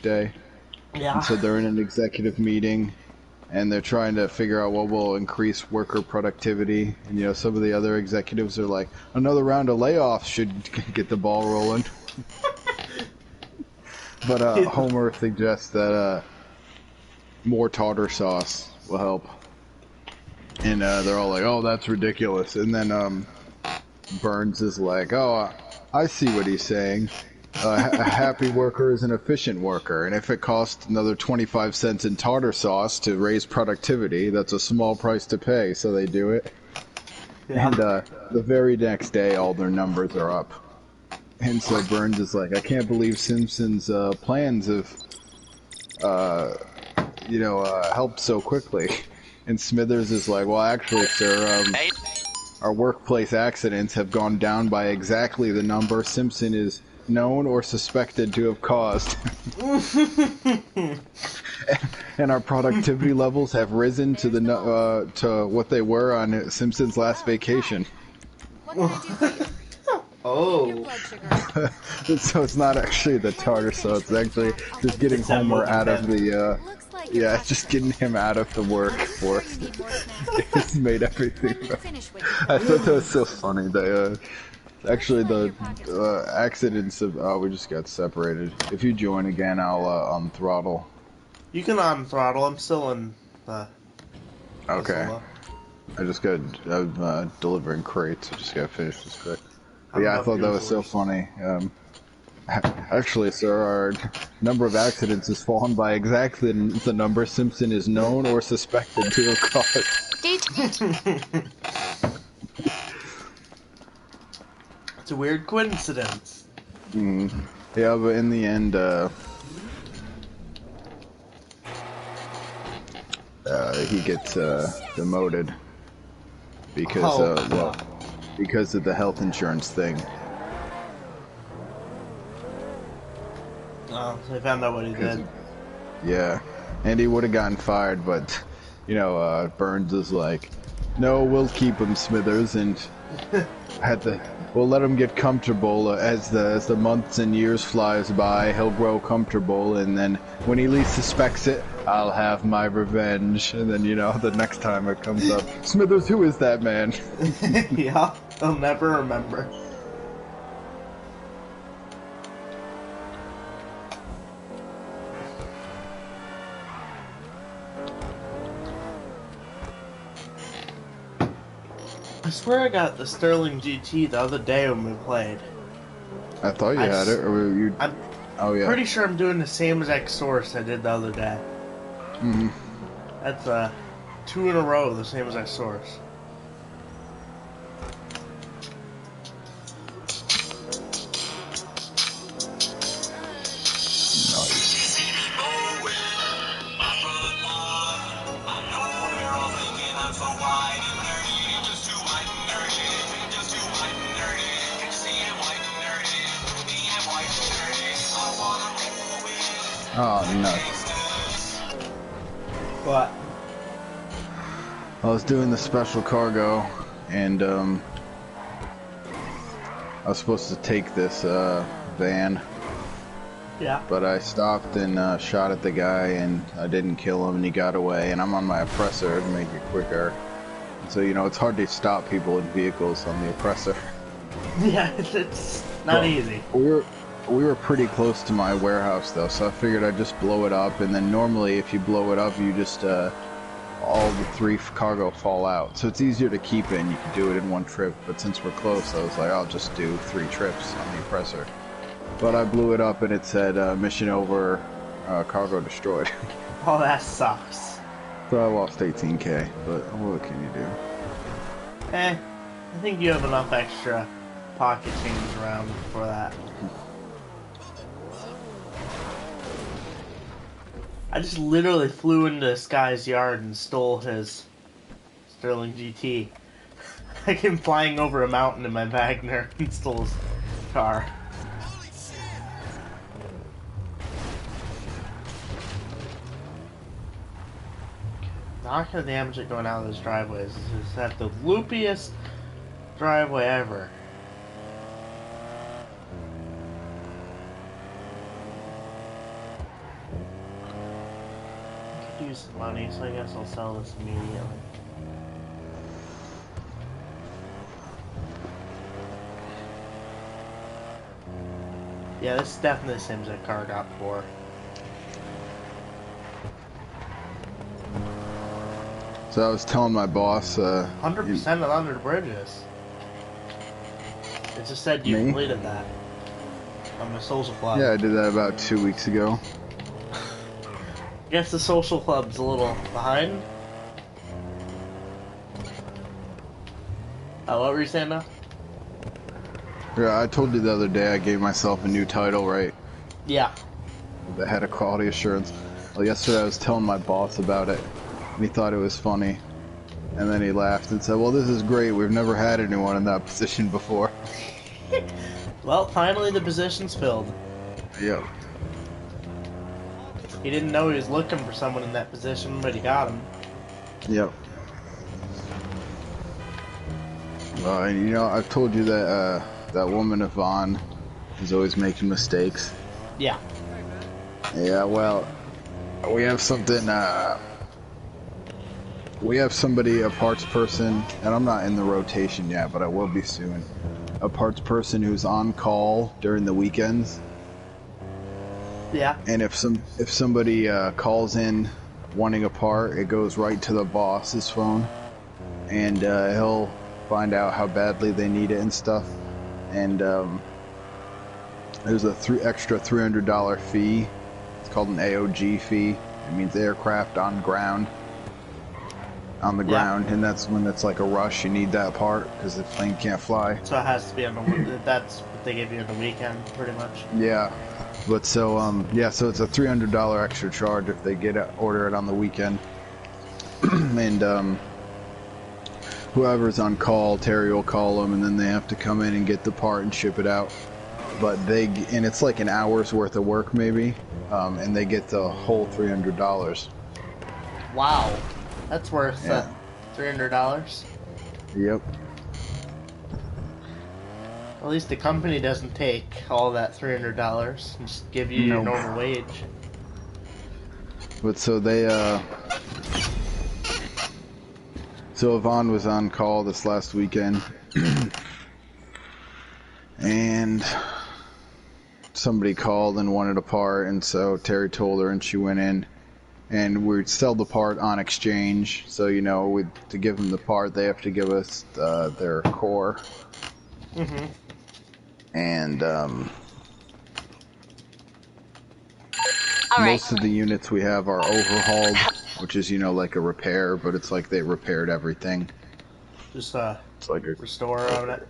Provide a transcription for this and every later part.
day. Yeah. And so they're in an executive meeting, and they're trying to figure out what will increase worker productivity. And, you know, some of the other executives are like, another round of layoffs should get the ball rolling. But Homer suggests that more tartar sauce will help. And they're all like, oh, that's ridiculous. And then Burns is like, oh, I see what he's saying. A happy worker is an efficient worker, and if it costs another 25 cents in tartar sauce to raise productivity, that's a small price to pay, so they do it. Yeah. And the very next day, all their numbers are up. And so Burns is like, I can't believe Simpson's plans have, helped so quickly. And Smithers is like, well, actually, sir, our workplace accidents have gone down by exactly the number Simpson is known or suspected to have caused. And our productivity levels have risen to the to what they were on Simpson's last vacation. What can I do for you? Oh. So it's not actually the tartar sauce, it's actually just getting It's that Homer moving out of pen. the yeah, it's just getting him out of the workforce. It's made everything better. I thought that was so funny. Actually, the accidents of we just got separated. If you join again, I'll unthrottle. You can unthrottle. I'm still in the. Okay. solo. I just got I'm delivering crates. I just gotta finish this quick. But I'm yeah, I up thought that was so yours. funny. Actually, sir, our number of accidents has fallen by exactly the number Simpson is known or suspected to have caused. It's a weird coincidence. Yeah, but in the end, he gets demoted because because of the health insurance thing. Oh, so they found out what he did. Yeah, and he would have gotten fired, but you know, Burns is like, no, we'll keep him, Smithers, and we'll let him get comfortable as the months and years flies by. He'll grow comfortable, and then when he least suspects it, I'll have my revenge. And then, you know, the next time it comes up, Smithers, who is that man? Yeah, I'll never remember. I swear I got the Sterling GT the other day when we played. I thought you had it, or were you? I'm Oh yeah. pretty sure I'm doing the same exact source I did the other day. Mhm. That's 2 in a row, the same exact source. Nice. Oh, nuts. What? I was doing the special cargo, and I was supposed to take this van, Yeah. but I stopped and shot at the guy, and I didn't kill him, and he got away, and I'm on my oppressor to make it quicker. So, you know, it's hard to stop people in vehicles on the oppressor. Yeah, it's not easy. We were pretty close to my warehouse, though, so I figured I'd just blow it up, and then normally if you blow it up, you just, all the 3 cargo fall out. So it's easier to keep it, and you can do it in 1 trip, but since we're close, I was like, I'll just do 3 trips on the oppressor. But I blew it up, and it said, mission over, cargo destroyed. Oh, that sucks. So I lost 18K, but what can you do? I think you have enough extra pocket change around for that. I just literally flew into this guy's yard and stole his Sterling GT. I came flying over a mountain in my Wagner and stole his car. Not gonna damage it going out of those driveways. This is at the loopiest driveway ever. decent money, so I guess I'll sell this immediately. Yeah, this is definitely the same as that car got for. So I was telling my boss, 100% of under the bridges. It just said you Me? completed that on the social club. yeah, I did that about 2 weeks ago. I guess the social club's a little behind. What were you saying now? Yeah, I told you the other day I gave myself a new title, right? Yeah. The head of quality assurance. Well, yesterday I was telling my boss about it, and he thought it was funny. And then he laughed and said, well, this is great. We've never had anyone in that position before. Well, finally the position's filled. Yep. He didn't know he was looking for someone in that position, but he got him. Yep. And you know, I've told you that that woman Yvonne is always making mistakes. Yeah. Yeah, well, we have something, we have somebody, a parts person, and I'm not in the rotation yet, but I will be soon. A parts person who's on call during the weekends. Yeah. And if somebody calls in wanting a part, it goes right to the boss's phone, and he'll find out how badly they need it and stuff. And there's a extra $300 fee. It's called an AOG fee. It means aircraft on ground. On the ground, and that's when it's like a rush. You need that part because the plane can't fly. So it has to be on the. That's what they give you on the weekend, pretty much. Yeah, but so yeah, so it's a $300 extra charge if they order it on the weekend. And whoever's on call, Terry will call them, and then they have to come in and get the part and ship it out. But and it's like an hour's worth of work maybe, and they get the whole $300. Wow. That's worth $300. Yep. At least the company doesn't take all that $300 and just give you your normal wage. But so they, so Yvonne was on call this last weekend, and somebody called and wanted a part, and so Terry told her, and she went in. And we'd sell the part on exchange, so you know, to give them the part, they have to give us their core. Mm-hmm. And most of the units we have are overhauled, which is, you know, like a repair, but it's like they repaired everything. Just it's like a restore on it.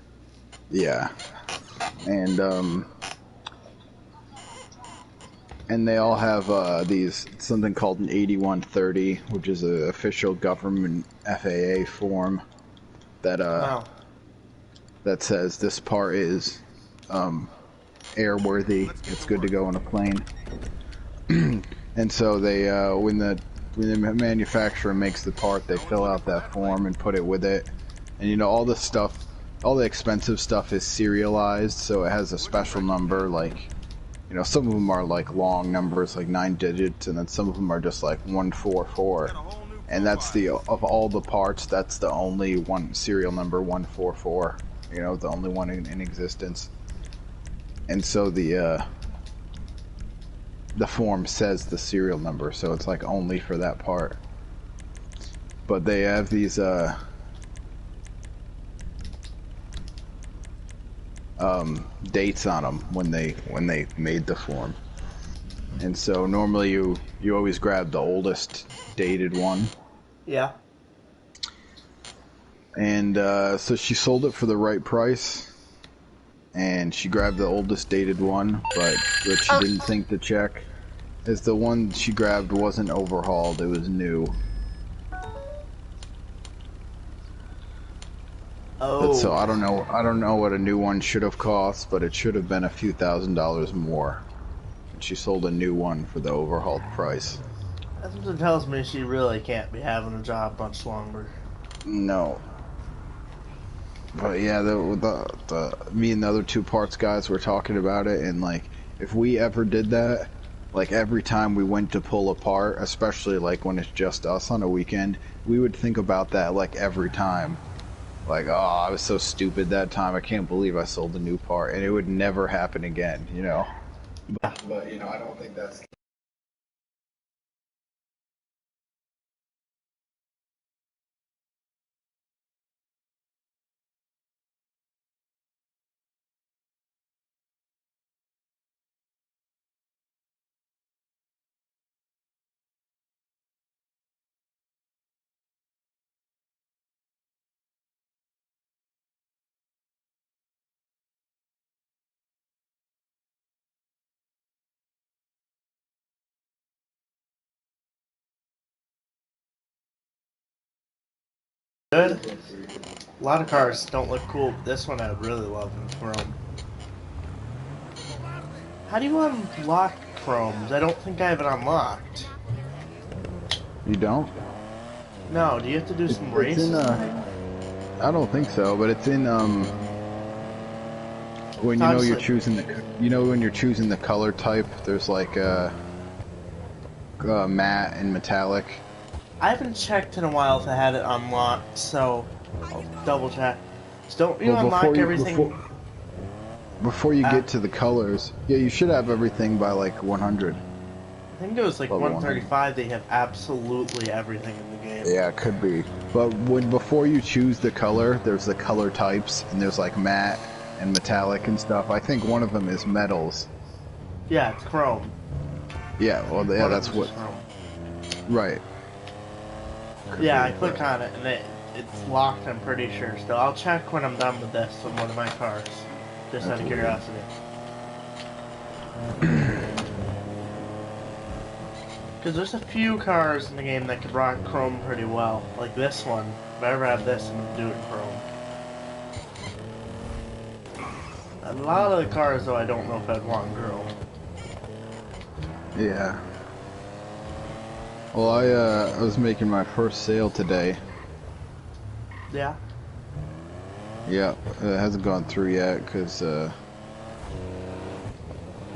Yeah, and they all have something called an 8130, which is an official government FAA form that that says this part is airworthy. It's good to go on a plane. And so they when the manufacturer makes the part, they fill out that form and put it with it. And you know, all the stuff, all the expensive stuff is serialized, so it has a special number, like, you know, some of them are like long numbers, like 9 digits, and then some of them are just like 144. And that's of all the parts, that's the only one serial number, 144. You know, the only one in existence. And so the form says the serial number, so it's like only for that part. But they have these dates on them when they made the form. And so normally you always grab the oldest dated one. Yeah. And so she sold it for the right price, and she grabbed the oldest dated one, but what she didn't think to check is the one she grabbed wasn't overhauled, it was new. Oh. But so I don't know what a new one should have cost, but it should have been a few $1,000s more. And she sold a new one for the overhauled price. That's what it tells me she really can't be having a job much longer. No. But yeah, me and the other two parts guys were talking about it, and like, if we ever did that, like every time we went to pull apart, especially like when it's just us on a weekend, we would think about that like every time. Like, oh, I was so stupid that time. I can't believe I sold a new part, and it would never happen again, you know. But you know, I don't think that's Good. A lot of cars don't look cool, but this one I really love in chrome. How do you unlock chromes? I don't think I have it unlocked. you don't. No, do you have to do some It's races? in I don't think so, but it's in when you know you're choosing the when you're choosing the color type. There's like matte and metallic. I haven't checked in a while if I had it unlocked, so I'll double check. So don't you unlock everything? Before you get to the colors, yeah, you should have everything by like 100. I think it was like 135. They have absolutely everything in the game. Yeah, it could be. But before you choose the color, there's the color types, and there's like matte and metallic and stuff. I think one of them is metals. Yeah, it's chrome. Yeah, well, yeah, that's what. Chrome. Right. Yeah, I click on it and it's locked. I'm pretty sure. Still, I'll check when I'm done with this on one of my cars, just out of curiosity. Because there's a few cars in the game that could rock chrome pretty well, like this one. If I ever have this, I'm gonna do it in chrome. A lot of the cars, though, I don't know if I'd want chrome. Yeah. Well, I was making my first sale today. Yeah. Yeah, it hasn't gone through yet because the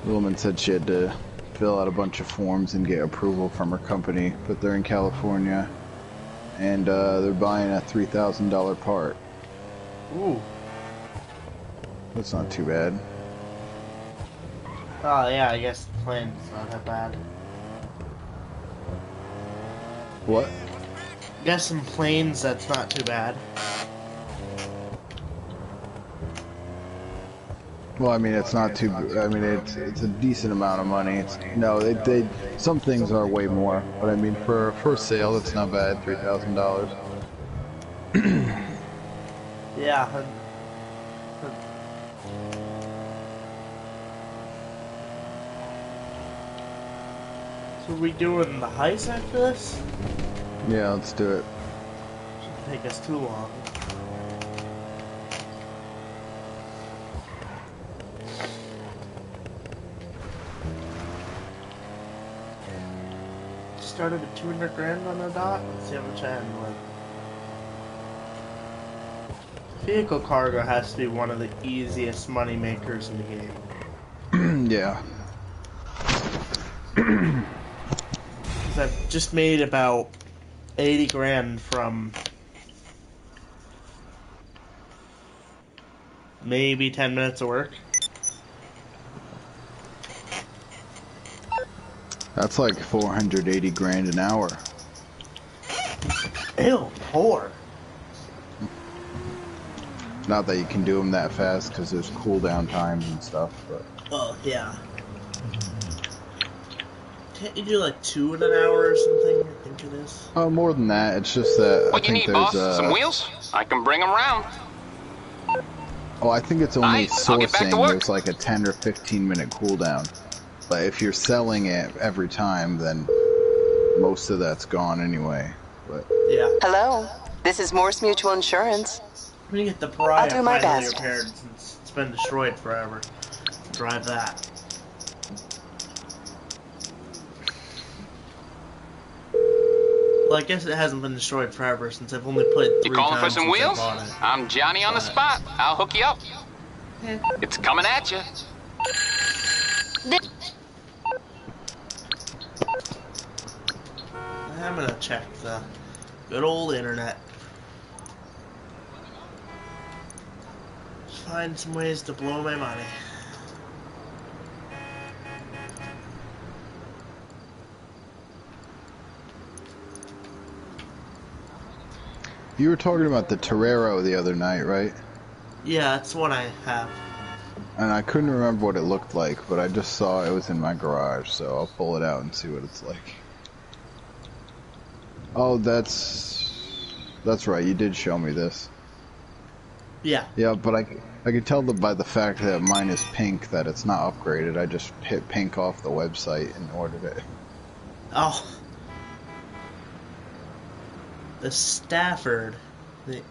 woman said she had to fill out a bunch of forms and get approval from her company, but they're in California, and they're buying a $3,000 part. Ooh. That's not too bad. Oh yeah, I guess the plane's not that bad. What? Guess some planes, that's not too bad. Well, I mean, it's not too. I mean, it's a decent amount of money. They some things are way more, but I mean, for a first sale, it's not bad. $3,000. Yeah. So are we doing the heist after this? Yeah, let's do it. Shouldn't take us too long. Started at 200 grand on the dot. Let's see how much I end with. Vehicle cargo has to be one of the easiest money makers in the game. Yeah. Because I've just made about 80 grand from maybe 10 minutes of work. That's like 480 grand an hour. Ew, poor. Not that you can do them that fast because there's cooldown times and stuff, but. Oh, yeah. Can't you do like 2 in an hour or something? I think it is. Oh, more than that. It's just that What I you think need, there's boss? Some wheels? I can bring them around. Oh, I think it's only I'll get back to sourcing. work. There's like a 10 or 15 minute cooldown. But if you're selling it every time, then most of that's gone anyway. But Yeah. Hello, this is Morse Mutual Insurance. I'm gonna get the Pariah I'll do my finally best. repaired since it's been destroyed forever. Drive that. Well, I guess it hasn't been destroyed forever since I've only played 3 You calling times for some since I wheels? bought it. I'm Johnny on the spot. I'll hook you up. Yeah. It's coming at you. I'm gonna check the good old internet. Just find some ways to blow my money. You were talking about the Torero the other night, right? Yeah, that's what I have. And I couldn't remember what it looked like, but I just saw it was in my garage, so I'll pull it out and see what it's like. Oh, that's right. You did show me this. Yeah. Yeah, but I could tell by the fact that mine is pink that it's not upgraded. I just hit pink off the website and ordered it. Oh. The Stafford. The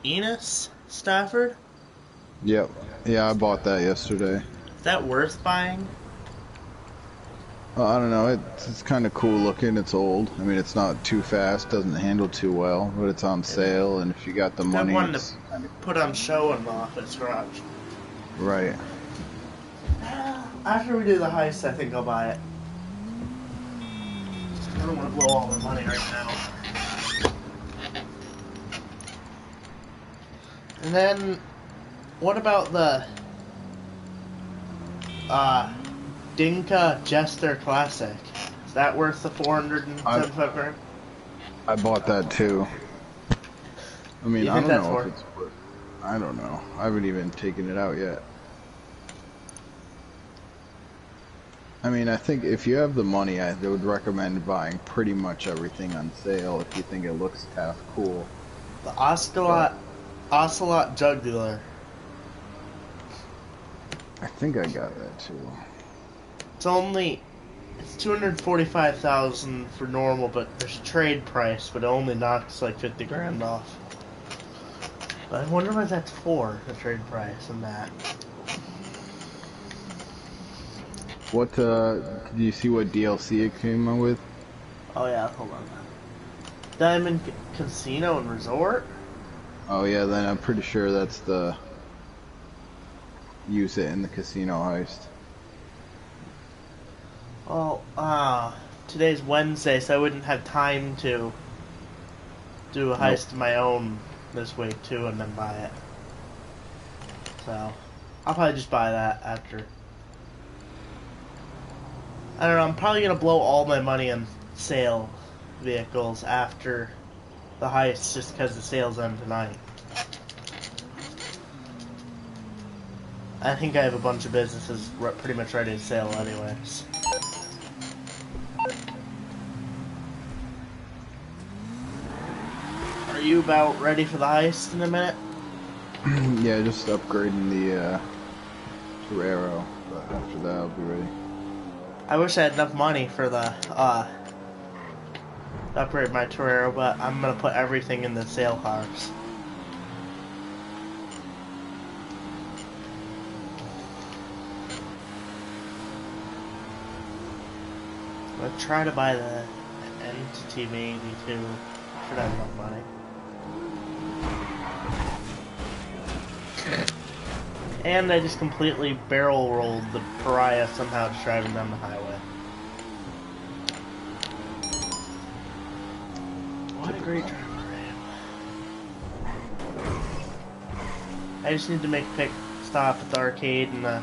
Enos Stafford? Yep. Yeah, I bought that yesterday. Is that worth buying? I don't know. It's kind of cool looking. It's old. I mean, it's not too fast. Doesn't handle too well, but it's on sale. And if you got the money, I wanted it's to kinda... put on show in the office garage. Right. After we do the heist, I think I'll buy it. I don't want to blow all the money right now. And then, what about the Dinka Jester Classic? Is that worth the 475 grand? I bought that too. I mean, You I think don't that's know worth? if it's worth. I don't know. I haven't even taken it out yet. I mean, I think if you have the money, I would recommend buying pretty much everything on sale if you think it looks half cool. The Ocelot Jugular. I think I got that too. It's 245,000 for normal, but there's a trade price, but it only knocks like 50 grand off. But I wonder what that's for, the trade price and that. What, do you see what DLC it came out with? Oh yeah, hold on. Diamond Casino and Resort? Oh yeah, then I'm pretty sure that's the... Use it in the casino heist. Well, today's Wednesday, so I wouldn't have time to do a heist of my own this week too and then buy it. So, I'll probably just buy that after. I don't know, I'm probably gonna blow all my money on sale vehicles after the heist just because the sales end tonight. I think I have a bunch of businesses pretty much ready to sell anyways. Are you about ready for the heist in a minute? Yeah, just upgrading the, Torero, but after that I'll be ready. I wish I had enough money for the, to upgrade my Torero, but I'm gonna put everything in the sale cars. I'm gonna try to buy the Entity maybe too. Should have enough money. And I just completely barrel rolled the Pariah somehow just driving down the highway. What a great driver I am. I just need to make a quick stop at the arcade and the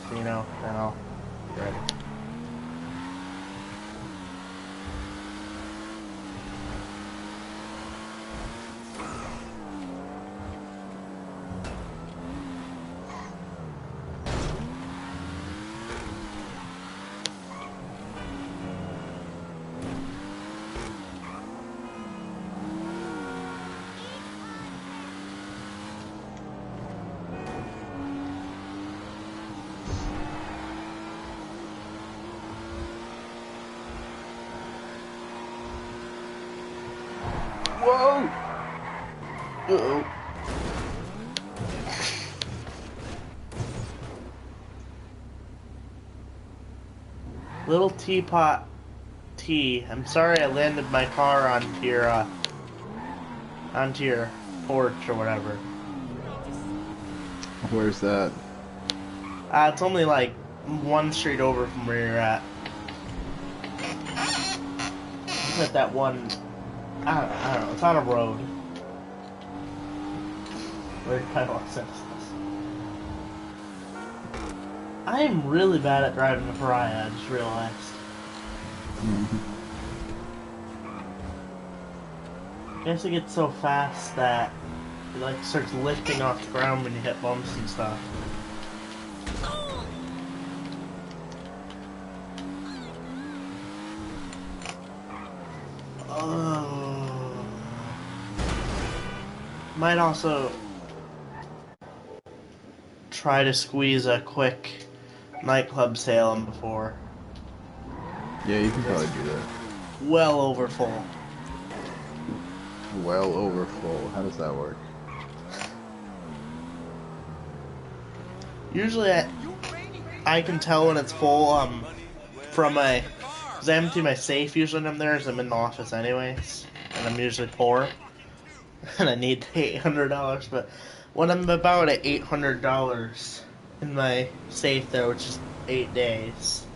casino, then I'll be ready. Whoa! Uh-oh. Little Teapot Tea. I'm sorry I landed my car onto your porch or whatever. Where's that? It's only like one street over from where you're at. at that one. I don't know. It's on a road. Where title access this. I am really bad at driving the Pariah. I just realized. I guess it gets so fast that it like starts lifting off the ground when you hit bumps and stuff. Might also try to squeeze a quick nightclub sale in before. Yeah, you can probably do that. Well over full. Well over full. How does that work? Usually I can tell when it's full from my, because I empty my safe usually when I'm there, as I'm in the office anyways, and I'm usually poor, and I need $800, but when I'm about at $800 in my safe there, which is 8 days,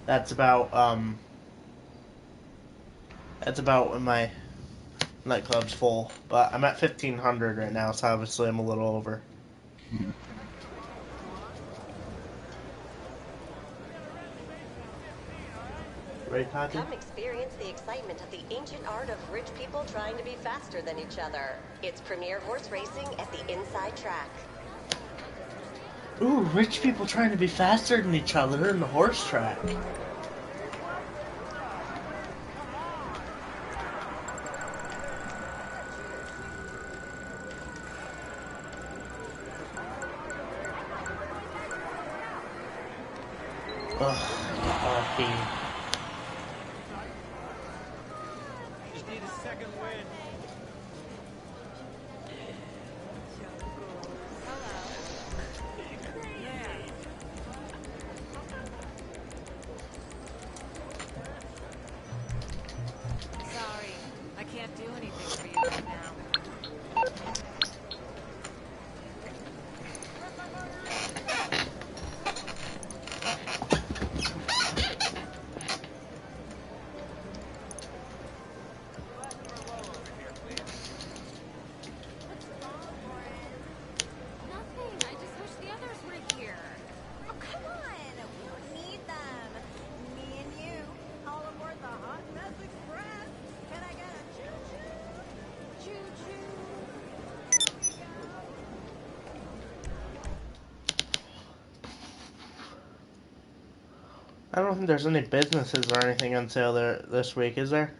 that's about when my nightclub's full. But I'm at 1,500 right now, so obviously I'm a little over. Right, Tati? Come experience the excitement of the ancient art of rich people trying to be faster than each other. It's premier horse racing at the Inside Track. Ooh, rich people trying to be faster than each other in the horse track. Ugh, RP. Just need a second win. Sorry, I can't do anything for you right now. Nothing. I just wish the others were here. Oh, come on! We don't need them. Me and you, all aboard the Hot Mess Express. Can I get a choo-choo? Choo-choo. There we go. I don't think there's any businesses or anything on sale there this week, is there?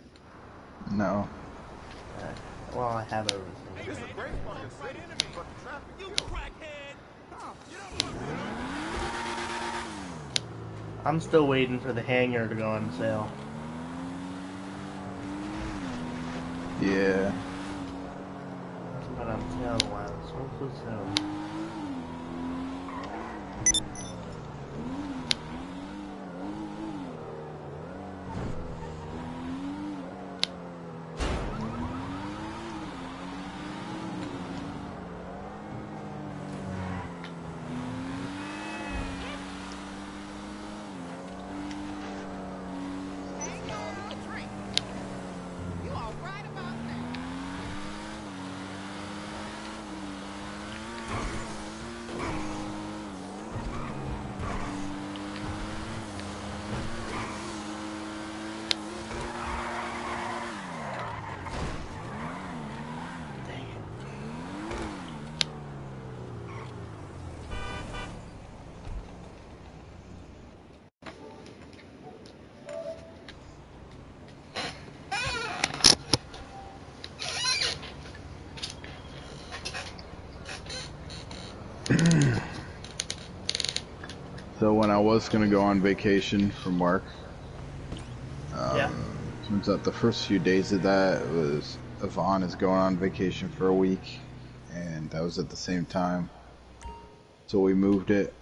No. Well, I have everything. This is a great fucking city, but the traffic, you crackhead! I'm still waiting for the hangar to go on sale. Yeah. Hasn't been on sale in a while, so hopefully soon. You all right about that? Dang it. So when I was gonna go on vacation from work, Yeah. turns out the first few days of that was Yvonne is going on vacation for a week, and that was at the same time. So we moved it.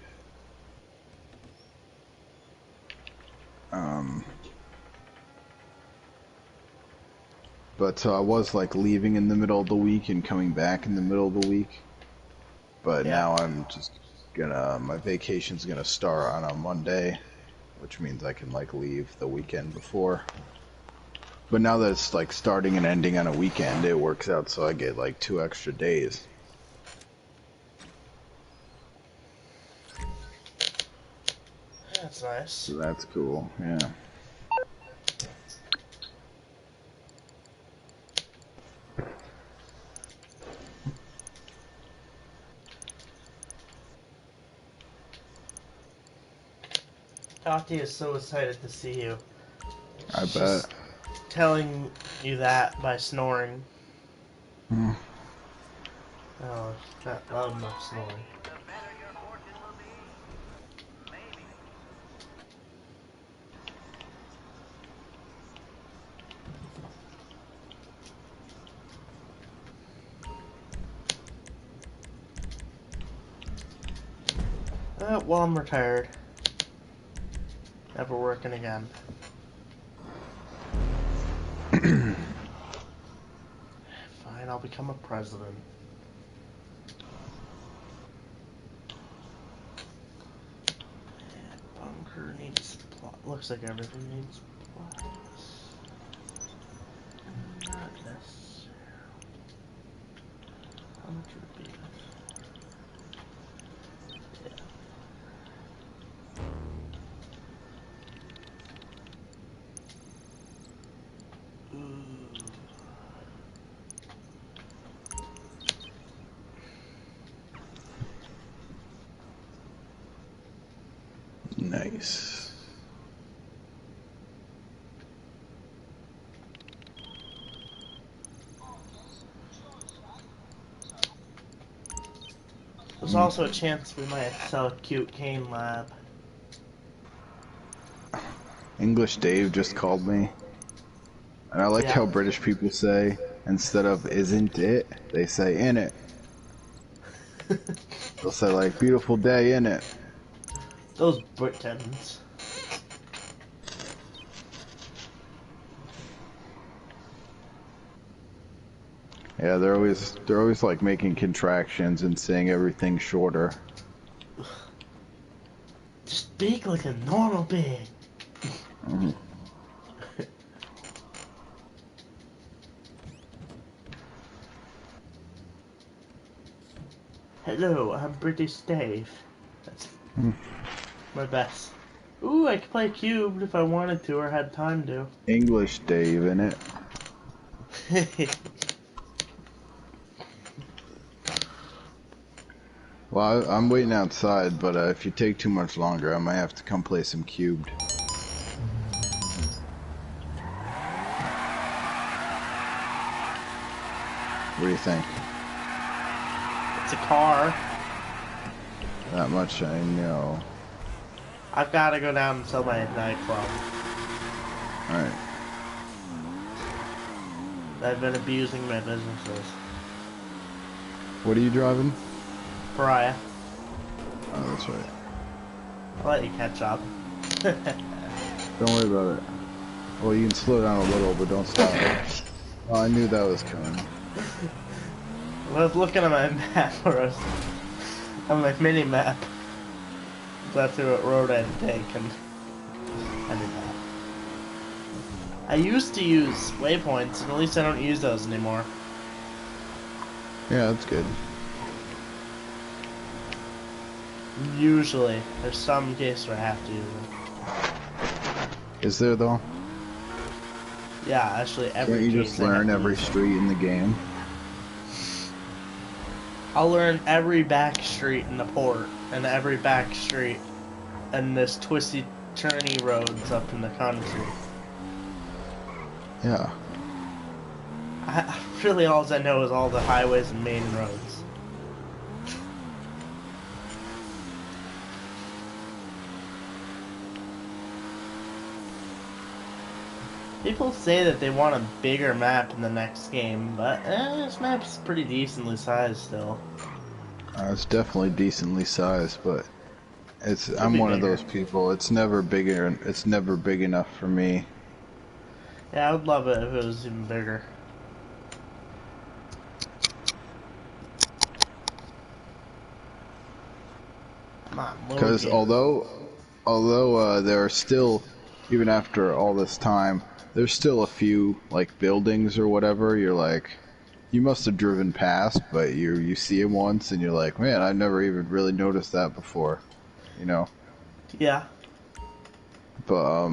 But I was like leaving in the middle of the week and coming back in the middle of the week. But Yeah. now I'm just gonna, my vacation's gonna start on a Monday, which means I can like leave the weekend before. But now that it's like starting and ending on a weekend, it works out so I get like 2 extra days. That's nice. So that's cool, yeah. Tati is so excited to see you. I She's bet. telling you that by snoring. Hmm. Oh, she's not loud enough snoring. Well, I'm retired. Never working again. Fine, I'll become a president. Bunker needs supplies. Looks like everything needs supplies. Not necessarily. How much would it be? Yeah. Ooh. Nice. There's also a chance we might sell a cute cane lab. English Dave just called me. And I like Yeah. how British people say, instead of isn't it, they say in it. They'll say like, beautiful day in it. Those Britons. Yeah, they're always like making contractions and saying everything shorter. Just speak like a normal being. Mhm. Hello, I'm British Dave. That's Mm. my best. Ooh, I could play cubed if I wanted to or had time to. English Dave in it. Well, I'm waiting outside, but if you take too much longer, I might have to come play some cubed. What do you think? It's a car. That much I know. I've got to go down and sell my nightclub. Alright. I've been abusing my businesses. What are you driving? Pariah. Oh, that's right. I'll let you catch up. Don't worry about it. Well, you can slow down a little, but don't stop. Oh, I knew that was coming. I was looking at my map first. On my mini map. That's what road I'd take, and I did that. I used to use waypoints, and at least I don't use those anymore. Yeah, that's good. Usually. There's some cases where I have to use them. Is there though? Yeah, actually every Can't you case just I have learn to every use them. street in the game? I'll learn every back street in the port, and every back street in this twisty, turny roads up in the country. Yeah. Really, all I know is all the highways and main roads. People say that they want a bigger map in the next game, but this map's pretty decently sized still. It's definitely decently sized, but Could I'm be one of bigger. those people. It's never bigger. It's never big enough for me. Yeah, I would love it if it was even bigger. Come on, load Because game. although there are still even after all this time, there's still a few like buildings or whatever. You're like, you must have driven past, but you see them once and you're like, man, I never even really noticed that before, you know. Yeah. But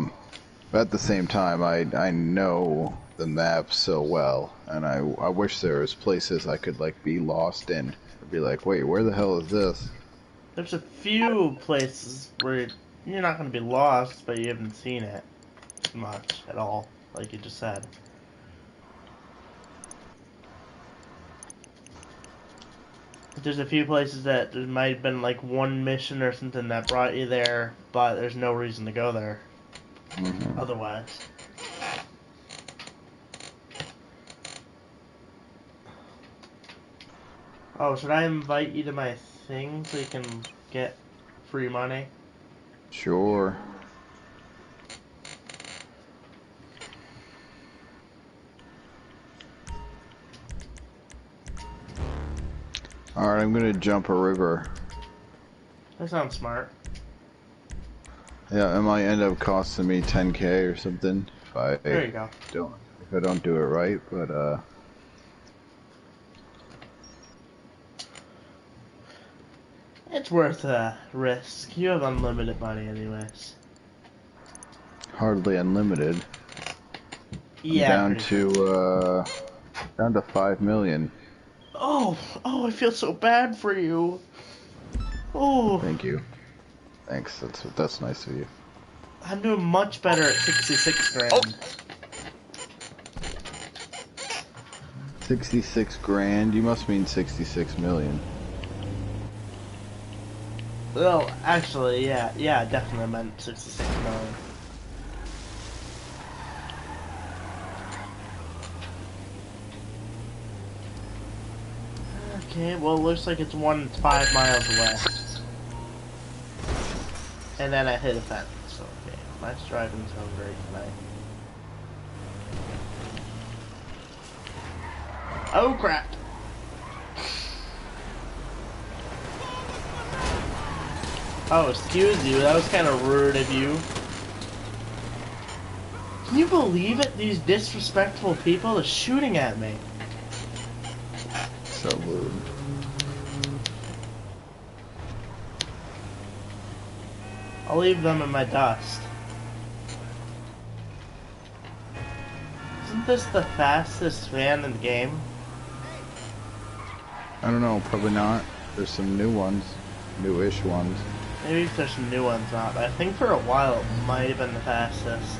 at the same time, I know the map so well, and I wish there was places I could like be lost in, or be like, wait, where the hell is this? There's a few places where you're not going to be lost, but you haven't seen it much at all, like you just said. There's a few places that there might have been like one mission or something that brought you there, but there's no reason to go there otherwise. Oh, should I invite you to my thing so you can get free money? Sure. Alright, I'm gonna jump a river. That sounds smart. Yeah, it might end up costing me 10K or something There you go. if I don't do it right, but It's worth a risk. You have unlimited money anyways. hardly unlimited. Yeah. I'm down to 5 million. Oh, I feel so bad for you. Oh, Thank you. Thanks. That's nice of you. I'm doing much better at 66 grand. Oh. 66 grand? You must mean 66 million. Well, actually, yeah, definitely meant 66 million. Okay, well, it looks like it's 5 miles away. And then I hit a fence, so okay. My driving's going great tonight. Oh, crap! Oh, excuse you, that was kind of rude of you. Can you believe it? These disrespectful people are shooting at me. So rude. I'll leave them in my dust. Isn't this the fastest van in the game? I don't know, probably not. There's some new ones. Newish ones. Maybe if there's some new ones not, but I think for a while it might have been the fastest.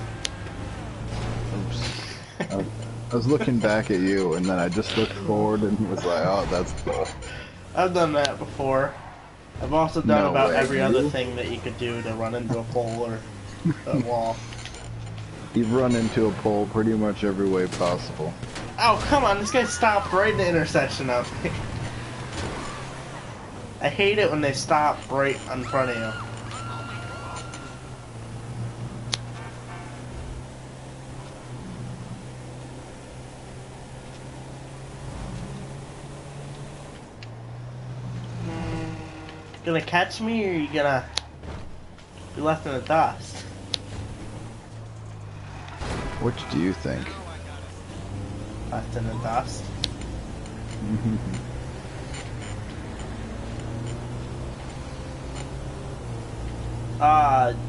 Oops. I was looking back at you, and then I just looked forward and was like, oh, that's cool. I've done that before. I've also done No about way. every other thing that you could do to run into a pole or a wall. You've run into a pole pretty much every way possible. Oh, come on, this guy stopped right in the intersection of me. I hate it when they stop right in front of you. Gonna catch me, or you gonna be left in the dust? Which do you think? Left in the dust.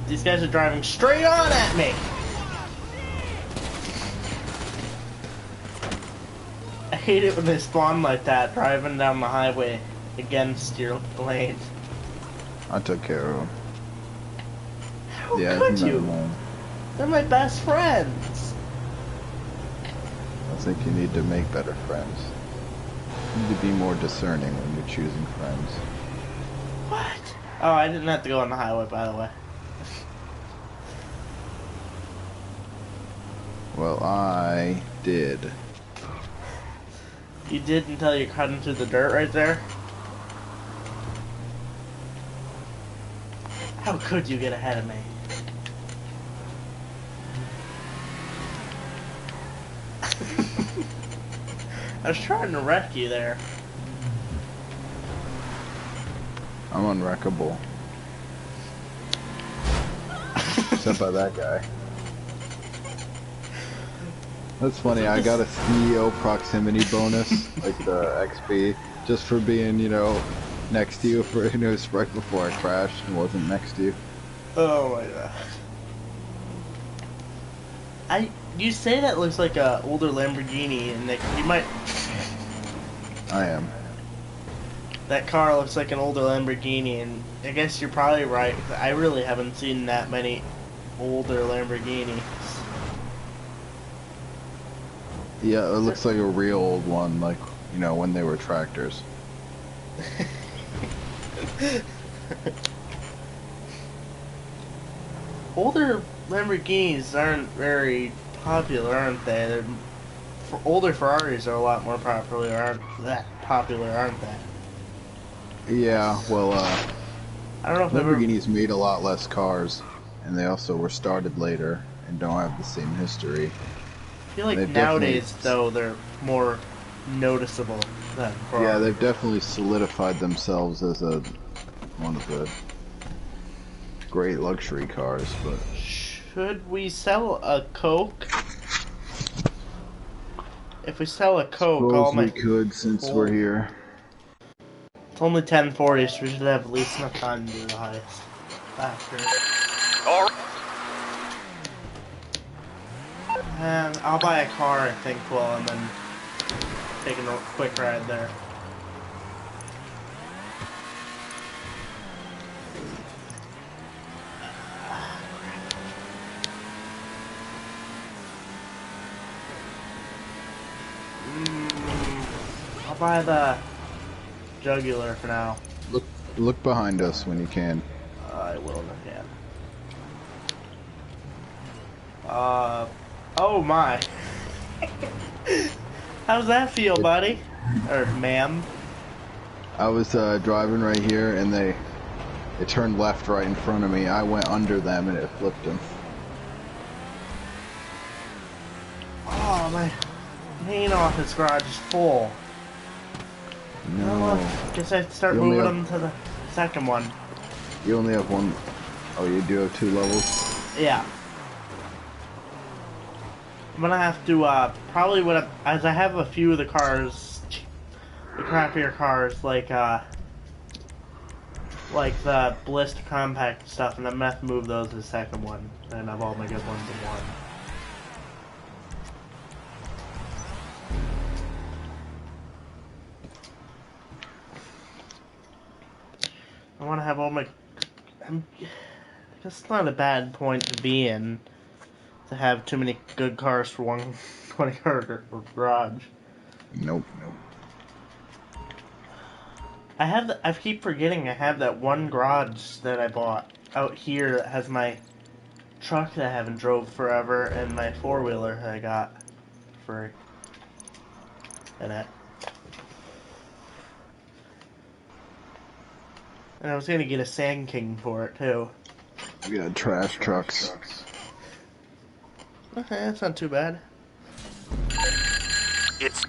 These guys are driving straight on at me. I hate it when they spawn like that, driving down the highway against your lane. I took care of him. How Yeah, could isn't that you? annoying? They're my best friends. I think you need to make better friends. You need to be more discerning when you're choosing friends. What? Oh, I didn't have to go on the highway, by the way. Well, I did. You did until you cut into the dirt right there? How could you get ahead of me? I was trying to wreck you there. I'm unwreckable. Except by that guy. That's funny. I got a CEO proximity bonus, like the XP, just for being, you know, next to you for, you know, right before I crashed and wasn't next to you. Oh my god. You say that looks like a older Lamborghini, and you might. I am. That car looks like an older Lamborghini, and I guess you're probably right. I really haven't seen that many older Lamborghinis. Yeah, it looks like a real old one, like, you know, when they were tractors. Older Lamborghinis aren't very popular, aren't they? Older Ferraris are a lot more popular, aren't they? Yeah, well, I don't know if Lamborghinis made a lot less cars, and they also were started later and don't have the same history. I feel like They've nowadays, though, they're more noticeable than Ferrari. Yeah, they've definitely solidified themselves as one of the great luxury cars, but... Should we sell a Coke? If we sell a Coke, all my... we could, since we're here. It's only 10:40, so we should have at least enough time to do the highest. After. And I'll buy a car, I think, well, and then take a quick ride there. I'll buy the jugular for now. Look behind us when you can. I will if I can. Oh my. How's that feel, buddy? Or ma'am? I was driving right here, and it turned left right in front of me. I went under them, and it flipped them. Oh, my main office garage is full. No. Guess I have to start moving them to the second one. You only have one. Oh, you do have 2 levels? Yeah. I'm gonna have to, probably as I have a few of the cars, the crappier cars, like the Blister Compact stuff, and I'm gonna have to move those to the second one, and have all my good ones in one. I want to have all my... That's not a bad point to be in, to have too many good cars for one 20-car garage. Nope. I keep forgetting I have that one garage that I bought out here that has my truck that I haven't drove forever, and my 4-wheeler that I got for in it. And I was gonna get a Sand King for it too. We got trash trucks. Okay, that's not too bad. It's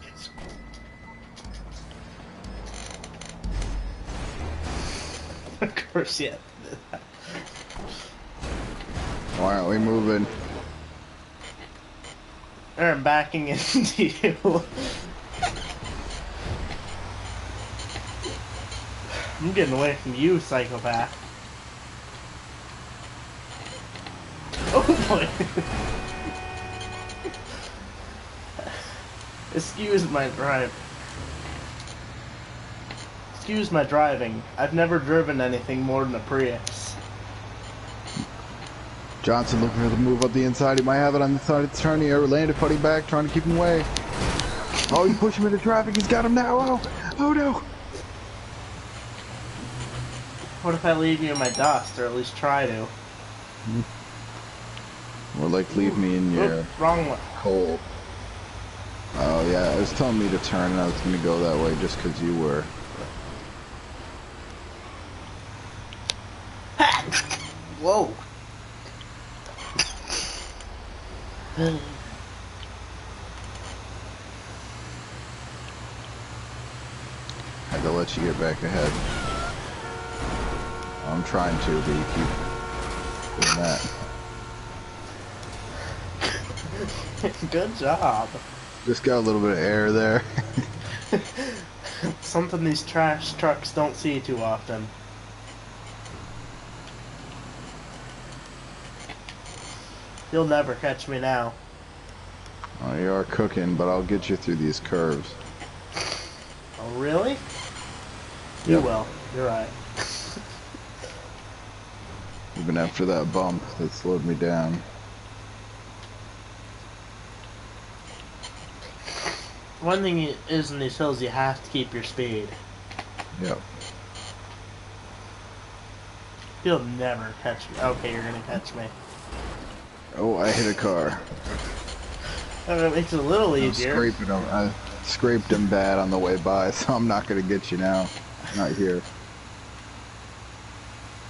Of course, yeah. Why aren't we moving? I'm backing into you. I'm getting away from you, psychopath. Oh boy. Excuse my driving. I've never driven anything more than a Prius. Johnson looking for the move up the inside. He might have it on the side of the turn here. Landed putting back, trying to keep him away. Oh, you push him into traffic. He's got him now. Oh no. What if I leave you in my dust, or at least try to? Or like leave me in your wrong one. coal. Oh yeah, it was telling me to turn, and I was going to go that way just because you were. Whoa. Had to let you get back ahead. I'm trying to, but you keep doing that. Good job. Just got a little bit of air there. Something these trash trucks don't see too often. You'll never catch me now. Oh, you are cooking, but I'll get you through these curves. Oh, really? You Yep. will. You're right. Even after that bump that slowed me down. One thing is in these hills, you have to keep your speed. Yep. You'll never catch me. Okay, you're gonna catch me. Oh, I hit a car. It makes it a little easier. Scraping him. I scraped him bad on the way by, so I'm not gonna get you now. Not here.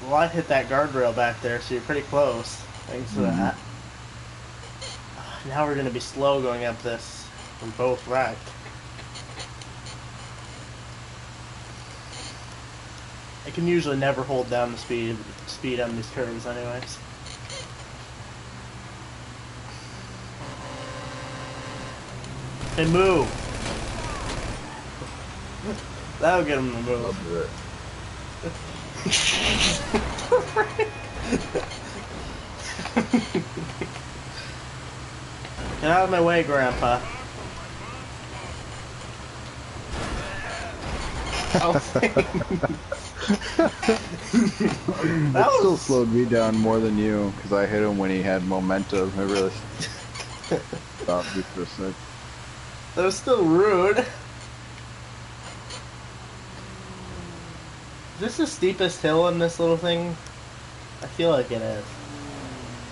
Well, I hit that guardrail back there, so you're pretty close. Thanks to that. Now we're gonna be slow going up this. We're both wrecked. I can usually never hold down the speed on these curves anyways. Hey, move! That'll get him to move. I'll do it. Get out of my way, Grandpa. Oh. That still slowed me down more than you, because I hit him when he had momentum. It really stopped me for a sec. That was still rude. Is this the steepest hill in this little thing? I feel like it is.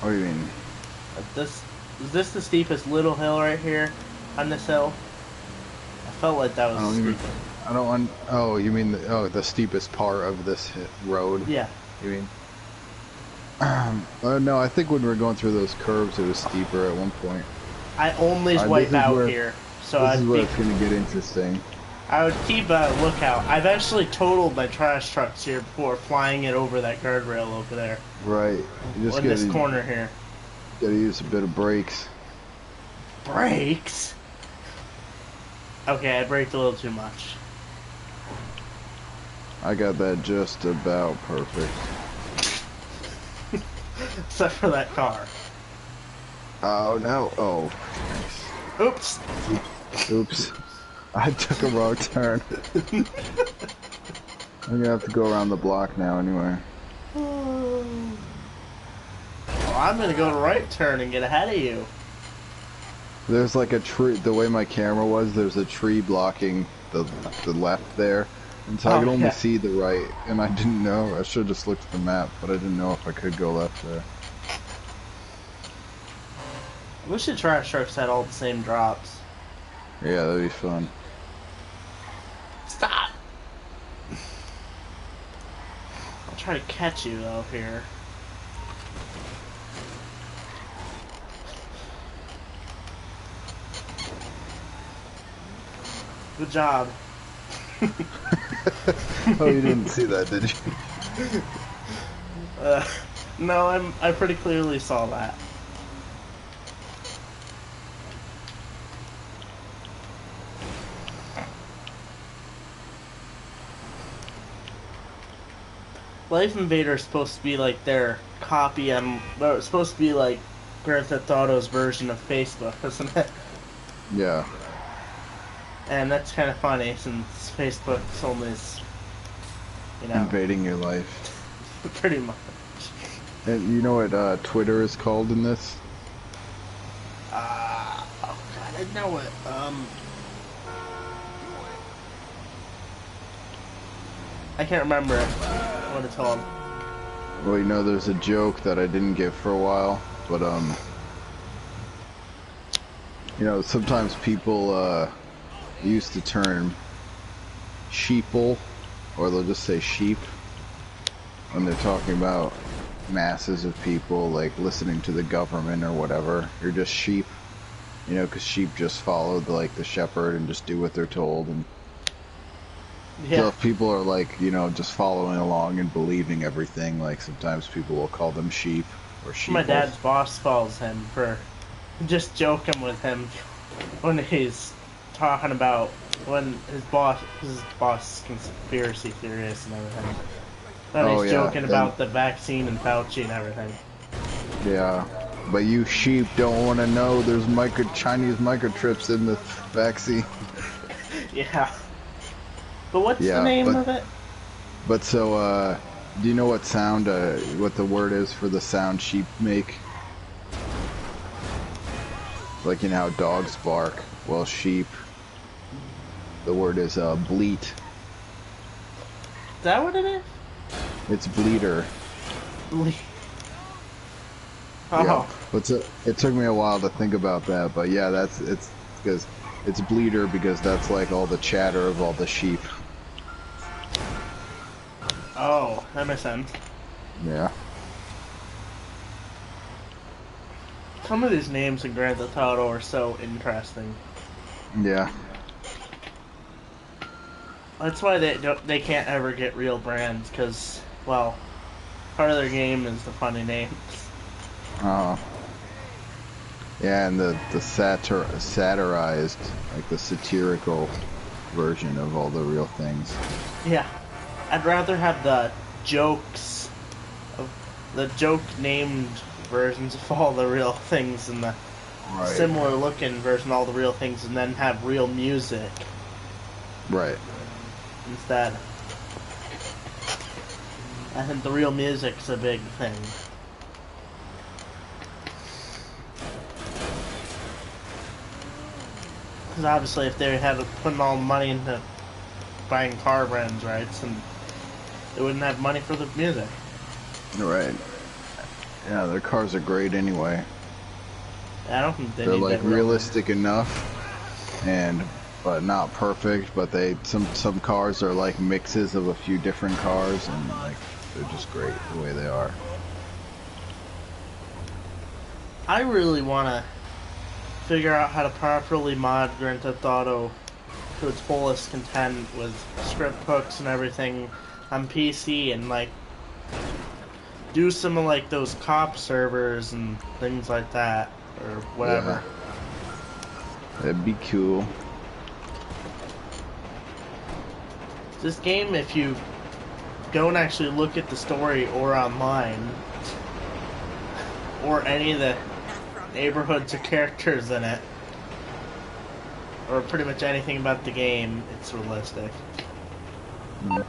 What do you mean? Is this the steepest little hill right here on this hill? I felt like that was the steepest. I don't want. Oh, you mean the steepest part of this road? Yeah. You mean? No, I think when we were going through those curves, it was steeper at one point. I only wipe out here, so this is where it's gonna get interesting. I would keep a lookout. I've actually totaled my trash trucks here before, flying it over that guardrail over there. Right. You just in this corner here. Gotta use a bit of brakes. Brakes? Okay, I braked a little too much. I got that just about perfect. Except for that car. Oh no! Oh. Oops. Oops. I took a wrong turn. I'm gonna have to go around the block now anyway. Well, I'm gonna go to right turn and get ahead of you. There's like a tree. The way my camera was, there's a tree blocking the left there, and so I could only see the right. And I didn't know. I should have just looked at the map, but I didn't know if I could go left there. I wish the trash trucks had all the same drops. Yeah, that'd be fun. Stop! I'll try to catch you though here. Good job. Oh, you didn't see that, did you? No, I pretty clearly saw that. Life Invader is supposed to be like their copy on, or it's supposed to be like Grand Theft Auto's version of Facebook, isn't it? Yeah. And that's kind of funny since Facebook's only, you know, Invading your life. pretty much. And you know what Twitter is called in this? Oh god, I know it. I can't remember it. What it's called. Well, you know, there's a joke that I didn't get for a while, but you know, sometimes people use the term sheeple, or they'll just say sheep when they're talking about masses of people, like listening to the government or whatever. You're just sheep, you know, because sheep just follow the shepherd and just do what they're told. And Yeah. so if people are like, you know, just following along and believing everything, like sometimes people will call them sheep or sheep. My dad's boss calls him for just joking with him when he's talking about when his boss is conspiracy theorist and everything. Then Oh, he's yeah, joking then- about the vaccine and Fauci and everything. Yeah. But you sheep don't want to know there's Chinese microchips in the vaccine. Yeah. But what's the Yeah, name of it? but so, do you know what sound, what the word is for the sound sheep make? Like, you know how dogs bark? Well, sheep, the word is, bleat. Is that what it is? It's bleater. Oh. Yeah. But it took me a while to think about that, but yeah, it's because it's bleater because that's like all the chatter of all the sheep. Oh, that makes sense. Yeah. Some of these names in Grand Theft Auto are so interesting. Yeah. That's why they can't ever get real brands, because, well, part of their game is the funny names. Yeah, and the satirized, like the satirical version of all the real things. Yeah. I'd rather have the jokes, the joke named versions of all the real things and the similar looking version of all the real things, and then have real music Right. instead. I think the real music's a big thing. Because obviously if they had to put all the money into buying car brands rights, and they wouldn't have money for the music. Right. Yeah, their cars are great anyway. I don't think They're need like that real realistic enough, but not perfect. But some cars are like mixes of a few different cars, and like they're just great the way they are. I really want to figure out how to properly mod Grand Theft Auto to its fullest content with script hooks and everything on PC, and like do some of like those cop servers and things like that, or whatever. Yeah. That'd be cool. This game, if you don't actually look at the story or online, or any of the neighborhoods or characters in it, or pretty much anything about the game, it's realistic. Mm.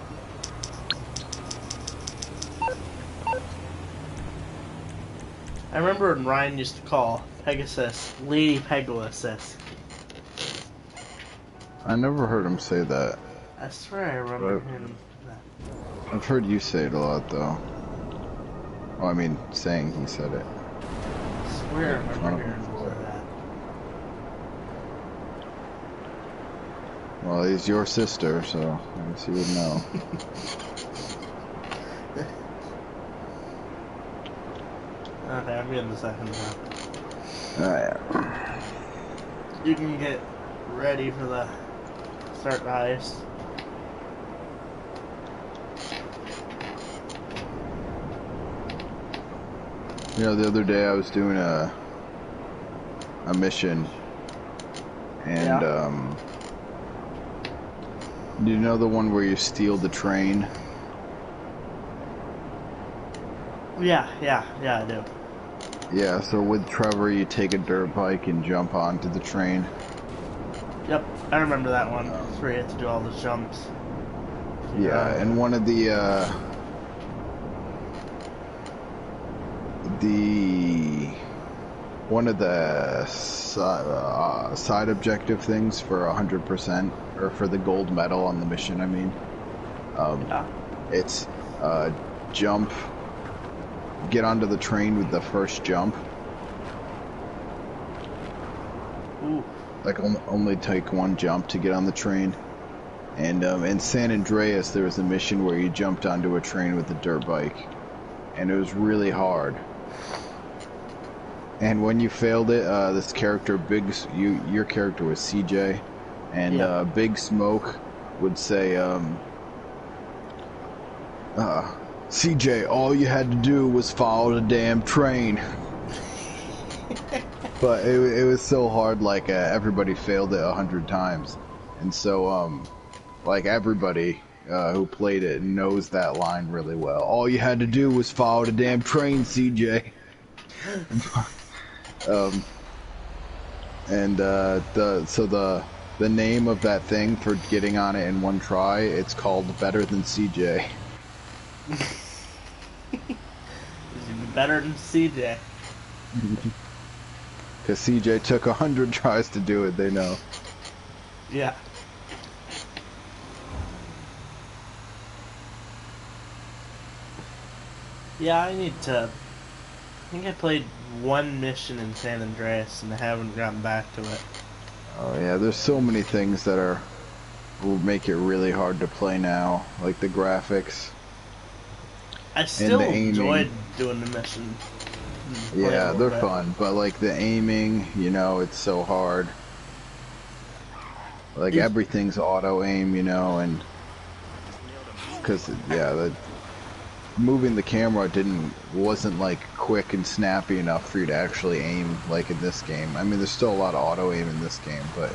I remember when Ryan used to call Pegasus Lady Pegasus. I never heard him say that. I swear I remember him that. I've heard you say it a lot, though. Well, I mean, saying he said it. I swear I remember hearing him say that. Well, he's your sister, so I guess you would know. Okay, I'm getting the second one. Alright. You can get ready for the start the heist. You know, the other day I was doing a mission, and do you know the one where you steal the train? Yeah, I do. Yeah, so with Trevor you take a dirt bike and jump onto the train. Yep, I remember that one. It's where you have to do all the jumps. Yeah, and one of the side objective things for 100%, or for the gold medal on the mission, I mean. It's jump, get onto the train with the first jump. Ooh. Like only take one jump to get on the train. And in San Andreas there was a mission where you jumped onto a train with a dirt bike, and it was really hard. And when you failed it, this character, your character was CJ, and Big Smoke would say, CJ, all you had to do was follow the damn train. But it was so hard, like, everybody failed it 100 times. And so, like, everybody who played it knows that line really well. All you had to do was follow the damn train, CJ. The name of that thing for getting on it in one try, it's called Better Than CJ. Better than CJ. Because CJ took 100 tries to do it, they know. Yeah. Yeah, I think I played one mission in San Andreas and I haven't gotten back to it. Oh yeah, there's so many things that will make it really hard to play now, like the graphics. I still the aiming. enjoyed doing the mission. Yeah, they're fun, but like the aiming, you know, it's so hard. Like everything's auto aim, you know, and because moving the camera wasn't like quick and snappy enough for you to actually aim like in this game. I mean, there's still a lot of auto aim in this game, but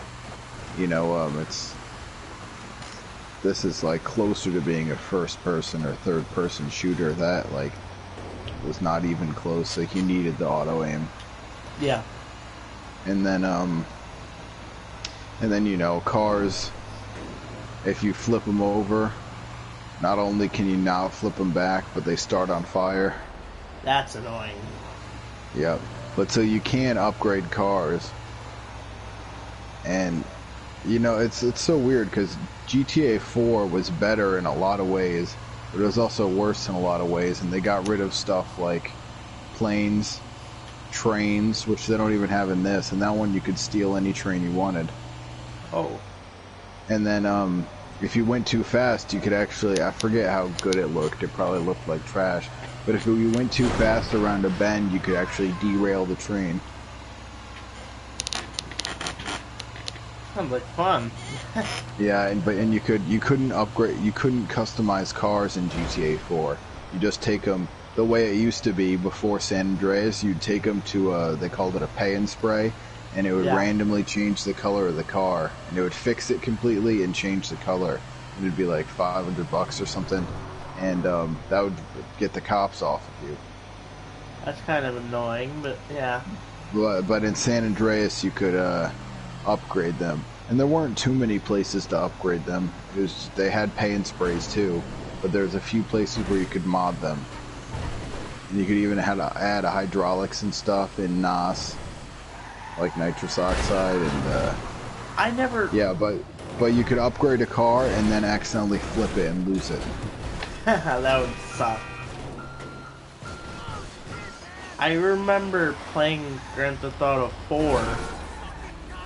you know, this is like closer to being a first person or third person shooter that like was not even close. Like you needed the auto aim. Yeah. And then you know, cars, if you flip them over, not only can you not flip them back, but they start on fire. That's annoying. Yep. But so you can upgrade cars. And, you know, it's so weird because GTA 4 was better in a lot of ways, but it was also worse in a lot of ways. And they got rid of stuff like planes, trains, which they don't even have in this. And that one you could steal any train you wanted. Oh. And then, if you went too fast, you could actually, I forget how good it looked, it probably looked like trash, but if you went too fast around a bend, you could actually derail the train. Sounds like fun. Yeah, and you couldn't upgrade, you couldn't customize cars in GTA 4. You just take them, the way it used to be before San Andreas, you'd take them to, they called it a pay and spray, and it would randomly change the color of the car, and it would fix it completely and change the color. And it'd be like $500 or something, and that would get the cops off of you. That's kind of annoying, but yeah. But in San Andreas, you could upgrade them, and there weren't too many places to upgrade them. They had pay and sprays too, but there's a few places where you could mod them, and you could even add hydraulics and stuff in NOS. Like nitrous oxide and I never. Yeah, but you could upgrade a car and then accidentally flip it and lose it. That would suck. I remember playing Grand Theft Auto 4. I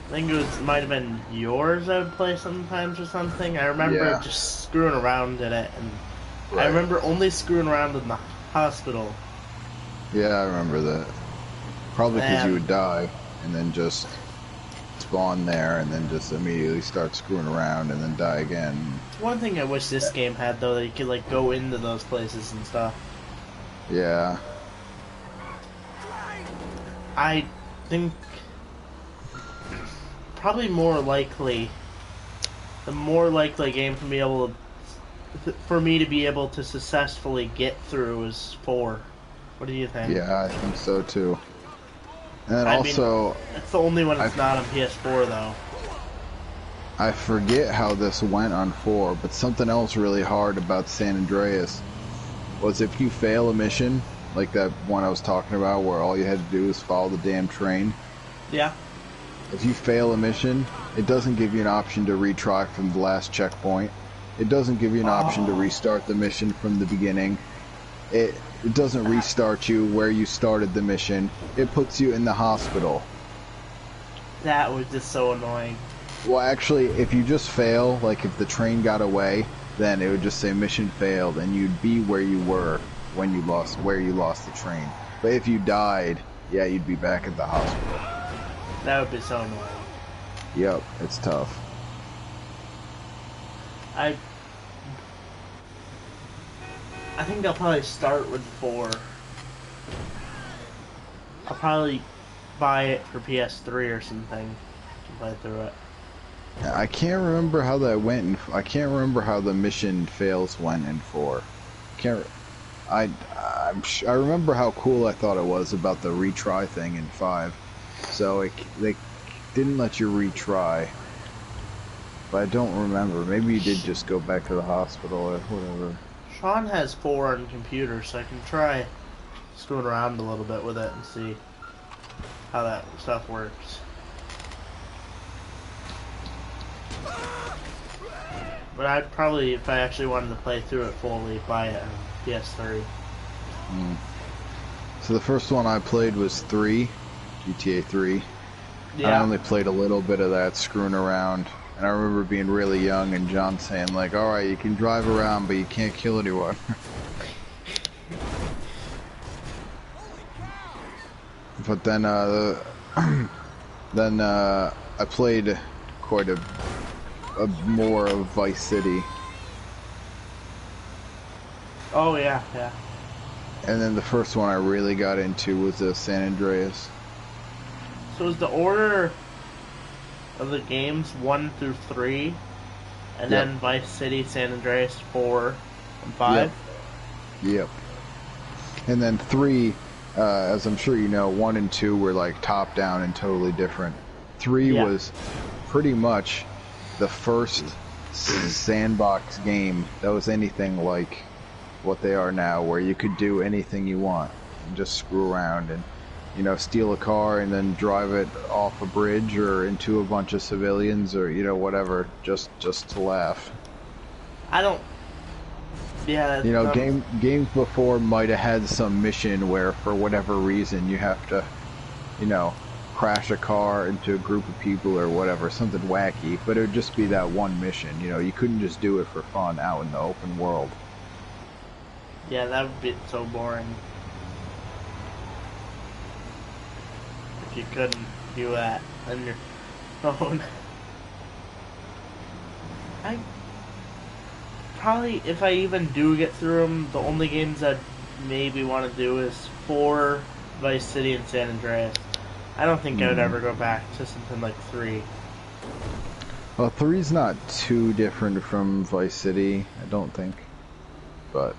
think might have been yours I would play sometimes or something. I remember just screwing around in it, and I remember only screwing around in the hospital. Yeah, I remember that. Probably because you would die. And then just spawn there, and then just immediately start screwing around, and then die again. One thing I wish this game had, though, that you could like go into those places and stuff. Yeah. I think probably the more likely game for me to be able to successfully get through is 4. What do you think? Yeah, I think so too. And also, it's the only one that's not on PS4 though. I forget how this went on 4, but something else really hard about San Andreas was if you fail a mission, like that one I was talking about where all you had to do was follow the damn train. Yeah. If you fail a mission, it doesn't give you an option to retry from the last checkpoint. It doesn't give you an option to restart the mission from the beginning. It doesn't restart you where you started the mission. It puts you in the hospital. That was just so annoying. Well, actually, if you just fail, like if the train got away, then it would just say mission failed, and you'd be where you were when you lost the train. But if you died, yeah, you'd be back at the hospital. That would be so annoying. Yep, it's tough. I think I'll probably start with 4. I'll probably buy it for PS3 or something to play through it. I can't remember how that went. I can't remember how the mission fails went in 4. Can't. I remember how cool I thought it was about the retry thing in 5. So they didn't let you retry. But I don't remember. Maybe you did just go back to the hospital or whatever. Sean has 4 on computer, so I can try screwing around a little bit with it and see how that stuff works. But I'd probably, if I actually wanted to play through it fully, buy it on PS3. So the first one I played was 3, GTA 3. Yeah. I only played a little bit of that, screwing around. And I remember being really young and John saying, like, alright, you can drive around, but you can't kill anyone. But then, I played quite a more of Vice City. Oh, yeah, yeah. And then the first one I really got into was San Andreas. So is the order of the games 1 through 3, and then Vice City, San Andreas 4, and 5? Yep. And then 3, as I'm sure you know, 1 and 2 were like top down and totally different. 3 was pretty much the first sandbox game that was anything like what they are now, where you could do anything you want and just screw around and, you know, steal a car and then drive it off a bridge or into a bunch of civilians or, you know, whatever, just to laugh. I don't... Yeah, you know, games before might have had some mission where, for whatever reason, you have to, you know, crash a car into a group of people or whatever, something wacky, but it would just be that one mission. You know, you couldn't just do it for fun out in the open world. Yeah, that would be so boring. If you couldn't do that on your phone. I probably, if I even do get through them, the only games I'd maybe want to do is 4, Vice City, and San Andreas. I don't think I would ever go back to something like 3. Well, 3's not too different from Vice City, I don't think. But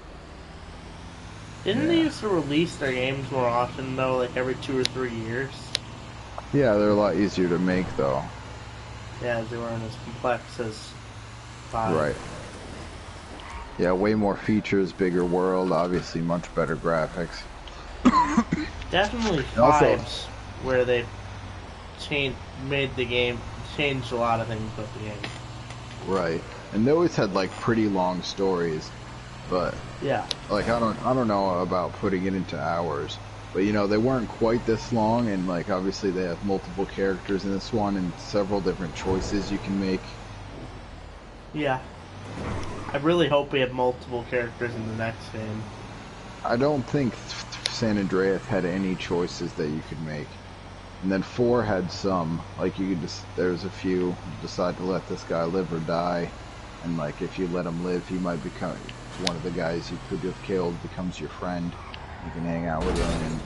didn't they used to release their games more often, though, like every 2 or 3 years? Yeah, they're a lot easier to make, though. Yeah, they weren't as complex as 5. Right. Yeah, way more features, bigger world, obviously much better graphics. Definitely Also, 5's where they changed a lot of things about the game. Right. And they always had like pretty long stories, but yeah, like I don't know about putting it into hours, but you know, they weren't quite this long, and like obviously they have multiple characters in this one and several different choices you can make. Yeah. I really hope we have multiple characters in the next game. I don't think San Andreas had any choices that you could make. And then 4 had some, like you could just, there's a few, you decide to let this guy live or die, and like if you let him live, he might become one of the guys you could have killed becomes your friend. You can hang out with him, and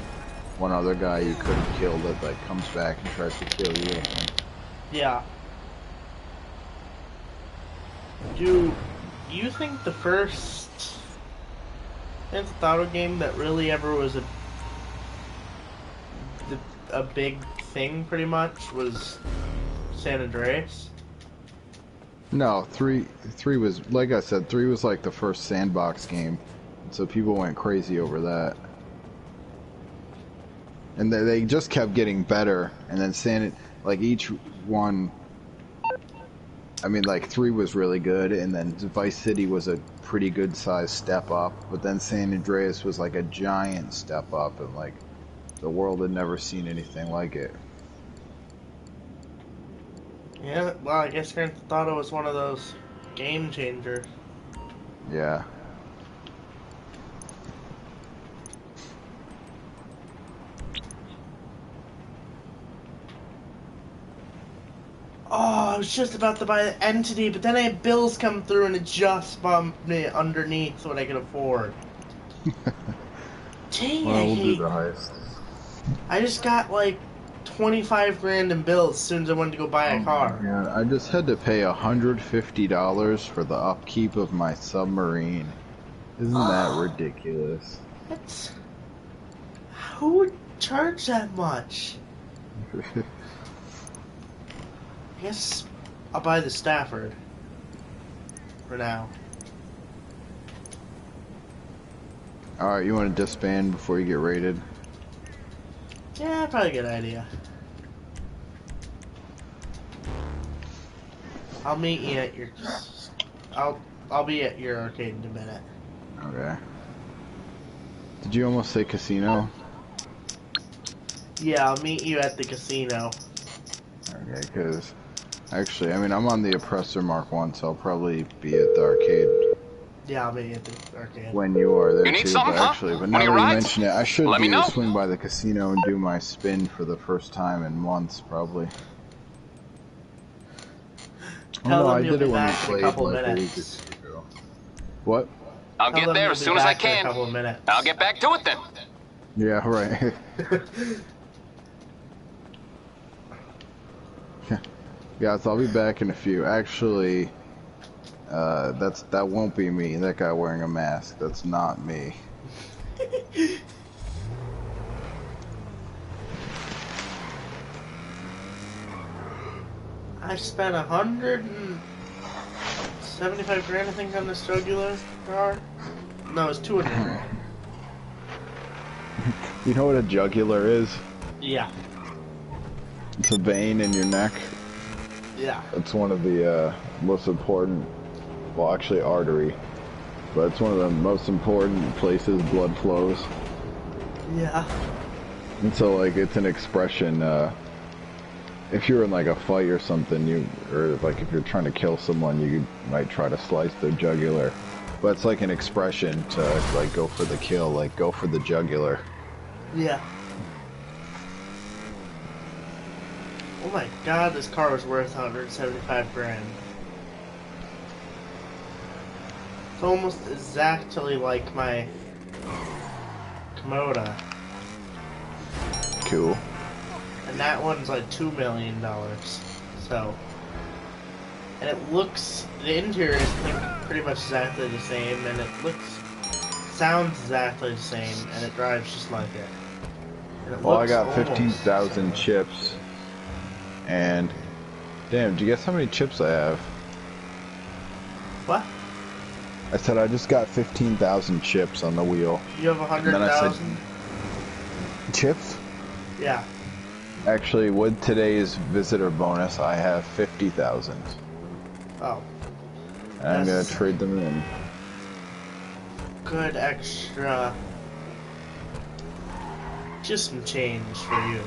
one other guy you could have killed that like comes back and tries to kill you. Yeah. Do you think the first Grand Theft Auto game that really ever was a big thing, pretty much, was San Andreas? No, 3 was, like I said, 3 was like the first sandbox game, so people went crazy over that. And they just kept getting better, and then like each one, I mean, like 3 was really good, and then Vice City was a pretty good sized step up, but then San Andreas was like a giant step up, and like the world had never seen anything like it. Yeah, well, I guess Grand Theft Auto was one of those game changers. Yeah. Oh, I was just about to buy the Entity, but then I had bills come through and it just bumped me underneath what I could afford. Dang, Well, I we'll do hate... the heist. I just got, like, 25 grand in bills as soon as I wanted to go buy a car. Yeah, I just had to pay $150 for the upkeep of my submarine. Isn't that ridiculous? What? Who would charge that much? I guess I'll buy the Stafford for now. Alright, you want to disband before you get raided? Yeah, probably a good idea. I'll meet you at your. I'll be at your arcade in a minute. Okay. Did you almost say casino? Yeah, I'll meet you at the casino. Okay, because actually, I mean, I'm on the Oppressor Mark 1, so I'll probably be at the arcade Yeah, I'll meet you at the arcade. when you are there You need too. something, But huh? actually, but One now of that your you rides? mention it, I should Let me know. swing by the casino and do my spin for the first time in months, probably. Oh Tell no, them I you'll did be it when we back in a played couple like a week or minutes. two ago. What? I'll Tell get them there you'll as be soon as I back in a can. couple of minutes. I'll get back to it then. Yeah, right. Guys, I'll be back in a few. Actually, that won't be me. That guy wearing a mask. That's not me. I spent 175 grand, I think, on this jugular car. No, it's 200. You know what a jugular is? Yeah, It's a vein in your neck. yeah. It's one of the most important, well, actually artery, but it's one of the most important places blood flows. Yeah. And so, like, it's an expression. If you're in like a fight or something, or like if you're trying to kill someone, you might try to slice their jugular. But it's like an expression to like go for the kill, like go for the jugular. Yeah. Oh my god, this car was worth 175 grand. It's almost exactly like my Komoda. Cool. And that one's like $2 million. So. And it looks, the interior is pretty much exactly the same, and it sounds exactly the same, and it drives just like it. And it Well, I looks got almost 15,000 chips. And, damn, do you guess how many chips I have? What? I said I just got 15,000 chips on the wheel. You have And then I said, 100,000? chips? Yeah. Actually, with today's visitor bonus, I have 50,000. Oh. And I'm gonna That's trade them in. good extra. Just some change for you.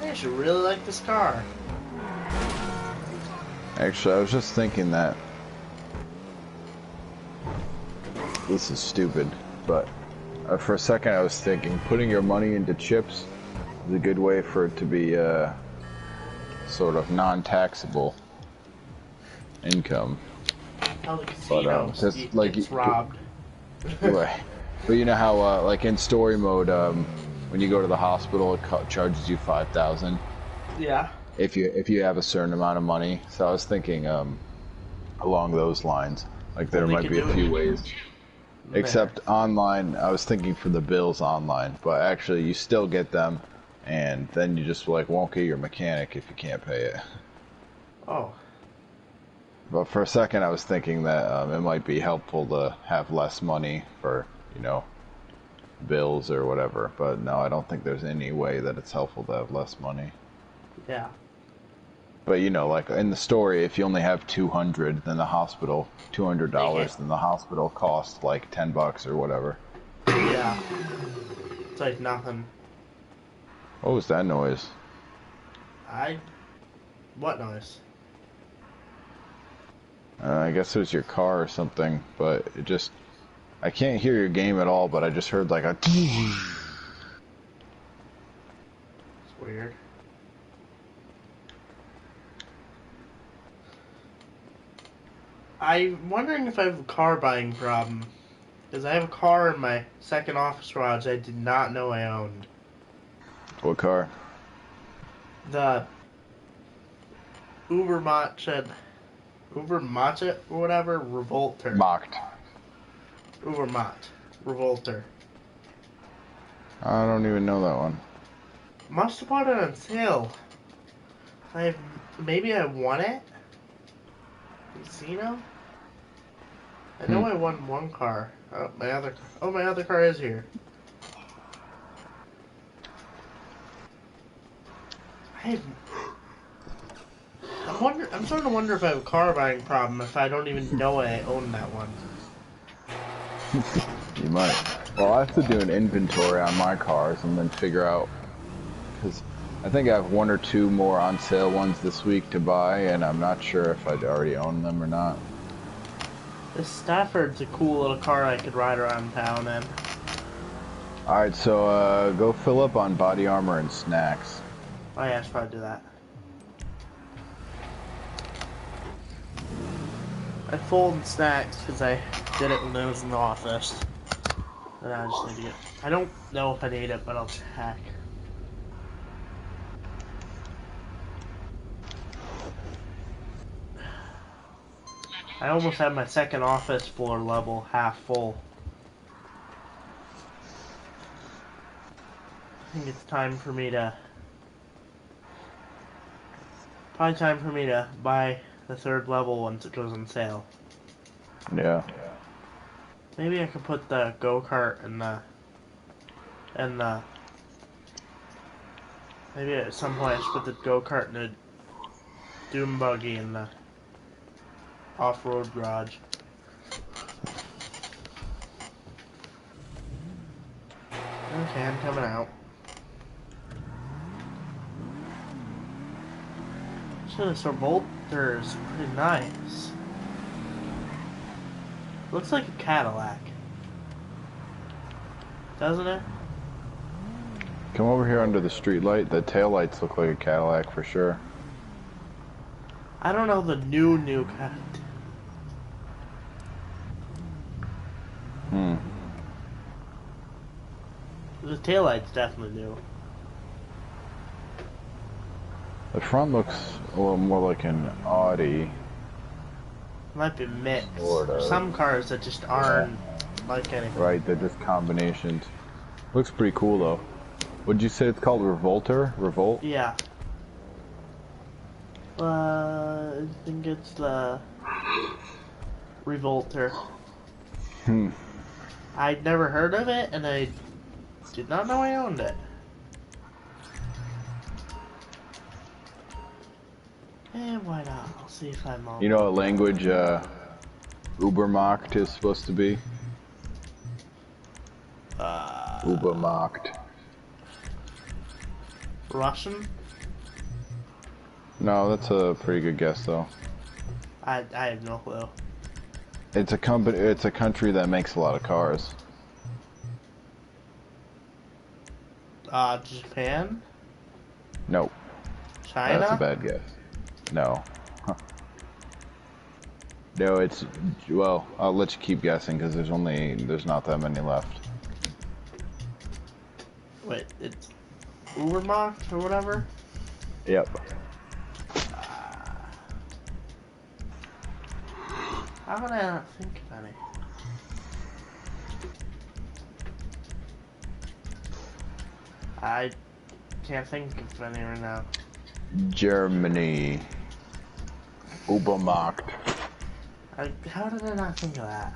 I should really like this car. Actually, I was just thinking that this is stupid, but for a second I was thinking putting your money into chips is a good way for it to be sort of non-taxable income. How the casino just like gets robbed. Right. But you know how like in story mode, when you go to the hospital, it charges you 5,000 Yeah. if you have a certain amount of money. So I was thinking along those lines, like there Well, they might could be a do few it. ways. Except online, I was thinking for the bills online, but actually you still get them, and then you just like won't get your mechanic if you can't pay it. Oh. But for a second, I was thinking that it might be helpful to have less money for, you know, bills or whatever. But no, I don't think there's any way that it's helpful to have less money. Yeah. But you know, like in the story, if you only have 200, then the hospital $200, then the hospital costs like $10 or whatever. Yeah. It's like nothing. What was that noise? What noise? I guess it was your car or something, but it just... I can't hear your game at all, but I just heard like a... It's weird. I'm wondering if I have a car buying problem. Because I have a car in my second office garage I did not know I owned. What car? The Ubermacht or whatever, Revolter. Mocked. Ubermacht. Revolter. I don't even know that one. Must have bought it on sale. Maybe I won it? Casino? I know I won one car. My other car is here. I'm starting to wonder if I have a car buying problem if I don't even know I own that one. You might. Well, I have to do an inventory on my cars and then figure out, because I think I have one or two more on sale ones this week to buy, and I'm not sure if I'd already own them or not. This Stafford's a cool little car I could ride around town in. Alright, so go fill up on body armor and snacks. Oh yeah, I should probably do that. I folded snacks because I did it when I was in the office. And I just need to get... I don't know if I need it, but I'll check. I almost have my second office floor level half full. I think it's time for me to... Probably time for me to buy the third level once it goes on sale. Yeah. Maybe I could put the go-kart maybe at some point I should put the go-kart and the doom buggy in the off-road garage. Okay, I'm coming out. So this Revolter is pretty nice. Looks like a Cadillac. Doesn't it? Come over here under the street light. The taillights look like a Cadillac for sure. I don't know the new Cadillac. The taillight's definitely new. The front looks a little more like an Audi. Might be mixed. Sort of. Some cars that just aren't like anything. Right, they're just combinations. Looks pretty cool though. What'd you say it's called? Revolter? Revolt? Yeah. I think it's the Revolter. I'd never heard of it, and I did not know I owned it. And why not? I'll see if I'm on. You know what language Ubermacht is supposed to be? Ubermacht. Russian? No, that's a pretty good guess though. I have no clue. It's a company. It's a country that makes a lot of cars. Japan? Nope. China? That's a bad guess. No. No, it's, well, I'll let you keep guessing because there's not that many left. Wait, it's Ubermacht or whatever? Yep. How would I not think of any? I can't think of any right now. Germany. Ubermacht. How did I not think of that?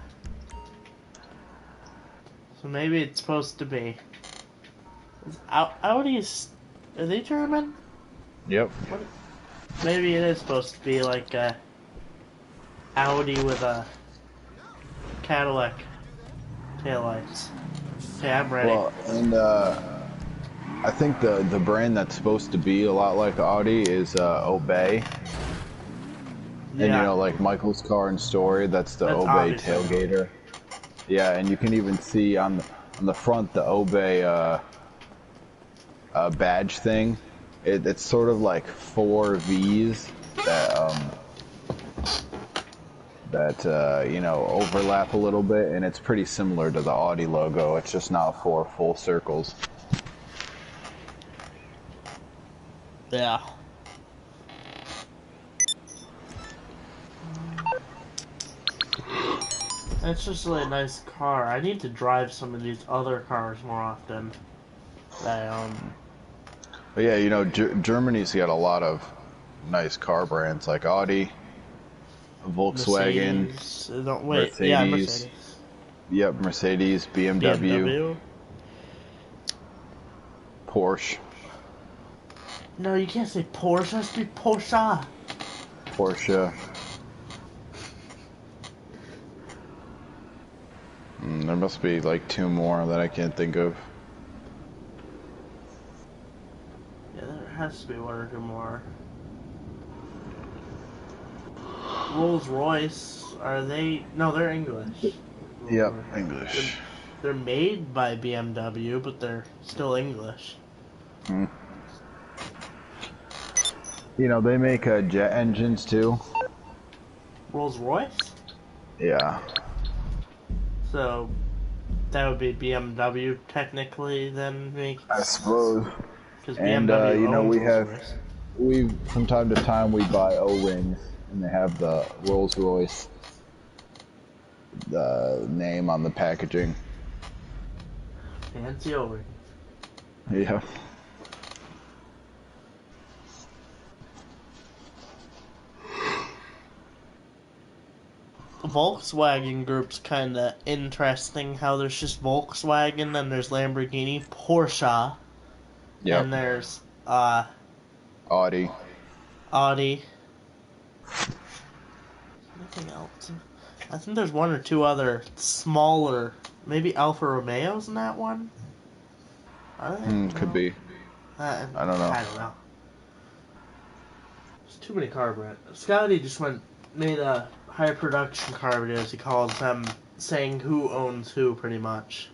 So maybe it's supposed to be. Audi's, are they German? Yep. What? Maybe it is supposed to be like a Audi with a Cadillac taillights. Okay, I'm ready. Well, and I think the brand that's supposed to be a lot like Audi is Obey. And you know, like Michael's car and Story, that's the Obey obviously tailgater. Yeah, and you can even see on the front the Obey badge thing. It's sort of like 4 V's that you know, overlap a little bit, and it's pretty similar to the Audi logo. It's just not 4 full circles. Yeah. It's just a really nice car. I need to drive some of these other cars more often that I own. But yeah, you know, Germany's got a lot of nice car brands like Audi, Volkswagen, Mercedes. Don't wait. Mercedes. Yeah, Mercedes. Yep, Mercedes, BMW, BMW. Porsche. No, you can't say Porsche. It has to be Porsche. Porsche. There must be like 2 more that I can't think of. Yeah, there has to be 1 or 2 more. Rolls Royce. Are they? No, they're English. Yep, English. They're made by BMW, but they're still English. Hmm. You know, they make jet engines too. Rolls Royce? Yeah. So that would be BMW technically then, I suppose. because And BMW you know, owns we Rolls have Royce. from time to time we buy O-rings, and they have the Rolls Royce name on the packaging. Fancy over. Yeah. Volkswagen Group's kind of interesting. How there's just Volkswagen, then there's Lamborghini, Porsche, Yep. and there's Audi. Audi. Anything else? I think there's 1 or 2 other smaller. Maybe Alfa Romeo's in that one. Are they? Could be. I don't know. I don't know. There's too many car brands. Scotty just made a high production car video, as he calls them, saying who owns who, pretty much.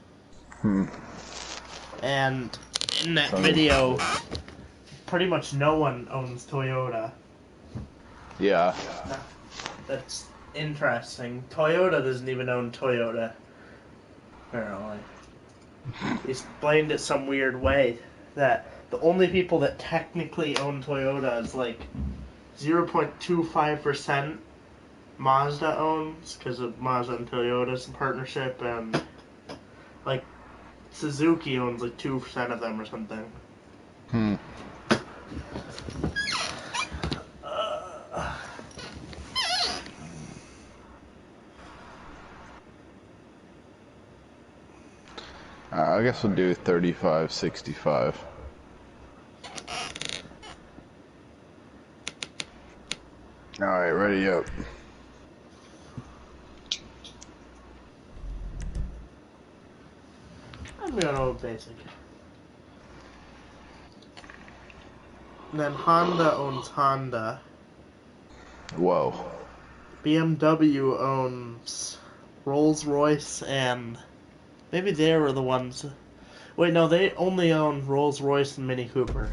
And in that video, pretty much no one owns Toyota. Yeah. That's interesting. Toyota doesn't even own Toyota, apparently. He explained it some weird way that the only people that technically own Toyota is like 0.25% Mazda owns, because of Mazda and Toyota's partnership, and like Suzuki owns like 2% of them or something. I guess we'll do 3565. Alright, ready up. I'm gonna go basic. And then Honda owns Honda. Whoa. BMW owns Rolls-Royce, and maybe they were the ones. Wait, no, they only own Rolls-Royce and Mini Cooper.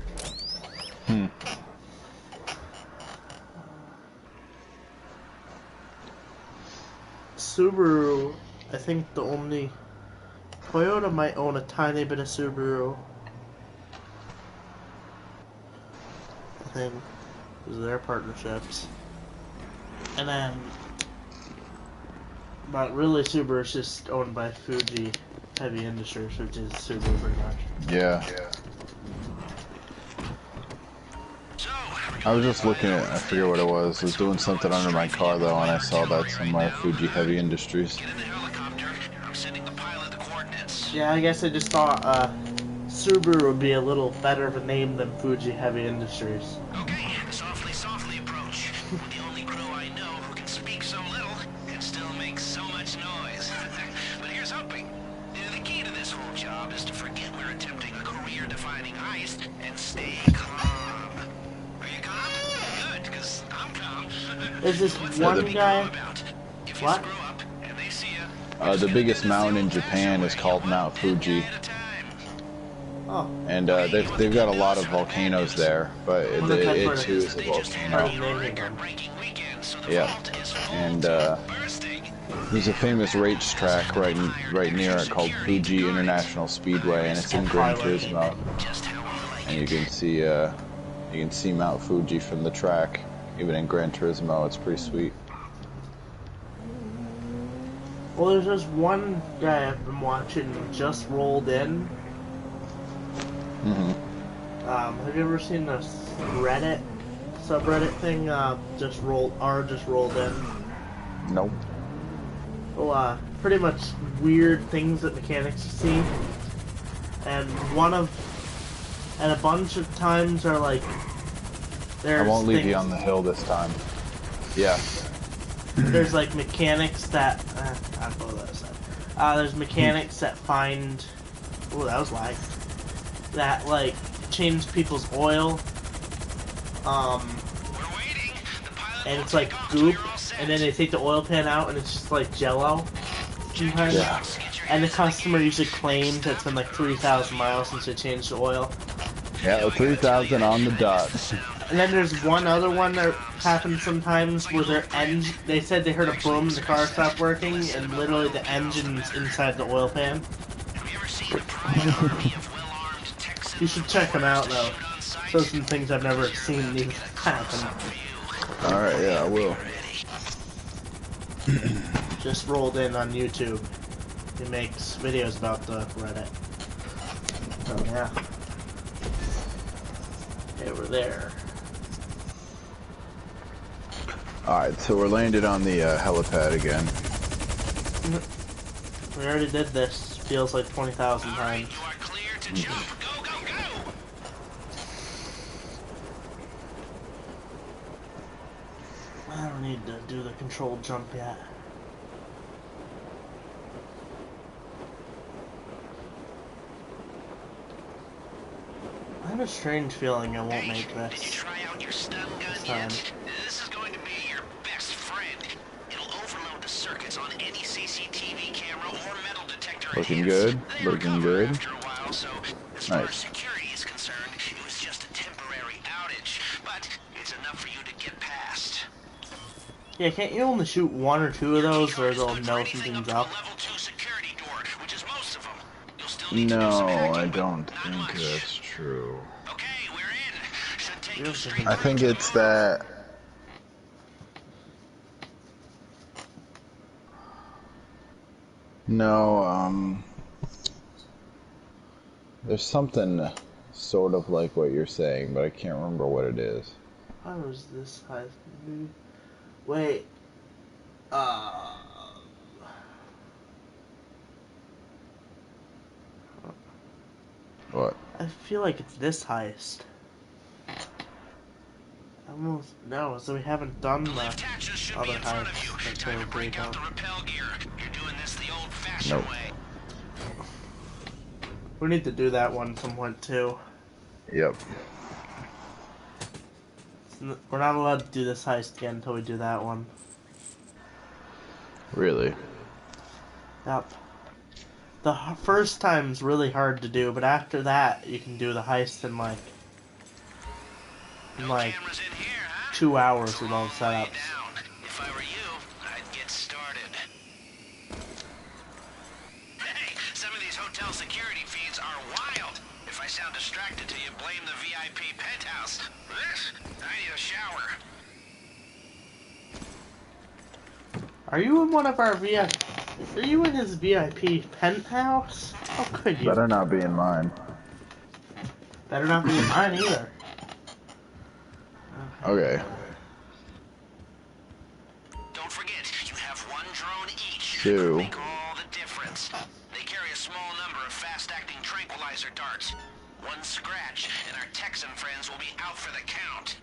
Subaru, I think the only. Toyota might own a tiny bit of Subaru. I think. Because of their partnerships. And then. But really, Subaru is just owned by Fuji Heavy Industries, which is Subaru pretty much. Yeah. I was just looking at, I forget what it was. I was doing something under my car though, and I saw that somewhere, Fuji Heavy Industries. Yeah, I guess I just thought Subaru would be a little better of a name than Fuji Heavy Industries. Okay, softly approach. The only crew I know who can speak so little and still make so much noise. But here's hoping. The key to this whole job is to forget we're attempting a career-defining heist and stay calm. Are you calm? Good, because I'm calm. Is this one guy? What? The biggest mountain in Japan is called Mount Fuji. Oh. And they've got a lot of volcanoes there, but it too is a volcano. Record-breaking weekend, so Yeah, and there's a famous racetrack right near it called Fuji International Speedway, and it's in Gran Turismo. And you can see Mount Fuji from the track, even in Gran Turismo. It's pretty sweet. Well, there's just one guy I've been watching who just rolled in. Have you ever seen this Reddit subreddit thing? Just rolled in. Nope. Well, pretty much weird things that mechanics see, and a bunch of times are like. I won't leave you on the hill this time. Yeah. There's like mechanics that I'll go to the other side. There's mechanics that find. Oh, that was lag. That like change people's oil. And it's like goop, and then they take the oil pan out, and it's just like Jello. Sometimes. Yeah. And the customer usually claims it's been like 3,000 miles since they changed the oil. Yeah, 3,000 on the dot. And then there's one other one that happens sometimes where their engine, they said they heard a boom and the car stopped working, and literally the engine's inside the oil pan. You should check them out though. Those are some things I've never seen these happen. Alright, yeah, I will. Just rolled in on YouTube. He makes videos about the Reddit. So yeah. Okay, we're there. Alright, so we're landed on the helipad again. We already did this. Feels like 20,000 times. I don't need to do the controlled jump yet. I have a strange feeling I won't make this. Did you try out your stun gun yet? This is going to be your best friend. It'll overload the circuits on any CCTV camera or metal detector. Looking good. Looking good. After a while, so as far as security is concerned, it was just a temporary outage, but it's enough for you to get past. Yeah, can't you only shoot one or two of those, or they'll know something's up? No, I don't think that's true. Okay, we're in. I think it's that. No, there's something sort of like what you're saying, but I can't remember what it is. How was this high? Wait. What? I feel like it's this heist. Almost no, so we haven't done the other heist. That's really great though. Nope. We need to do that one somewhat too. Yep. We're not allowed to do this heist again until we do that one. Really? Yep. The first time's really hard to do, but after that, you can do the heist in like 2 hours with all the setups. If I were you, I'd get started. Hey, some of these hotel security feeds are wild. If I sound distracted to you, blame the VIP penthouse. I need a shower. Are you in one of our VIP? Are you in his VIP penthouse? How could you? Better not be in mine. Better not be in mine either. Okay. Don't forget, you have one drone each. Two. Make all the difference. They carry a small number of fast-acting tranquilizer darts. One scratch, and our Texan friends will be out for the count.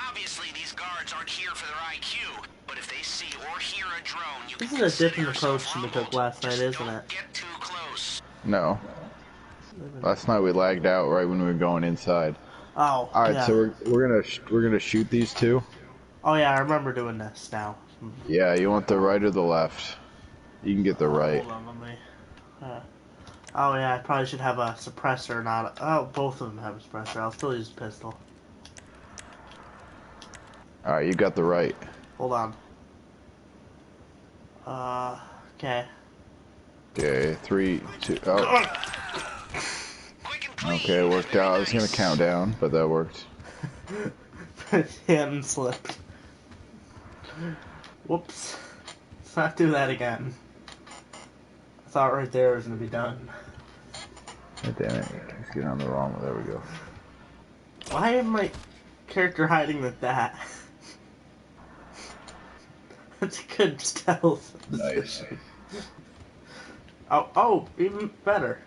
Obviously, these guards aren't here for their IQ, but if they see or hear a drone, you This can is a different approach than we took last night, isn't it? get too close. No. Last night we lagged out right when we were going inside. Oh. All right, yeah. so we're gonna shoot these two. Oh yeah, I remember doing this now. Yeah, you want the right or the left? You can get the right. Hold on, let me. Oh yeah, I probably should have a suppressor, not. Oh, both of them have a suppressor. I'll still use a pistol. All right, you got the right. Hold on. Okay. Okay, 3, 2. Oh, okay, it worked out. I was gonna count down, but that worked. Hand slipped. Whoops. Let's not do that again. I thought right there was gonna be done. Oh, damn it! Let's get on the wrong one. There we go. Why am my character hiding with that? That's good stealth. Nice. Oh, even better.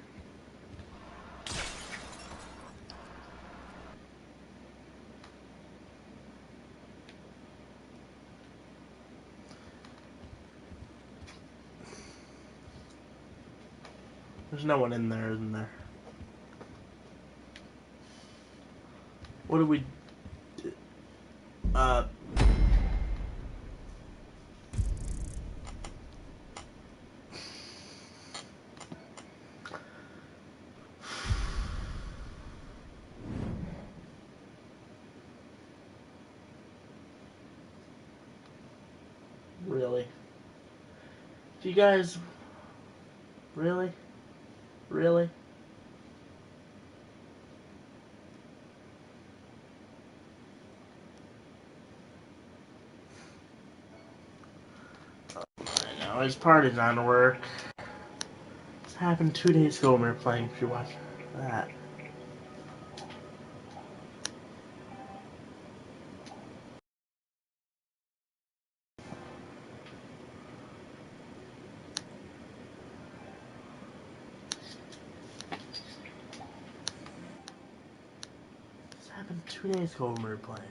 There's no one in there, isn't there? What do we do? Really? Do you guys... Really? Really? I know, his party's on work. This happened 2 days ago when we were playing, if you watch that. This happened 2 days ago when we were playing.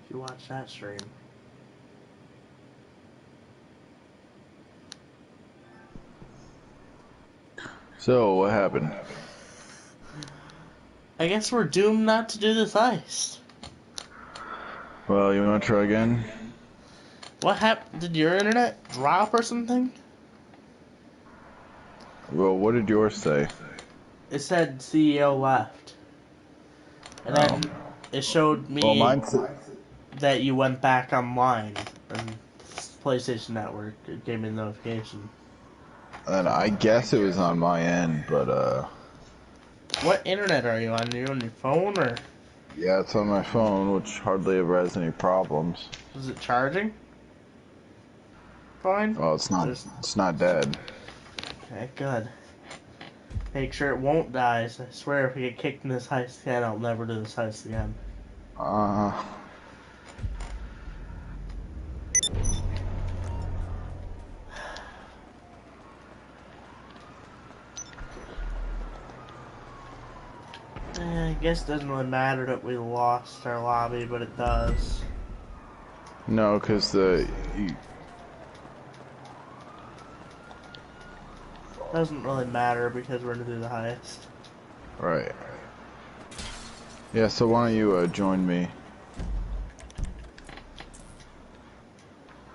If you watch that stream. So, what happened? I guess we're doomed not to do this heist. Well, you want to try again? What happened? Did your internet drop or something? Well, what did yours say? It said CEO left. And then it showed me Well, mine that you went back online. And PlayStation Network, it gave me a notification. and I guess it was on my end, but What internet are you on? Are you on your phone or yeah, it's on my phone, which hardly ever has any problems. is it charging? Fine. Well, it's not. It's not dead. Okay, good. Make sure it won't die. So I swear, if we get kicked in this heist again, I'll never do this heist again. I guess it doesn't really matter that we lost our lobby, but it does. No, because Doesn't really matter because we're gonna do the heist. right. Yeah. So why don't you join me?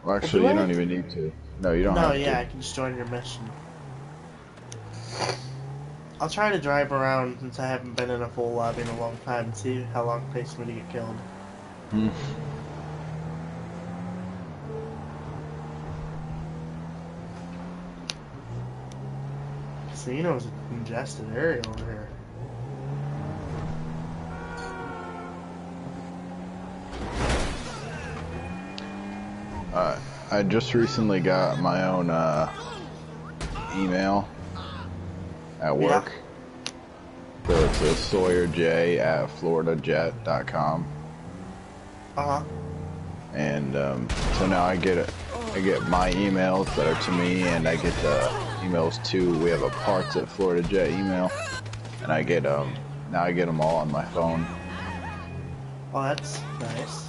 Well, actually, do you I? don't even need to. No, you don't No, have yeah, to. I can just join your mission. I'll try to drive around since I haven't been in a full lobby in a long time and see how long it takes me to get killed. Casino's a congested area over here. I just recently got my own email at work. So it's a SawyerJ@floridajet.com. Uh-huh. And so now I get my emails that are to me, and I get the emails too. We have a parts at Florida Jet email, and I get now I get them all on my phone. Oh, that's nice.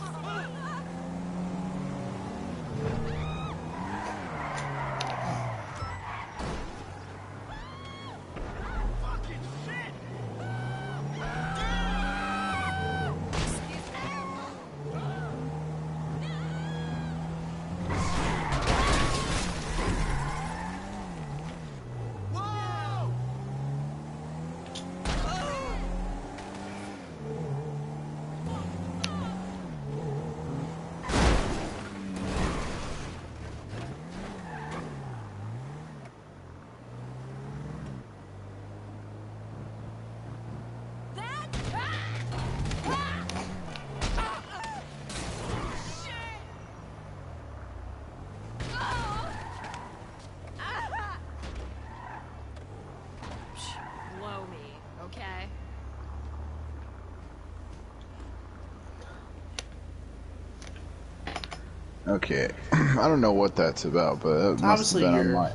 Okay. I don't know what that's about, but it must have Obviously, been on you're. my...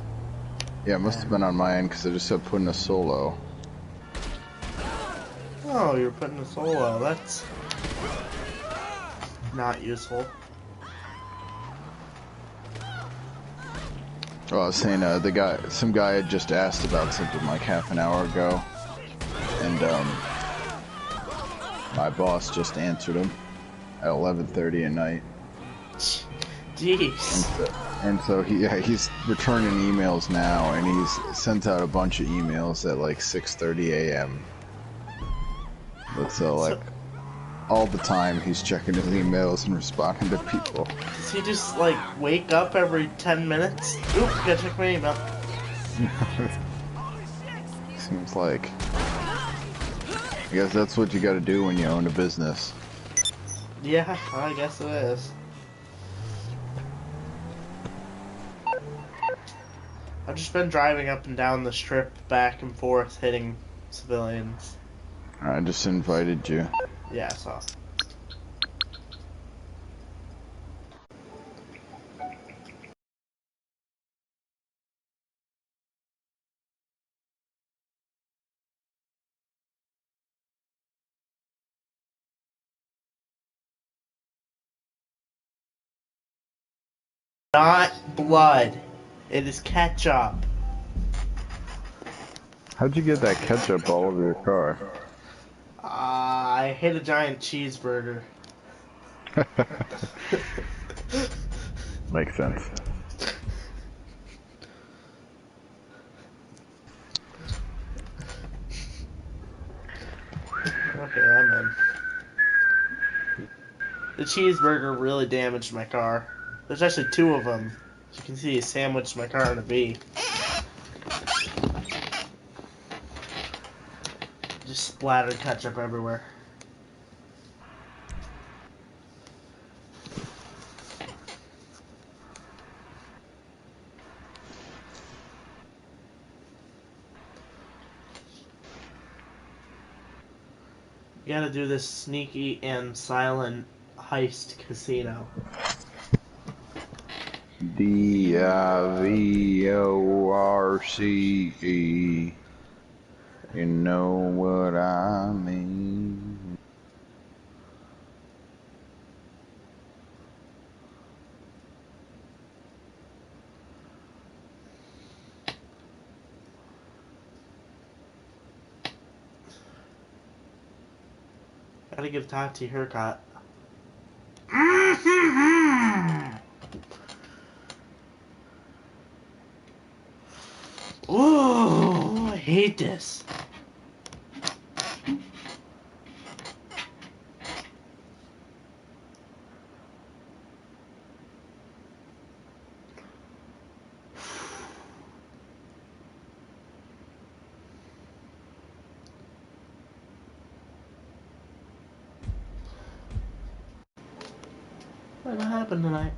Yeah, it must have been on my end, because I just said put in a solo. Oh, you're putting a solo. That's not useful. Well, I was saying, some guy had just asked about something like half an hour ago, and, my boss just answered him at 11:30 at night. Jeez. And so he's returning emails now, and he's sent out a bunch of emails at like 6:30 a.m. But so like all the time he's checking his emails and responding to people. Does he just like wake up every 10 minutes? Oop, gotta check my email. Seems like. I guess that's what you gotta do when you own a business. Yeah, I guess it is. I've just been driving up and down the strip, back and forth, hitting civilians. I just invited you. Yeah, I saw. Not blood. It is ketchup. How'd you get that ketchup all over your car? I hit a giant cheeseburger. Makes sense. Okay, I'm in. The cheeseburger really damaged my car. There's actually two of them. As you can see, he sandwiched my car in a V. Just splattered ketchup everywhere. You gotta do this sneaky and silent heist casino. Divorce. You know what I mean. Gotta give Tati her cut. Oh, I hate this. What happened tonight?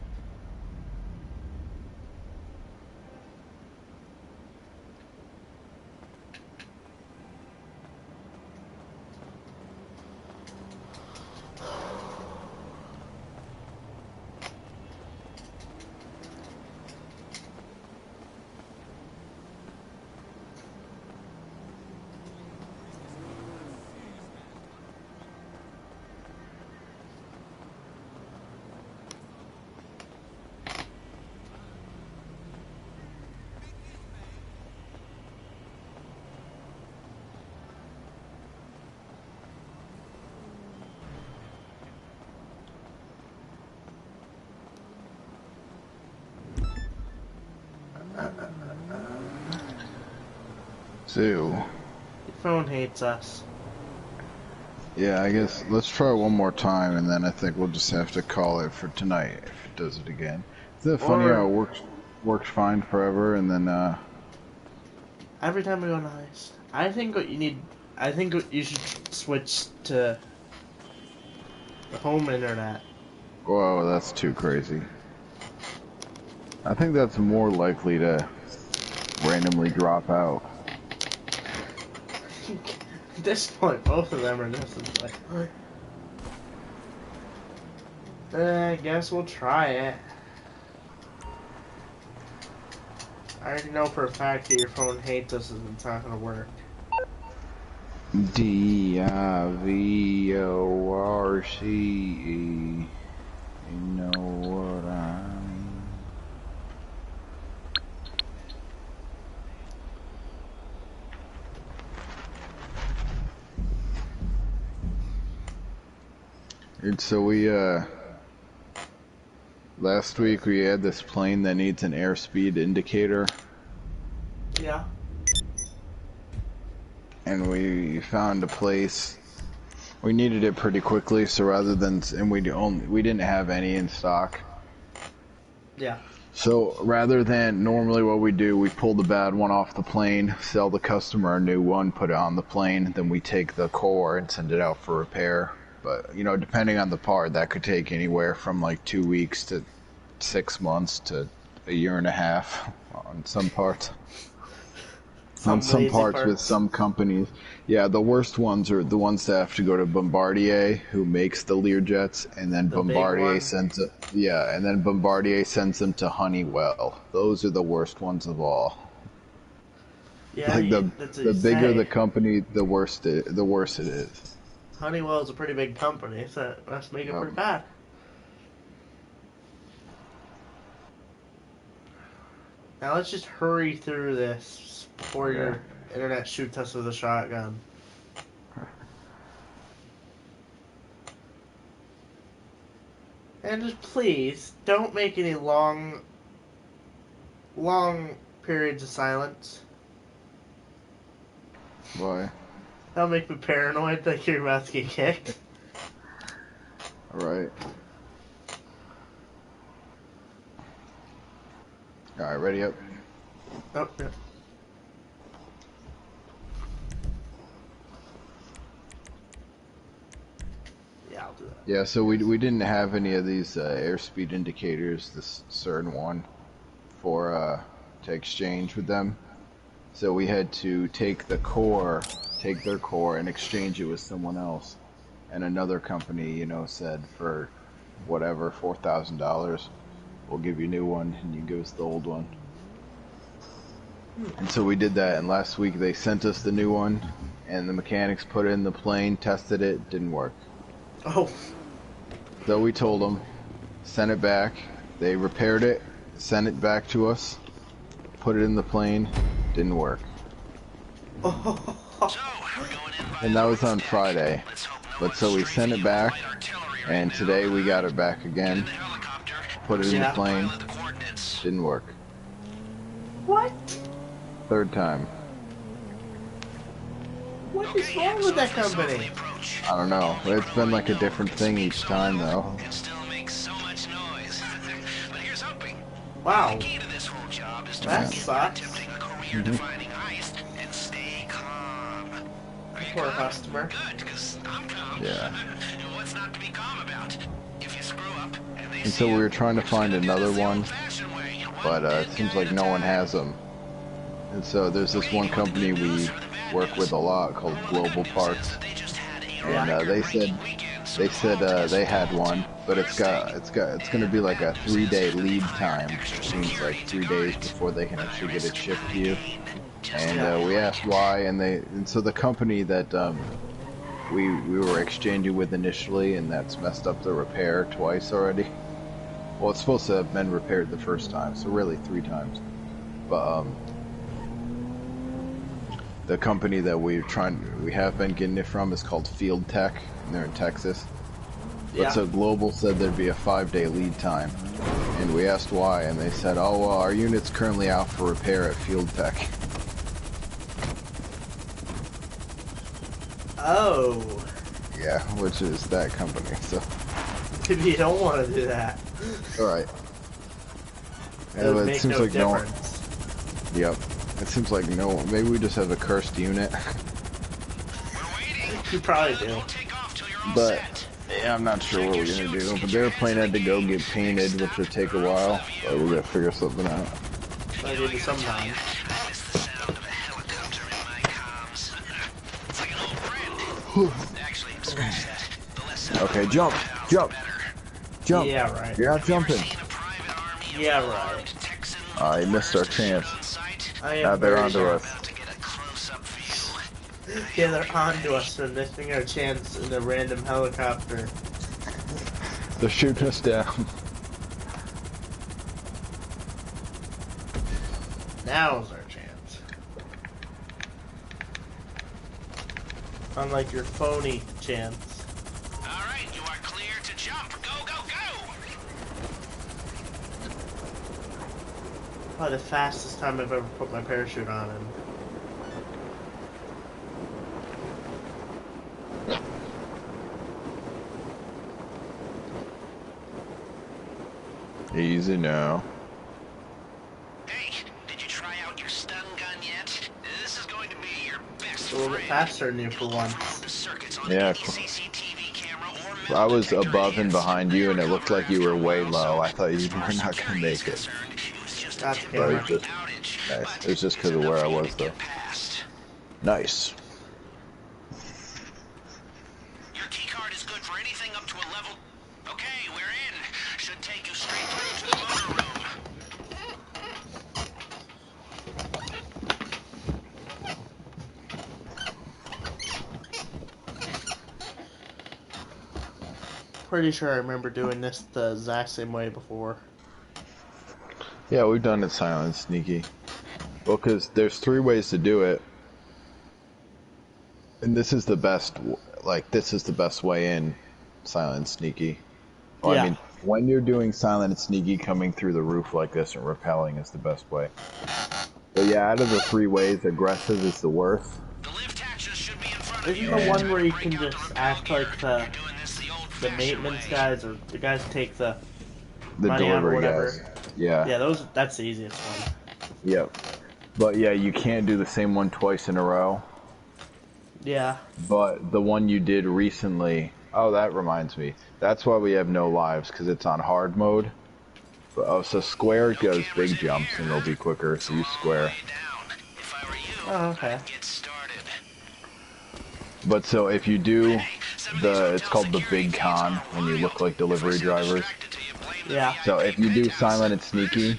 So, Your phone hates us. yeah, I guess let's try one more time, and then I think we'll just have to call it for tonight if it does it again. Isn't it funny how it works fine forever, and then Every time we go on a heist. I think what you should switch to the home internet. whoa, that's too crazy. I think that's more likely to randomly drop out. At this point, both of them are just like, I guess we'll try it. I already know for a fact that your phone hates us and it's not gonna work. Divorce. You know what I mean. And so we, last week we had this plane that needs an airspeed indicator. Yeah. And we found a place. We needed it pretty quickly, so rather than, and we didn't have any in stock. Yeah. So rather than normally what we do, we pull the bad one off the plane, sell the customer a new one, put it on the plane, then we take the core and send it out for repair. But, you know, depending on the part, that could take anywhere from like 2 weeks to 6 months to a year and a half on some parts. On some parts with some companies. Yeah, the worst ones are the ones that have to go to Bombardier, who makes the Learjets, and then Bombardier sends it. Yeah, and then Bombardier sends them to Honeywell. Those are the worst ones of all. Yeah, like the bigger the company, the worse it is. Honeywell is a pretty big company, so that must make it pretty bad. Now let's just hurry through this before your internet shoots us with a shotgun. And just please, don't make any long periods of silence. Why? That'll make me paranoid that you're about to get kicked. Alright. Alright, ready up? Oh, yeah. Yeah, I'll do that. Yeah, so we didn't have any of these airspeed indicators, this certain one, for to exchange with them. So we had to take their core, and exchange it with someone else. And another company, you know, said for whatever, $4,000, we'll give you a new one, and you give us the old one. And so we did that, and last week they sent us the new one, and the mechanics put it in the plane, tested it, didn't work. Oh. So we told them, send it back. They repaired it, sent it back to us, put it in the plane, didn't work. And that was on Friday. But so we sent it back, and today we got it back again, put it in the plane, didn't work. What? Third time. What is wrong with that company? I don't know. It's been like a different thing each time, though. Wow. That sucks. Poor customer. Yeah. And so we were trying to find another one, but it seems like no one has them. And so there's this one company we work with a lot called Global Parts, and they said they had one, but it's going to be like a 3-day lead time, which means like 3 days before they can actually get it shipped to you. And we asked why, and so the company that we were exchanging with initially, and that's messed up the repair twice already. Well, it's supposed to have been repaired the first time, so really 3 times. But the company that we have been getting it from is called Field Tech, and they're in Texas. But so Global said there'd be a 5-day lead time, and we asked why, and they said, oh, well, our unit's currently out for repair at Field Tech. Oh. Yeah, which is that company, so. Maybe you don't want to do that. Alright. It would make no difference. Yep. It seems like no. Maybe we just have a cursed unit. You probably do. But yeah, I'm not sure what we're gonna do. But their plane had to go get painted, which would take a while. But we gotta figure something out. Maybe sometime. Okay, jump. Yeah, right. You're not jumping. Yeah, right. I missed our chance. I Now am they're very onto sure. us. To get a close-up view. Yeah, they're onto us and missing our chance in a random helicopter. They're shooting us down. Now's our chance. Unlike your phony chance. All right, you are clear to jump. Go, go, go! Probably the fastest time I've ever put my parachute on him. Easy now. Hey, did you try out your stun gun yet? This is going to be your best A little bit friend. faster than you for It'll once. override the circuits on Yeah, any cool. CCTV camera or metal I was detector above and hiest. behind you, and it They are looked like you covered were after a way while, low. so I thought you as far were as not gonna security is make it. concerned, it was just a Got the temporary camera. Just- outage. Nice. But It was just it's 'cause of where enough I for you was, to though. get past. Nice. Your key card is good for anything up to a level. Okay, we're in. Should take you straight through to the motor room. Pretty sure I remember doing this the exact same way before. Yeah, we've done it silent and sneaky. Well, because there's 3 ways to do it. And this is the best, like, this is the best way in silent and sneaky. Well, Yeah. I mean, when you're doing silent and sneaky, coming through the roof like this and rappelling is the best way. But yeah, out of the 3 ways, aggressive is the worst. The lift hatches should be in front of Isn't you. the one where you Break can out the just rappel act gear. like You're doing this the the old-fashioned maintenance way. guys or the guys who take the The money out or delivery whatever? guys. Yeah. Yeah, that's the easiest one. Yep. But yeah, you can't do the same one twice in a row. Yeah. But the one you did recently, oh, that reminds me. That's why we have no lives, because it's on hard mode. But, oh, so square goes big jumps, and it'll be quicker, so use square. Way down. If I were you, Oh, okay. I'd get started. But so if you do it's called the big con, when you look like delivery drivers. Yeah. So if you do silent and sneaky,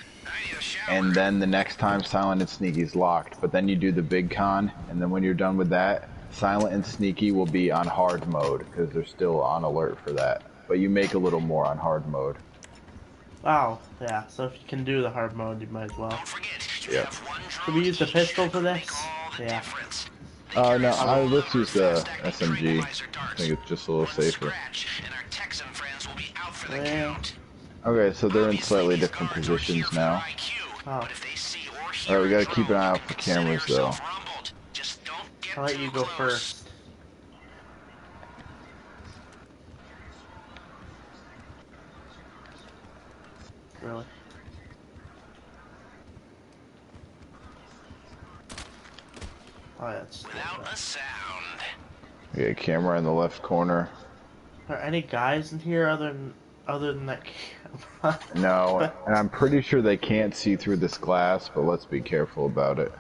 and then the next time silent and sneaky is locked, but then you do the big con, and then when you're done with that, silent and sneaky will be on hard mode, because they're still on alert for that. But you make a little more on hard mode. Wow. Yeah. So if you can do the hard mode, you might as well. Don't forget, you Yep. have one Should drone we use the each pistol that for can this? make all the Yeah. difference. No, let's Our use the fast-acting SMG. tranquilizer I darts. think it's just a little One safer. scratch, and our Texan friends will be out for the Yeah. count. Okay, so they're in Obviously, slightly these different guards aren't here positions for their now. IQ, Oh. but if they see or Alright, hear we a gotta keep an drone, eye out for consider cameras, yourself though. rumbled. Just don't get I'll let too you go close. first. Really? Oh, yeah, it's Without a sound. Yeah, camera in the left corner. Are there any guys in here other than that camera? No, and I'm pretty sure they can't see through this glass, but let's be careful about it.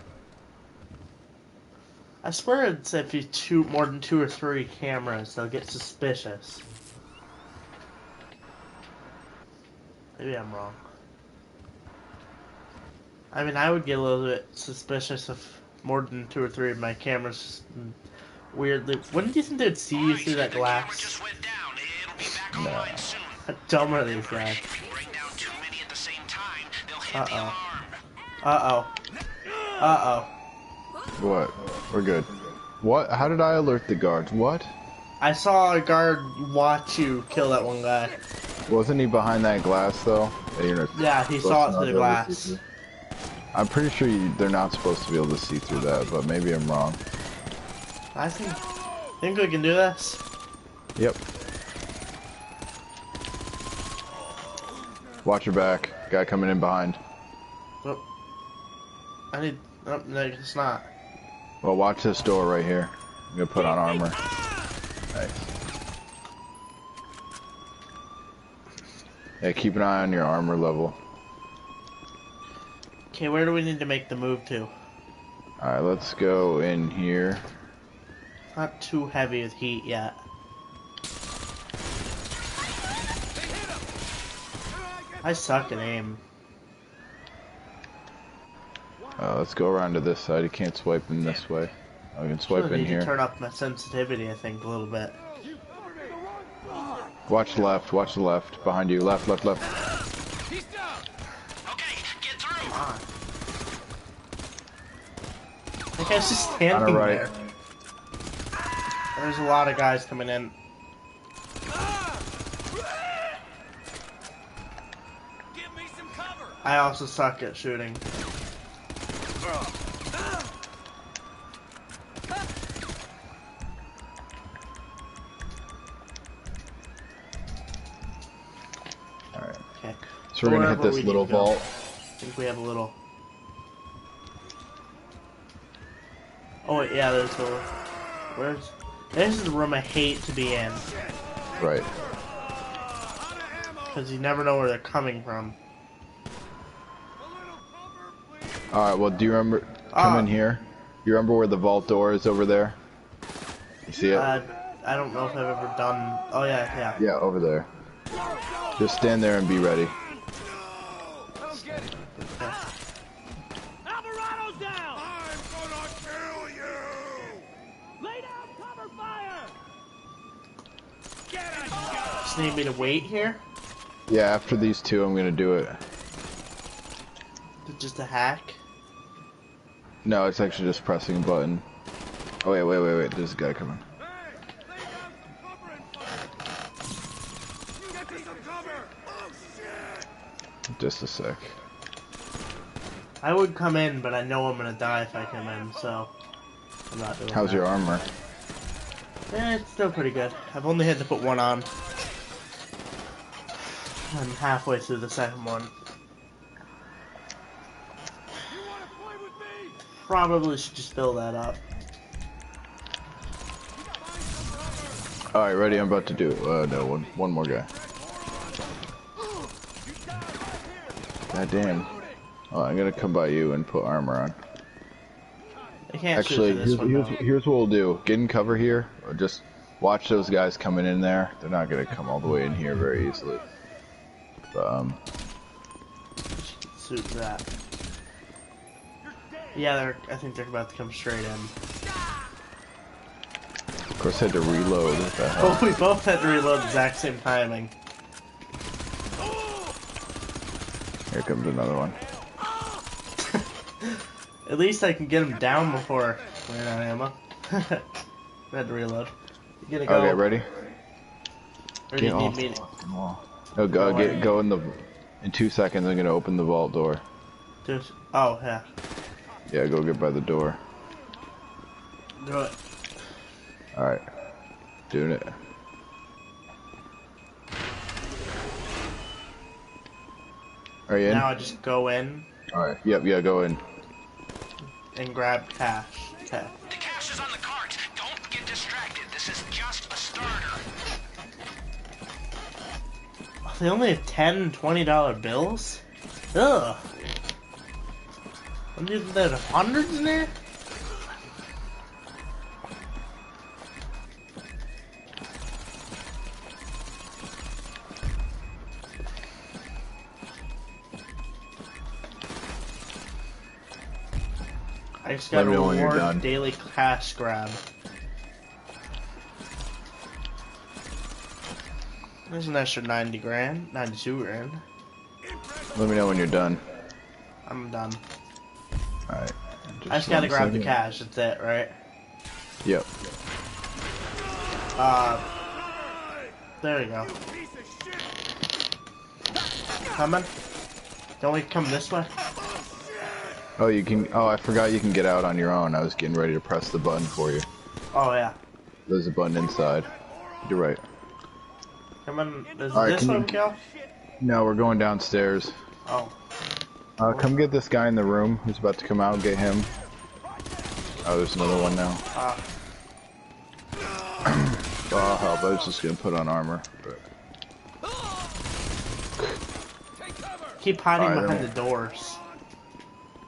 I swear it's if you shoot more than 2 or 3 cameras, they'll get suspicious. Maybe I'm wrong. I mean, I would get a little bit suspicious if more than 2 or 3 of my cameras weirdly. Wouldn't you think they'd see you through that The camera glass? just went down. It'll be back online soon. How dumb are these guys? If you bring down too many at the same time, they'll hit the alarm. Uh-oh. Uh-oh. What? We're good. What? How did I alert the guards? What? I saw a guard watch you kill that one guy. Wasn't he behind that glass, though? Yeah, he saw it through the glass. I'm pretty sure they're not supposed to be able to see through that, but maybe I'm wrong. I think we can do this. Yep. Watch your back. Guy coming in behind. Oh. I need... Oh, no, it's not. Well, watch this door right here. I'm gonna put on armor. Nice. Yeah, keep an eye on your armor level. Okay, where do we need to make the move to? Alright, let's go in here. Not too heavy with heat yet. I suck at aim. Let's go around to this side. You can't swipe in this way. I can swipe Really in need to here. turn up my sensitivity, I think, a little bit. Watch left. Watch the left. Behind you. Left. Left. Left. He's down. Okay, get through. Come on. That guy's just standing On the right. there. There's a lot of guys coming in. Give me some cover. I also suck at shooting. Alright. Okay. So we're gonna hit Wherever this we little need to go. vault. I think we have a little. Oh wait, yeah, there's a. Where's? This is the room I hate to be in Right. because you never know where they're coming from. Alright, well, do you remember... Come in here. You remember where the vault door is over there? You see it? I don't know if I've ever done. Oh yeah, yeah. Yeah, over there. Just stand there and be ready. Alvarado's down. I'm gonna kill you. Lay down cover fire. Get a shot. Just need me to wait here. Yeah, after these two, I'm gonna do it. Just a hack. No, it's actually just pressing a button. Oh, wait. There's a guy coming. Just a sec. I would come in, but I know I'm gonna die if I come in, so I'm not doing How's that. your armor? It's still pretty good. I've only had to put one on. I'm halfway through the second one. Probably should just fill that up. Alright, ready? I'm about to do it. No, one more guy. God damn. Oh, I'm gonna come by you and put armor on. I can't Actually, shoot through this window. here's what we'll do. Get in cover here, or just watch those guys coming in there. They're not gonna come all the way in here very easily. But, Suit that. Yeah, I think they're about to come straight in. of course I had to reload. What the hell? Oh, we both had to reload the exact same timing. Here comes another one. At least I can get him down before I ran out of ammo. I had to reload. You gonna go? Okay, ready? Or do you need me to No, go in the. In 2 seconds, I'm gonna open the vault door. just? Oh yeah. Yeah, go get by the door. Do it. Alright. Doing it. Are you in? Now I just go in Alright. Yep, yeah, go in. and grab cash. Okay. The cash is on the cart. Don't get distracted. This is just a starter. Oh, they only have $10 and $20 bills? Ugh. There's hundreds in there? I just got Let a me know when you're reward done. daily cash grab. There's an extra 90 grand, 92 grand. Let me know when you're done. I'm done. Alright. I just gotta 1 grab the second. cash, that's it, right? Yep. There you go. Coming? Don't we come this way? Oh, you can. Oh, I forgot you can get out on your own. I was getting ready to press the button for you. Oh yeah. There's a button inside. You're right. Come on, is Alright, this can way you- we go? No, we're going downstairs. Oh. Come get this guy in the room who's about to come out. Get him. Oh, there's another one now. Oh, I'll help. I was just gonna put on armor. But... Keep hiding Alright, behind then the doors.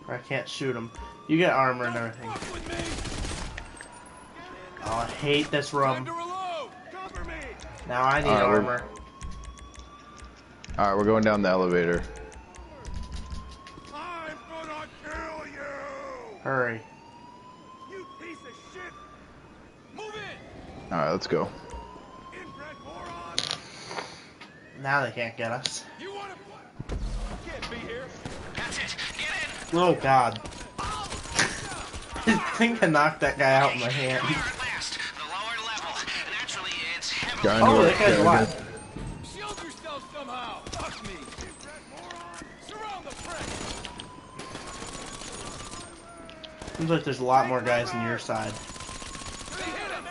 Or I can't shoot them. You get armor and everything. Oh, I hate this room. Now I need Alright, we're- armor. Alright, we're going down the elevator. I'm gonna kill you. Hurry. You piece of shit! Move in! Alright, let's go. Inbred moron! Now they can't get us. You wanna... Can't be here. That's it. Get in. Oh god. I think I knocked that guy out in my hand. We are at last. The lower level. Naturally, it's heavily... Guy on Oh, your that guy's right, alive. Shield yourself somehow! Fuck me! Inbred moron! Surround the prick! Seems like there's a lot more guys on your side.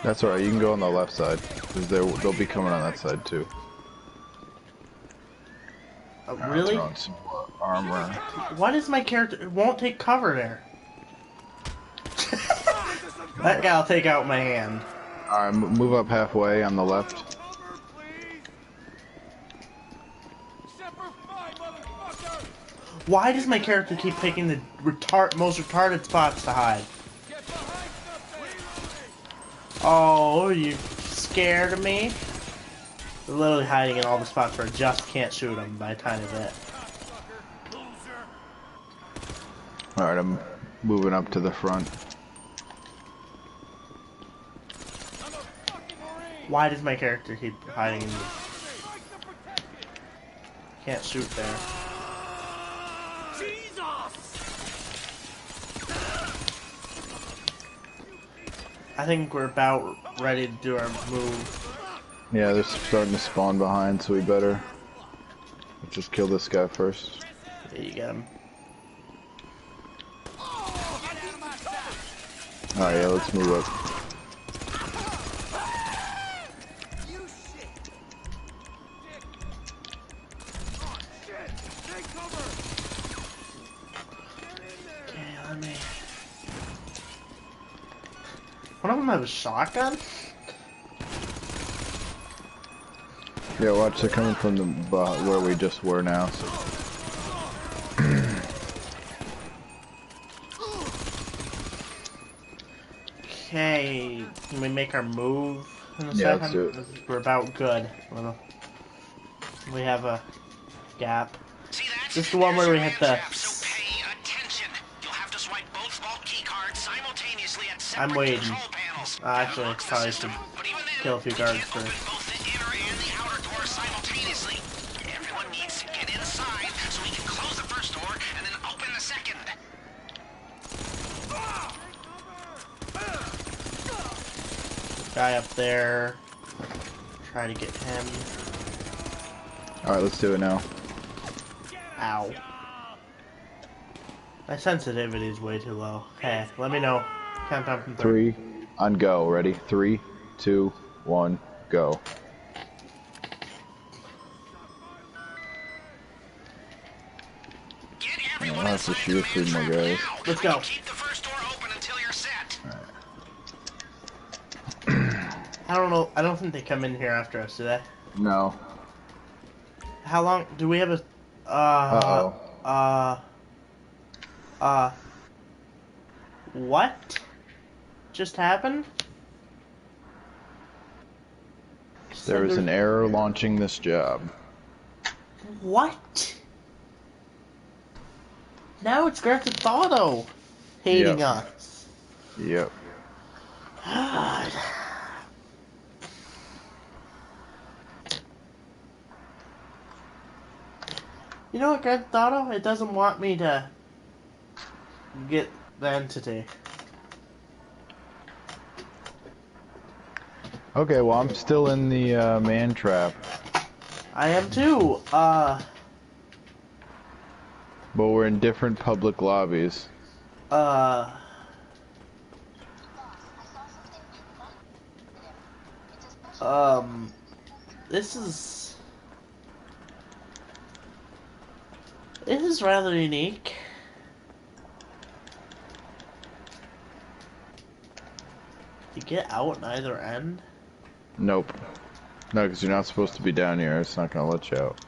That's alright, you can go on the left side. Because they'll be coming on that side too. Really? Throw on some more armor. Why does my character... It won't take cover there. That guy'll take out my hand. Alright, move up halfway on the left. Cover, please! Semper Fi, motherfucker! Why does my character keep picking the most retarded spots to hide? Get behind something! Oh, you scared of me? They're literally hiding in all the spots where I just can't shoot them by a tiny bit. Cocksucker! Loser! Alright, I'm moving up to the front. I'm a fucking Marine! Why does my character keep hiding in the... Strike the protected! Can't shoot there. Jesus! I think we're about ready to do our move. Yeah, they're starting to spawn behind, so we better just kill this guy first. Yeah, you get him. Alright, yeah, let's move up. You shit! Dick! Oh shit! Take cover! Get in there! Okay, let me... One of them have a shotgun? Yeah, watch, they're coming from the where we just were now. So. Okay, can we make our move in a Yeah, second? let's do it. We're about good. We have a gap. See that? This is the one where we hit the... So pay attention. You'll have to swipe both vault key cards simultaneously at I'm separate waiting. control panels. Actually, Unlocks the probably system, should but even then, kill a few you guards can't first. open both the inner and the outer doors simultaneously. Everyone needs to get inside so we can close the first door and then open the second. Guy up there. Try to get him. Alright, let's do it now. Ow. My sensitivity is way too low. Okay, let me know. Count down from 3. 3, on go. Ready? 3, 2, 1, go. Get I'll everyone have to inside shoot a few more guys. now. Let's go. Keep the first door open until you're set. I don't know. I don't think they come in here after us, do they? No. How long do we have a... What just happened? There is an error launching this job. What? Now it's Grand Theft Auto hating Yep. us. Yep. God. You know what, Grand Theft Auto? It doesn't want me to get the entity. Okay, well, I'm still in the man trap. I am too. But we're in different public lobbies. This is rather unique. You get out on either end? Nope. No, because you're not supposed to be down here. It's not going to let you out.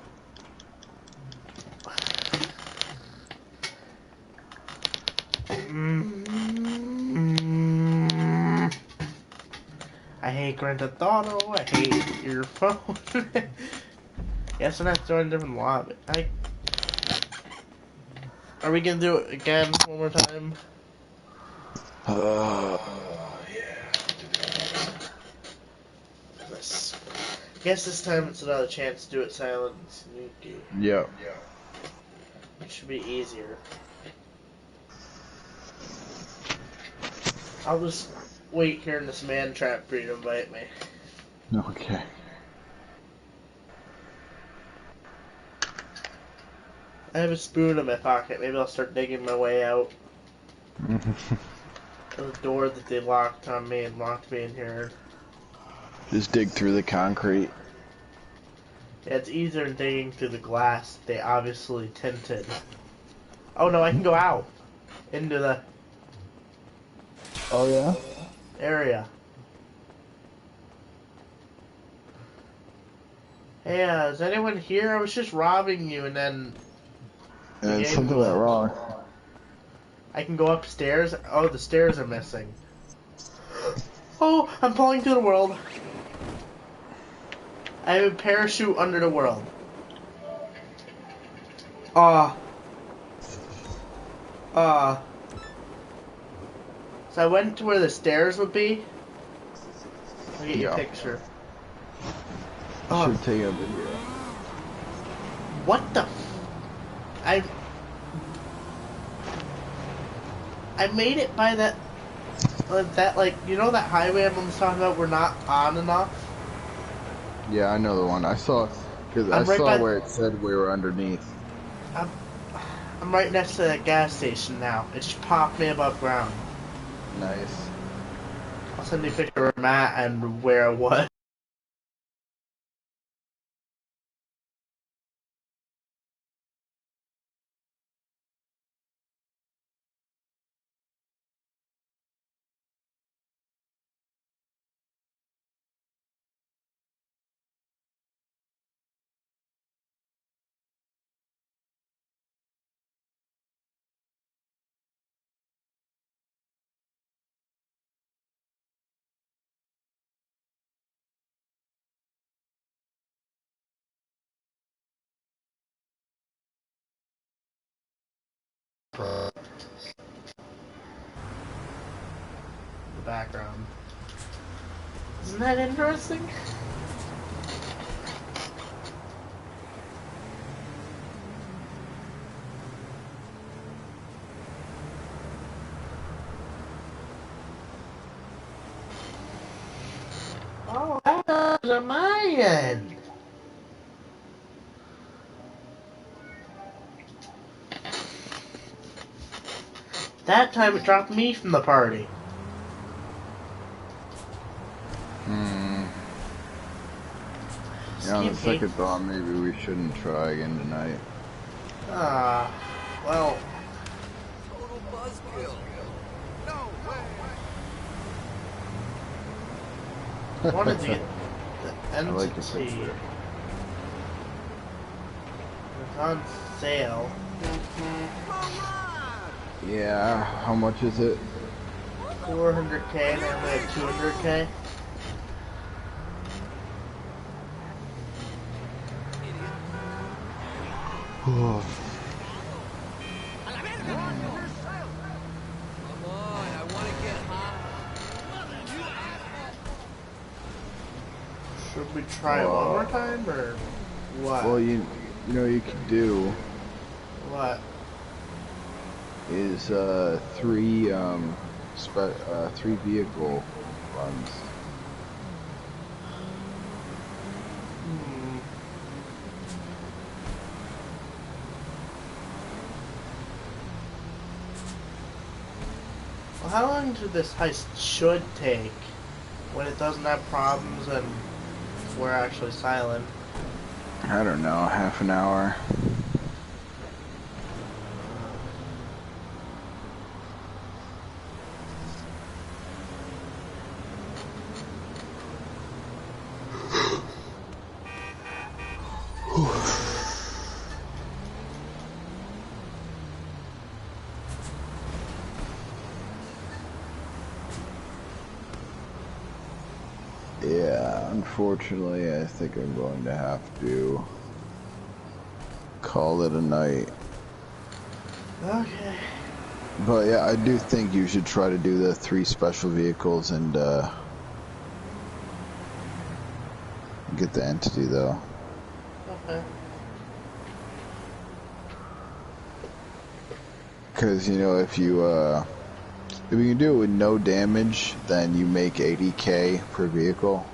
I hate Grand Theft Auto. I hate your phone. Guess I'm not joining a different lobby. Are we gonna do it again one more time? This. I guess this time it's another chance to do it silent and sneaky. Yep. It should be easier. I'll just wait here in this man trap for you to invite me. Okay. I have a spoon in my pocket. Maybe I'll start digging my way out. The door that they locked on me and locked me in here. Just dig through the concrete. Yeah, it's easier than digging through the glass they obviously tinted. Oh no, I can go out into the Oh yeah? area. Hey, is anyone here? I was just robbing you and then... And something went wrong. I can go upstairs? Oh, the stairs are missing. Oh, I'm falling through the world. I have a parachute under the world. So I went to where the stairs would be. I'll get you a picture. I should take a video. What the I made it by that like, you know that highway everyone's talking about we're not on enough? Yeah, I know the one. I saw, because I right saw where it said we were underneath. I'm right next to that gas station now. It just popped me above ground. Nice. I'll send you a picture of Matt and where it was. The background. Isn't that interesting? Oh, that's on my end. That time it dropped me from the party. Yeah, on the second thought, maybe we shouldn't try again tonight. Well. Total buzzkill. No way. I wanted to get the I like the entity. picture. It's on sale. Yeah, how much is it? 400k and I only have 200k. Come on, I want to get high. Should we try it one more time or what? Well, you know you could do What? is three vehicle runs. Well, how long do this heist should take when it doesn't have problems and we're actually silent? I don't know, half an hour. Yeah, unfortunately, I think I'm going to have to call it a night. Okay. But yeah, I do think you should try to do the 3 special vehicles and get the entity though. Okay. Because you know, if you can do it with no damage, then you make 80k per vehicle.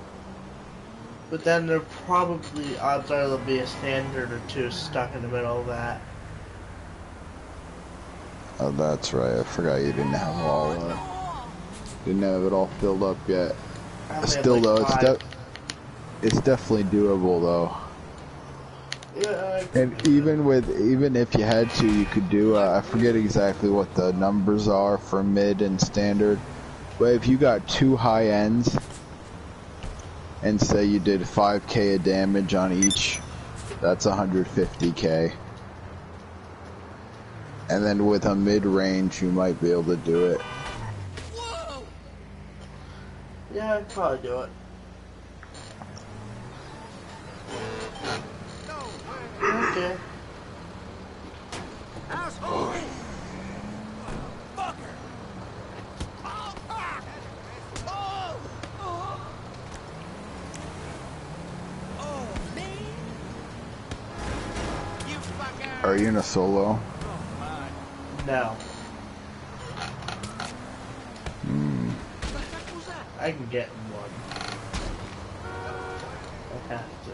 But then there probably, odds are there'll be a standard or two stuck in the middle of that. Oh, that's right. I forgot you didn't have didn't have it all filled up yet. I only have Still like though, 5. it's definitely doable though. Yeah, And even if you had to, you could do. I forget exactly what the numbers are for mid and standard, but if you got 2 high ends, and say you did 5k of damage on each, that's 150k. And then with a mid range, you might be able to do it. yeah, I'd probably do it. Okay. Asshole! Fucker! Oh, fuck! Oh, man! You fucker! Are you in a solo? No. Hmm. I can get in one. I have to.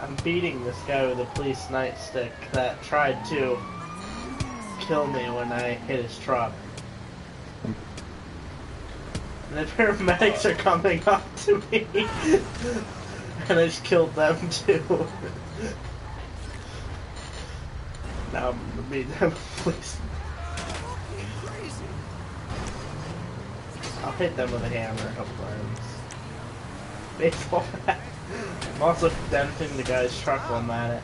I'm beating this guy with a police nightstick that tried to kill me when I hit his truck. And the paramedics are coming up to me. And I just killed them too. Now I'm gonna beat them with police. I'll hit them with a hammer a couple times. Baseball bat. I'm also denting the guy's truck while I'm at it.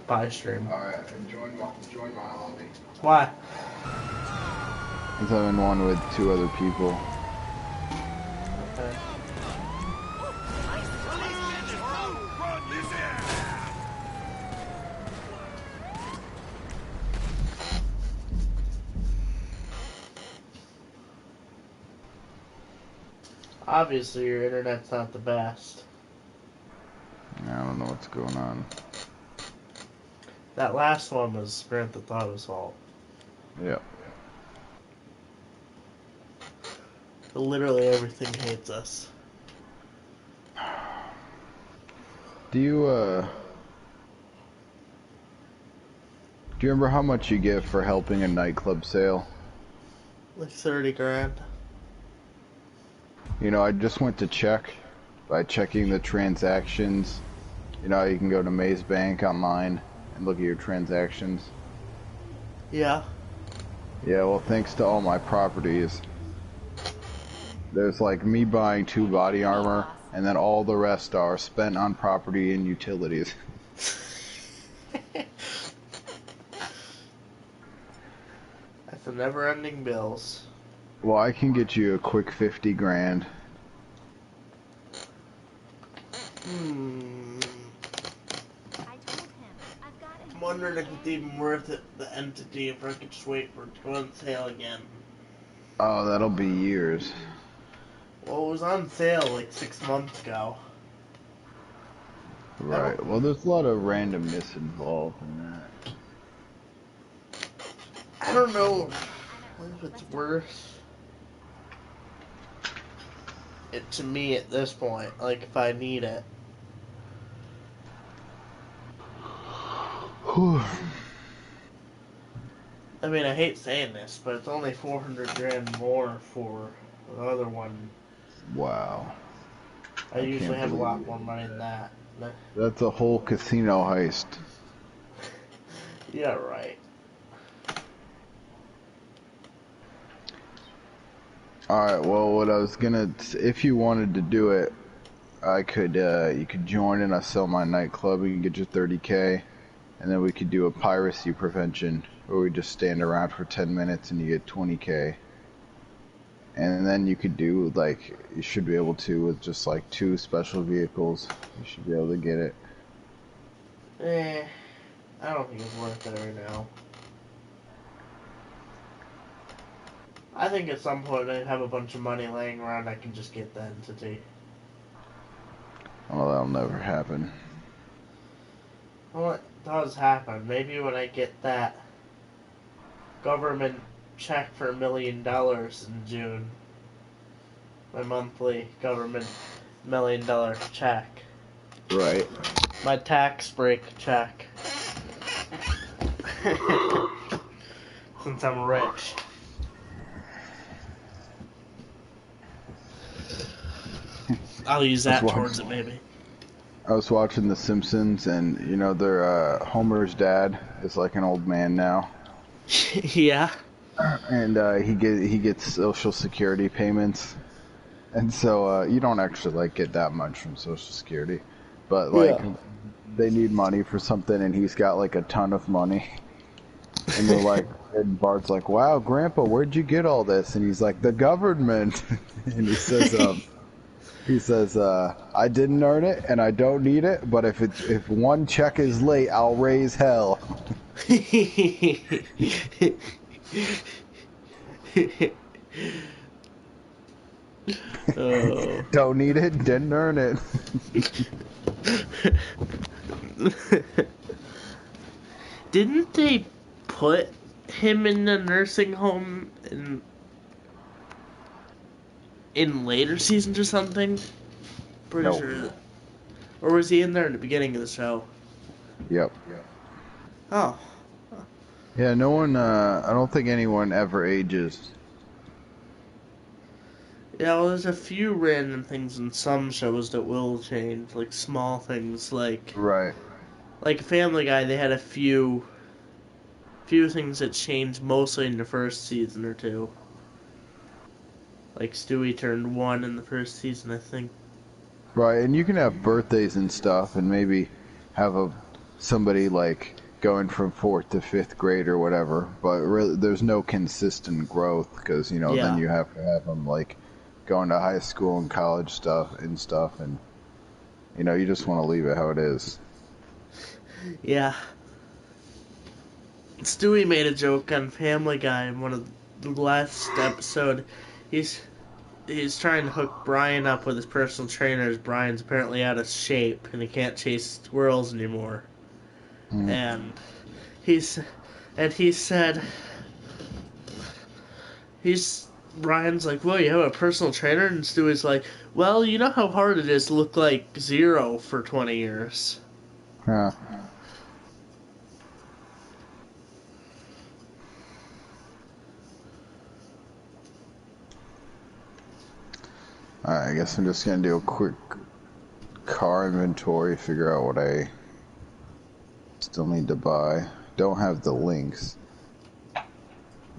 Buy stream. Alright, join my lobby. Why? I'm having one with 2 other people. Okay. Obviously, your internet's not the best. I don't know what's going on. That last one was Grand Theft Auto's fault. Yep. Literally everything hates us. Do you remember how much you get for helping a nightclub sale? Like 30 grand. You know, I just went to check by checking the transactions. You know, you can go to Maze Bank online and look at your transactions. Yeah. Yeah, well, thanks to all my properties, there's like me buying 2 body armor, and then all the rest are spent on property and utilities. That's the never-ending bills. Well, I can get you a quick 50 grand. I'm wondering if it's even worth it, the entity, if I could just wait for it to go on sale again. Oh, that'll be years. Well, it was on sale like 6 months ago. Right. Well, there's a lot of randomness involved in that. I don't know if it's worth it to me at this point, like if I need it. I mean, I hate saying this, but it's only 400 grand more for the other one. Wow. I usually have a lot believe more money than that. That's a whole casino heist. Yeah, right. Alright, well, what I was gonna... If you wanted to do it, I could, you could join and I sell my nightclub. We can get you 30K. And then we could do a piracy prevention, where we just stand around for 10 minutes and you get 20K. And then you could do, like, you should be able to, with just, like, 2 special vehicles, you should be able to get it. I don't think it's worth it right now. I think at some point I have a bunch of money laying around, I can just get the entity. Well, that'll never happen. Well, it does happen. Maybe when I get that government check for $1 million in June. My monthly government $1 million check. Right. My tax break check. Since I'm rich. I'll use that towards it, maybe. I was watching The Simpsons, and, you know, their, Homer's dad is like an old man now. Yeah. And, he gets Social Security payments. And so, you don't actually, like, get that much from Social Security. But, like, they need money for something, and he's got, like, a ton of money. And they're like, and Bart's like, wow, Grandpa, where'd you get all this? And he's like, the government. And he says, I didn't earn it, and I don't need it, but if one check is late, I'll raise hell. Oh. Don't need it, didn't earn it. Didn't they put him in the nursing home in later seasons or something? Pretty sure. Or was he in there in the beginning of the show? Yep. Oh. Yeah, no one, I don't think anyone ever ages. Yeah, well, there's a few random things in some shows that will change, like small things, like... Right. Like Family Guy, they had a few things that changed mostly in the first season or two. Like Stewie turned 1 in the first season, I think. Right, and you can have birthdays and stuff, and maybe have somebody, like, going from 4th to 5th grade or whatever, but really, there's no consistent growth, because, you know, then you have to have them, like, going to high school and college stuff, and, you know, you just want to leave it how it is. Yeah. Stewie made a joke on Family Guy in one of the last episode. He's trying to hook Brian up with his personal trainers. Brian's apparently out of shape and he can't chase squirrels anymore. And he said Brian's like, well, you have a personal trainer? And Stewie's like, well, you know how hard it is to look like Zero for 20 years. Yeah. Alright, I guess I'm just gonna do a quick car inventory, figure out what I still need to buy. Don't have the links.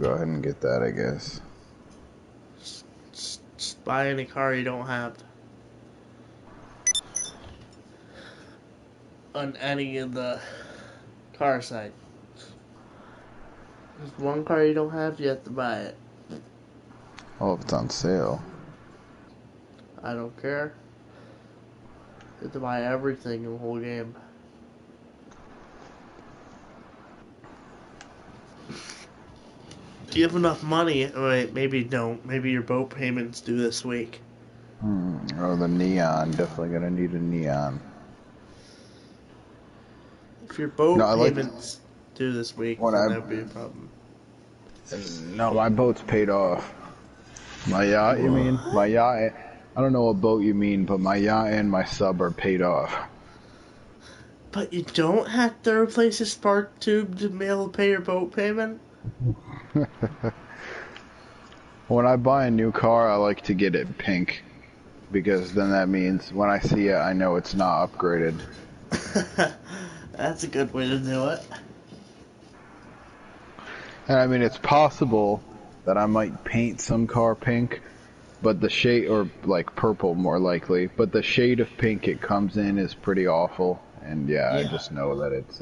Go ahead and get that, I guess. Just buy any car you don't have. On any of the car sites. There's one car you don't have, you have to buy it. Oh, if it's on sale. I don't care. You have to buy everything in the whole game. If you have enough money, wait, maybe don't. Maybe your boat payments due this week. Oh, the neon. Definitely gonna need a neon. If your boat payments due this week, then that would be a problem. No, my boat's paid off. My yacht, you mean? My yacht. I don't know what boat you mean, but my yacht and my sub are paid off. But you don't have to replace a spark tube to be able to pay your boat payment? When I buy a new car, I like to get it pink. Because then that means when I see it, I know it's not upgraded. That's a good way to do it. And I mean, it's possible that I might paint some car pink, but the shade, or like purple more likely, but the shade of pink it comes in is pretty awful. And yeah, I Yeah. just know that it's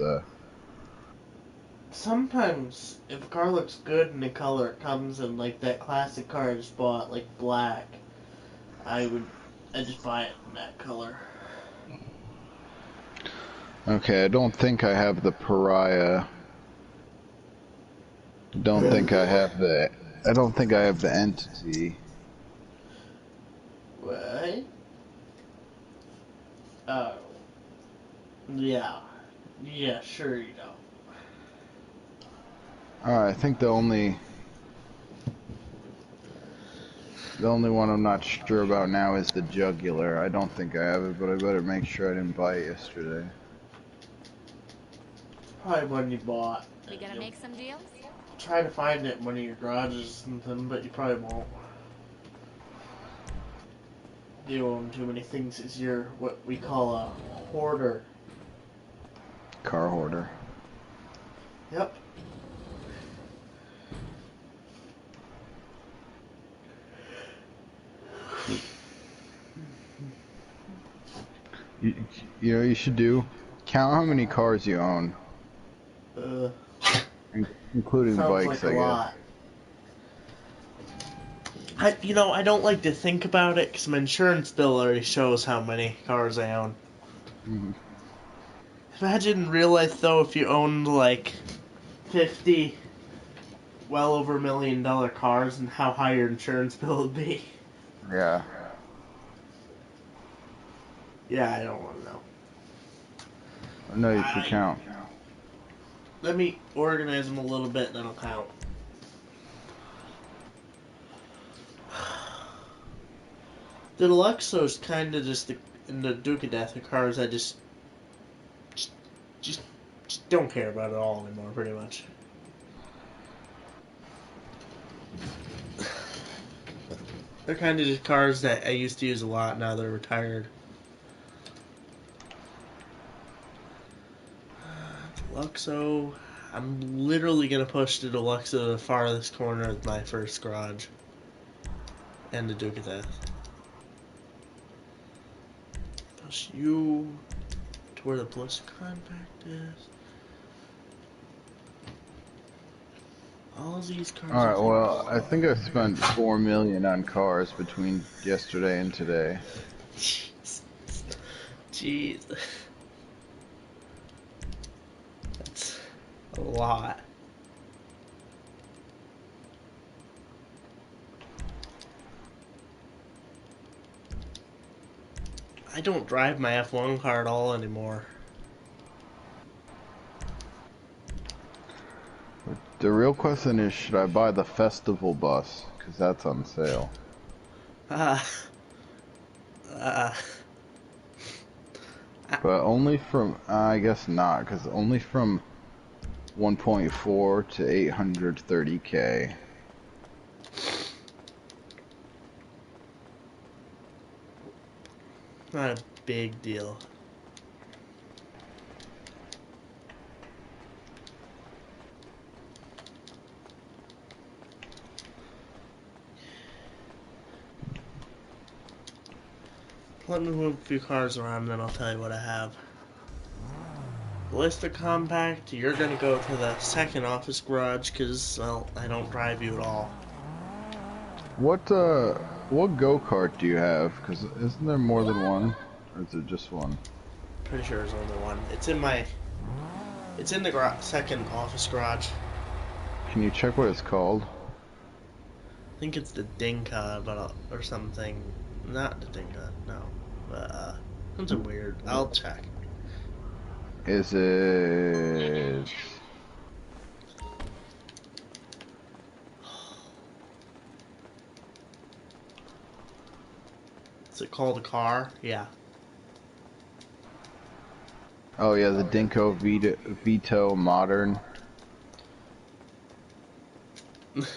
Sometimes, if a car looks good in the color it comes in, like that classic car I just bought, like black, I just buy it in that color. okay. I don't think I have the pariah. Don't think I have the. I don't think I have the entity. What? Oh. Yeah. Yeah, sure you don't. I think the only one I'm not sure about now is the jugular. I don't think I have it, but I better make sure I didn't buy it yesterday. Probably one you bought. We gonna make some deals? Try to find it in one of your garages or something, but you probably won't. You own too many things as you're what we call a hoarder. Car hoarder. Yep. You know, you should do. Count how many cars you own, including Sounds bikes, like a I guess. lot. I don't like to think about it because my insurance bill already shows how many cars I own. Mhm. Imagine in real life, though, if you owned like 50 well over $1 million cars and how high your insurance bill would be. Yeah. Yeah, I don't want to know. No, you should count. Let me organize them a little bit, and then I'll count. The Deluxo's kind of just in the Duke of Death, the cars I just don't care about at all anymore, pretty much. They're kind of just cars that I used to use a lot, now they're retired. Deluxo, I'm literally going to push the Deluxo to the farthest corner of my first garage. And the Duke of Death. Push you to where the Bliss compact is. All these cars. All right. Well, I think I spent $4 million on cars between yesterday and today. Jeez. That's a lot. I don't drive my F1 car at all anymore. The real question is, should I buy the festival bus? Because that's on sale. But only from, I guess not, because only from 1.4 to 830K. Not a big deal. Let me move a few cars around, then I'll tell you what I have. List of compact, you're gonna go to the second office garage because, well, I don't drive you at all. What go-kart do you have? Because isn't there more than one? Or is it just one? Pretty sure there's only one. It's in the second office garage. Can you check what it's called? I think it's the Dinka, or something. Not the Dinka, no. But, something weird. I'll check. Is it... Is it called a car? Yeah. Oh yeah, the Dinko Vito Modern. Is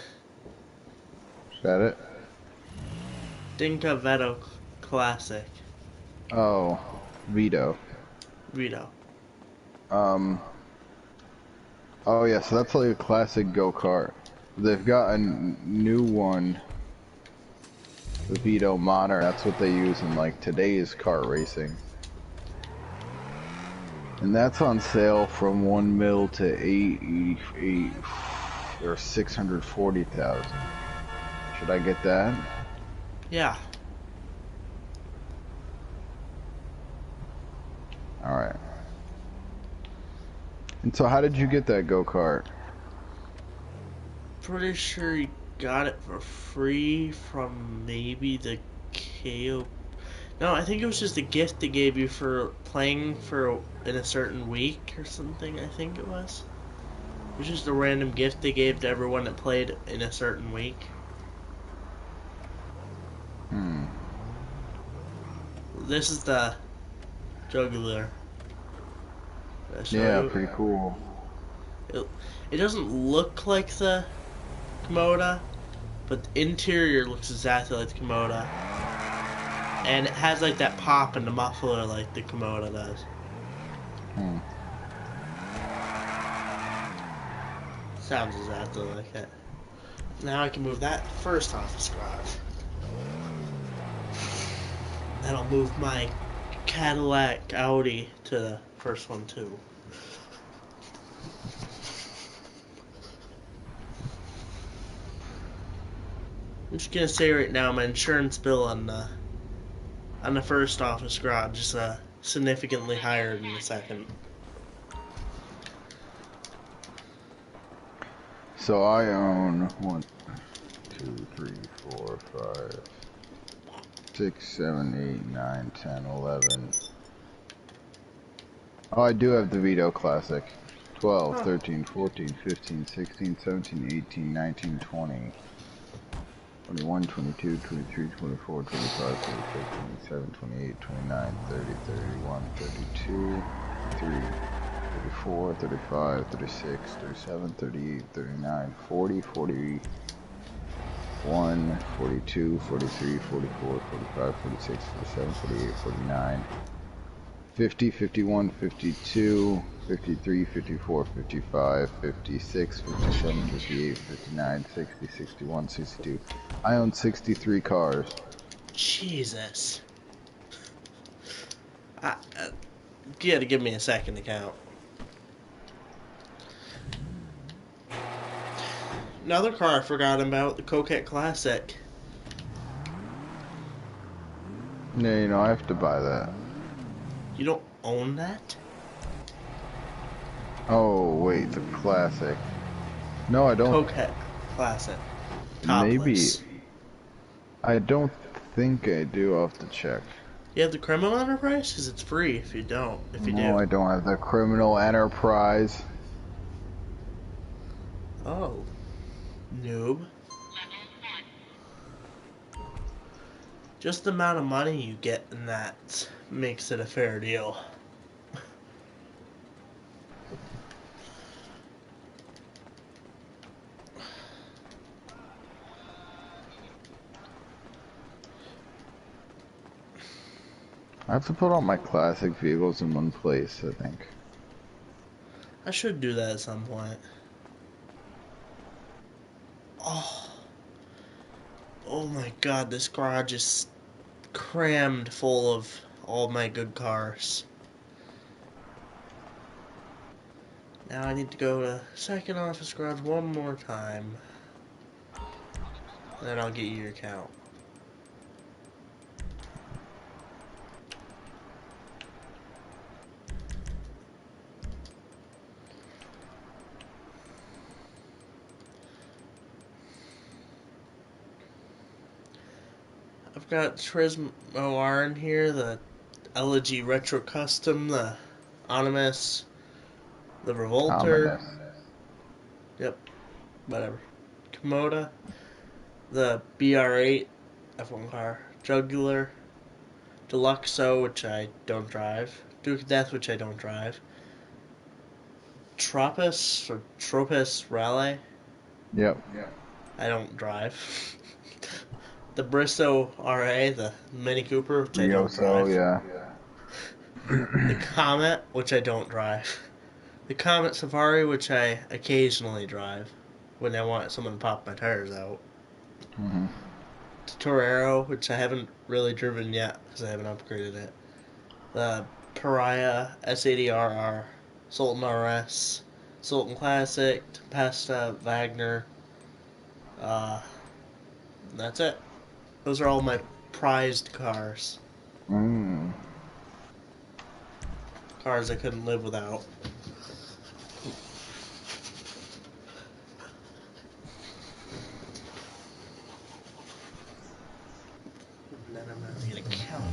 that it? Dinka Veto Classic. Oh, Vito. Vito. Oh yeah, so that's like a classic go-kart. They've got a new one. The Vito Modern, that's what they use in like today's kart racing. And that's on sale from 1 mil to 888 or 640,000. Should I get that? Yeah. Alright. And so how did you get that go-kart? Pretty sure you got it for free from maybe the KO. No, I think it was just a gift they gave you for playing for in a certain week or something. I think it was. It was just a random gift they gave to everyone that played in a certain week. This is the jugular. Yeah, pretty cool. It doesn't look like the Komoda, but the interior looks exactly like the Komoda. And it has like that pop in the muffler like the Komoda does. Sounds exactly like it. Now I can move that first office garage. Then I'll move my Cadillac Audi to the first one too. I'm just gonna say right now, my insurance bill on the first office garage is significantly higher than the second. So I own 1, 2, 3, 4, 5, 6, 7, 8, 9, 10, 11. Oh, I do have the Vito Classic. 12, 13, 14, 15, 16, 17, 18, 19, 20. 21, 22, 23, 24, 25, 26, 27, 28, 29, 30, 31, 32, 34, 35, 36, 37, 38, 39, 40, 41, 42, 43, 44, 45, 46, 47, 48, 49, 50, 51, 52, 53, 54, 55, 56, 57, 58, 59, 60, 61, 62. I own 63 cars. Jesus. You gotta give me a second to count. Another car I forgot about, the Coquette Classic. No, you know, I have to buy that. You don't own that? Oh, wait, the Classic. No, I don't. Coquette Classic. Maybe. Topless. I don't think I do. I'll have to check. You have the Criminal Enterprise? Because it's free if you don't. If you No, do. I don't have the Criminal Enterprise. Oh. Noob. Just the amount of money you get in that makes it a fair deal. I have to put all my classic vehicles in one place, I think. I should do that at some point. Oh my god, this garage is crammed full of all my good cars. Now I need to go to second office garage one more time. And then I'll get you your count. I've got Turismo R in here, the Elegy Retro Custom, the Animus, the Revolter. Yep, whatever. Komoda, the BR8 F1 car, Jugular, Deluxo, which I don't drive, Duke of Death, which I don't drive, Tropus Raleigh. Yep. I don't drive. The Bristow RA, the Mini Cooper, which I don't drive. Yeah. The Comet, which I don't drive. The Comet Safari, which I occasionally drive when I want someone to pop my tires out. Torero, which I haven't really driven yet because I haven't upgraded it. The Pariah S80RR, Sultan RS, Sultan Classic, Tempesta, Wagner. That's it. Those are all my prized cars. Cars I couldn't live without. And then I'm gonna need a count.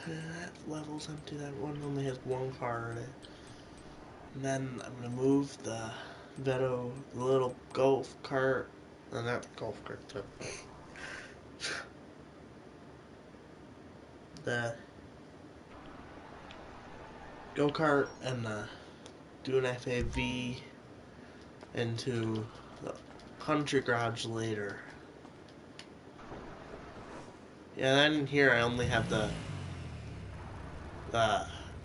That level's empty. That one only has one car in it. And then I'm gonna move the Veto, the little golf cart, not golf cart, the go kart and do an FAV into the country garage later. Yeah, then here I only have the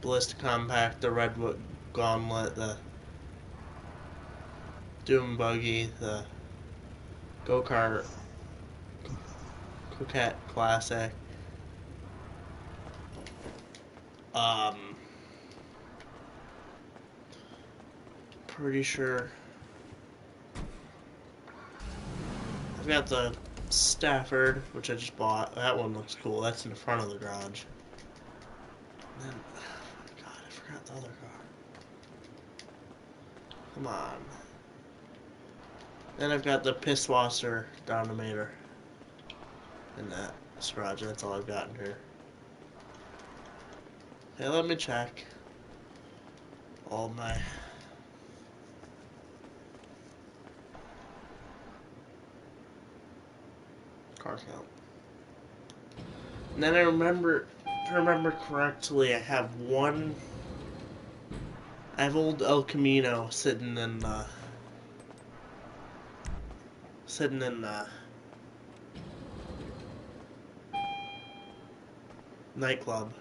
Ballista Compact, the Redwood Gauntlet, the Doom Buggy, the Go-Kart, Coquette Classic, pretty sure I've got the Stafford, which I just bought. That one looks cool. That's in the front of the garage. And then, oh God, I forgot the other car. Come on. Then I've got the Pisswasser Dominator in that garage. That's all I've got in here. Okay, let me check all my car count. And then I remember, if I remember correctly, I have old El Camino sitting in nightclub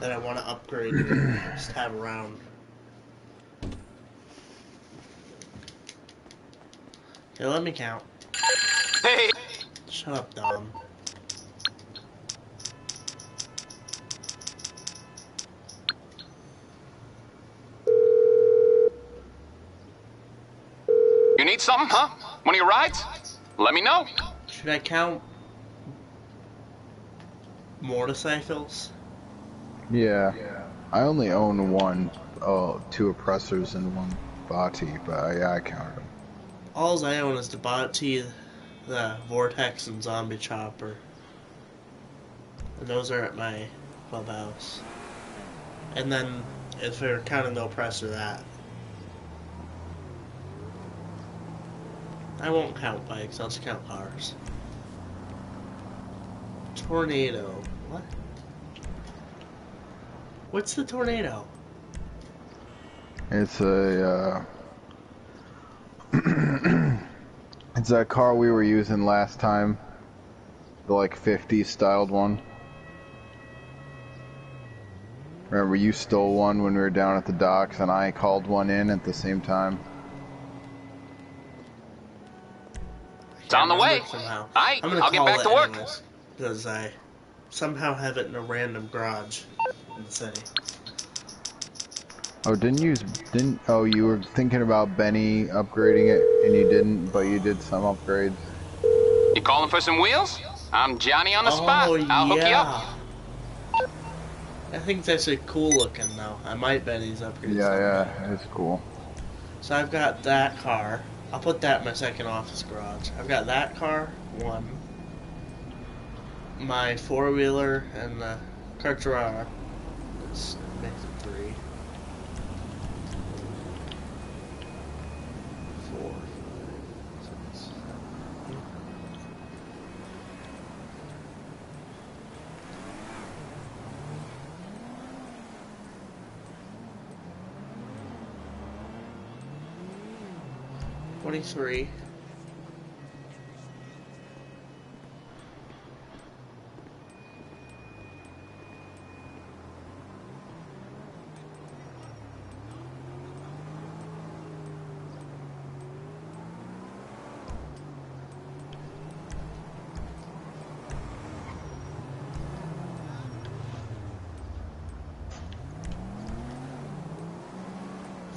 that I want to upgrade and just have around. Okay, let me count. Hey! Shut up, Dom. You need something, huh? One of your rides? Let me know. Should I count motorcycles? Yeah. I only own one, two oppressors and one body, but yeah, I counted them. All I own is the Body, the Vortex, and Zombie Chopper. And those are at my clubhouse. And then, if we're counting the oppressor, that. I won't count bikes, I'll just count cars. Tornado. What? What's the Tornado? It's a, it's that car we were using last time. The, like, 50s styled one. Remember, you stole one when we were down at the docks, and I called one in at the same time. It's on the way. Somehow. Aight, I'm gonna I'll get call back it to work. anyways, because I somehow have it in a random garage in the city. Oh, oh, you were thinking about Benny upgrading it, and you didn't, but you did some upgrades. You calling for some wheels? I'm Johnny on the spot. I'll hook you up. I think that's a cool looking though. I might bet he's upgraded. Yeah, it's cool. So I've got that car. I'll put that in my second office garage. I've got that car, one. My four-wheeler and the Carterara. This makes it 3. 4, 5, 6. 23.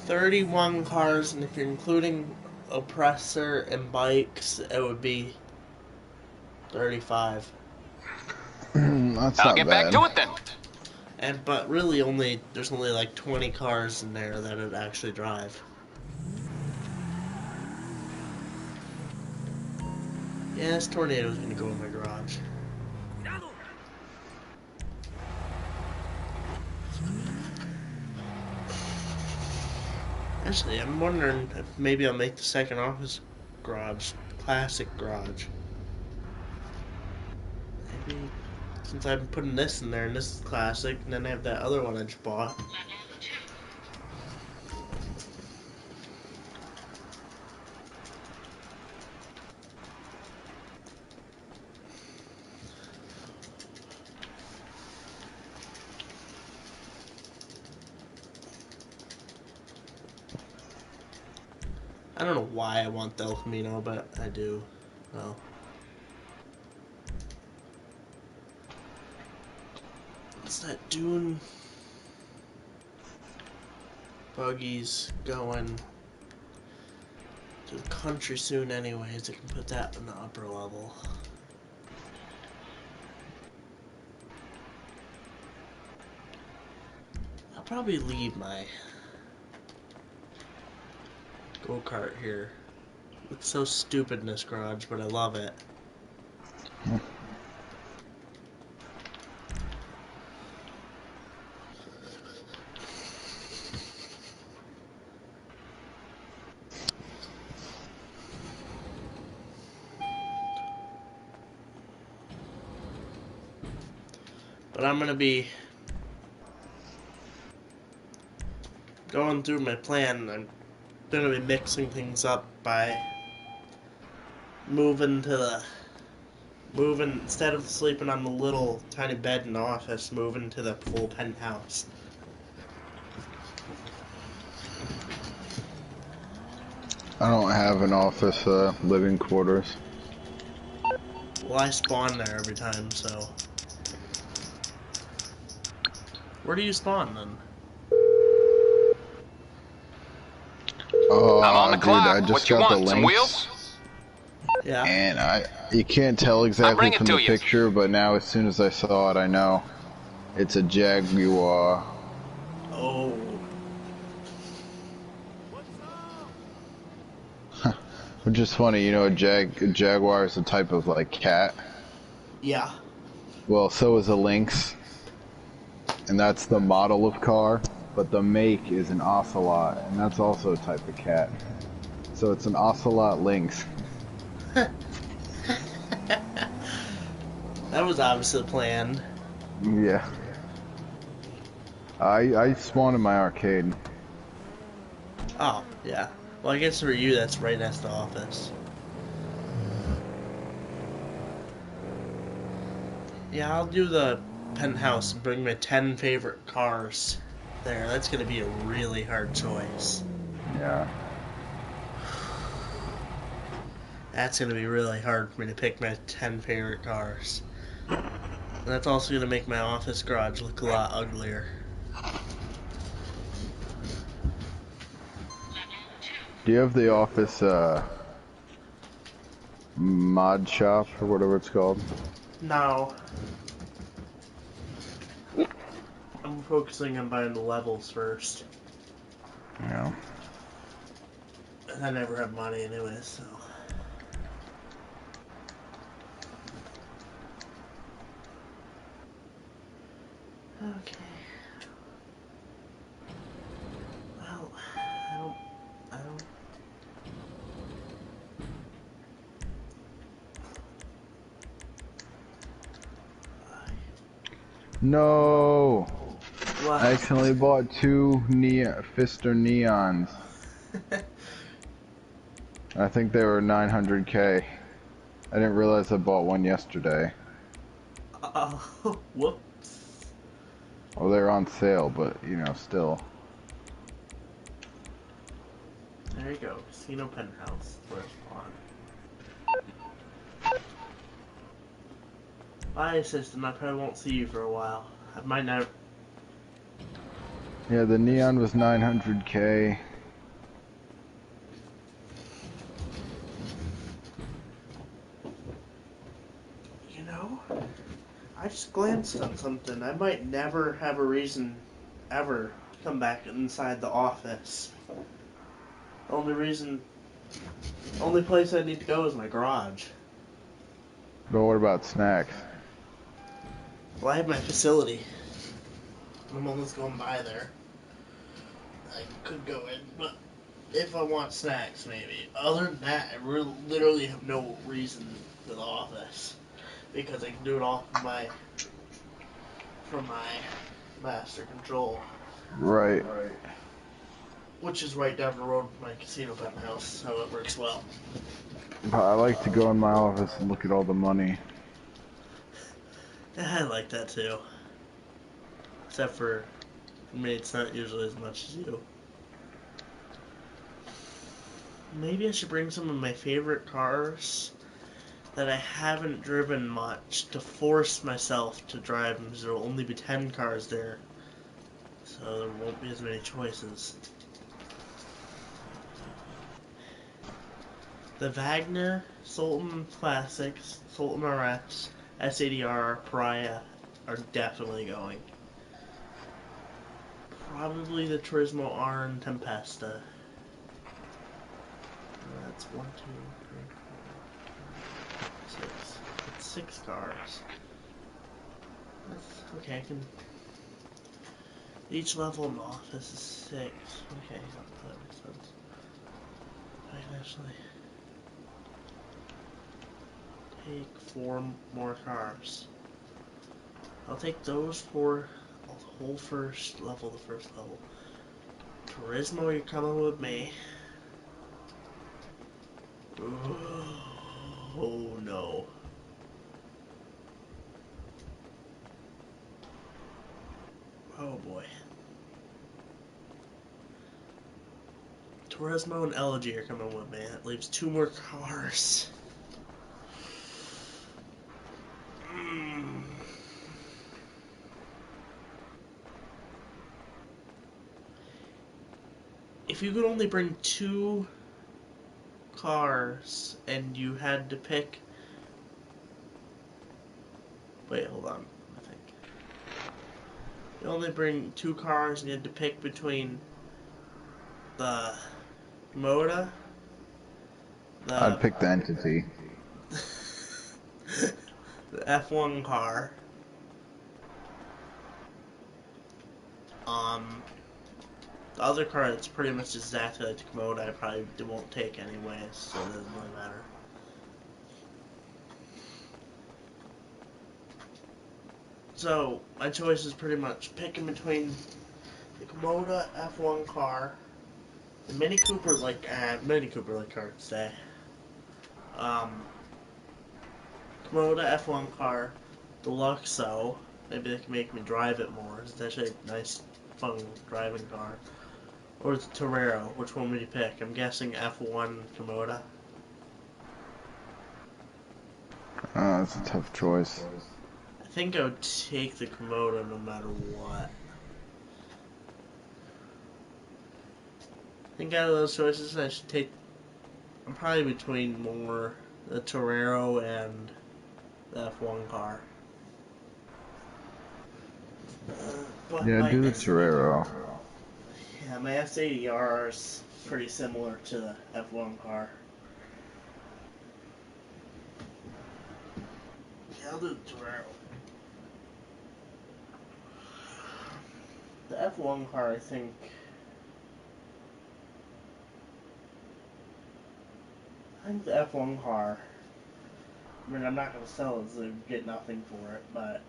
$31 cars, and if you're including oppressor and bikes, it would be 35. That's I'll not get bad. back to it then. But really there's only like 20 cars in there that would actually drive. Yeah, this tornado's gonna go in my garage. Actually, I'm wondering if maybe I'll make the second office garage classic garage. Maybe since I'm putting this in there and this is classic, and then I have that other one I just bought. I don't know why I want the El Camino, but I do. Well. What's that doing? Buggy's going to the country soon anyways. I can put that in the upper level. I'll probably leave my go-kart here. It's so stupid in this garage, but I love it. But I'm gonna be going through my plan. I'm gonna be mixing things up by moving instead of sleeping on the little tiny bed in the office, moving to the full penthouse. I don't have an office living quarters. Well, I spawn there every time, so. Where do you spawn then? Oh, I'm on the dude, clock. I just What you got want? the Some links. wheels? Yeah. And you can't tell exactly bring it from to the you. picture, but now as soon as I saw it, I know. It's a Jaguar. Oh. Which is funny, you know, a Jaguar is a type of, like, cat. Yeah. Well, so is a Lynx. And that's the model of car. But the make is an Ocelot, and that's also a type of cat. So it's an Ocelot Lynx. That was obviously planned. Yeah. I spawned in my arcade. Oh, yeah. Well, I guess for you, that's right next to the office. Yeah, I'll do the penthouse and bring my 10 favorite cars there. That's gonna be a really hard choice. Yeah. That's gonna be really hard for me to pick my 10 favorite cars. And that's also gonna make my office garage look a lot uglier. Do you have the office mod shop or whatever it's called? No. I'm focusing on buying the levels first. Yeah. And I never have money anyway, so. Okay. Well, I don't. No! What? I accidentally bought two Fister Neons. I think they were 900K. I didn't realize I bought one yesterday. Whoops. Well, they're on sale, but, you know, still. There you go. Casino Penthouse. First one. Bye, assistant. I probably won't see you for a while. I might not. Yeah, the neon was 900K. You know, I just glanced on something. I might never have a reason ever to come back inside the office. Only place I need to go is my garage. But what about snacks? Well, I have my facility. I'm almost going by there. I could go in, but if I want snacks, maybe. Other than that, I literally have no reason for the office because I can do it all from my master control, Right. which is right down the road from my casino penthouse, so it works well. But I like to go in my office and look at all the money. Yeah, I like that too. Except for me, it's not usually as much as you. Maybe I should bring some of my favorite cars that I haven't driven much to force myself to drive them, because there will only be 10 cars there. So there won't be as many choices. The Wagner, Sultan Classics, Sultan RX, SADR, Pariah are definitely going. Probably the Turismo R and Tempesta. That's 1, 2, 3, 4, 5, 6. That's 6 cars. That's, okay, I can. Each level in the office is 6. Okay, that makes sense. I can actually take 4 more cars. I'll take those 4. The whole first level, the first level. Turismo, you're coming with me. Oh no. Oh boy. Turismo and Elegy are coming with me. That leaves 2 more cars. If you could only bring 2 cars and you had to pick. Wait, hold on. I think. You only bring 2 cars and you had to pick between the Moda, I'd the pick the entity. the F1 car, the other car that's pretty much exactly like the Komodo I probably won't take anyway, so it doesn't really matter. So, my choice is pretty much picking between the Komodo F1 car, the Mini Cooper like car to say. Komodo F1 car, the Luxo, maybe they can make me drive it more, it's actually a nice, fun driving car. Or the Torero, which one would you pick? I'm guessing F1 Komodo. That's a tough choice. I think I would take the Komodo no matter what. I think out of those choices, I should take. I'm probably between more the Torero and the F1 car. But Yeah, my do the Torero. yeah, my S80R is pretty similar to the F1 car. Yeah, I'll do the Torero. The F1 car, I think. The F1 car. I mean, I'm not going to sell it, so get nothing for it, but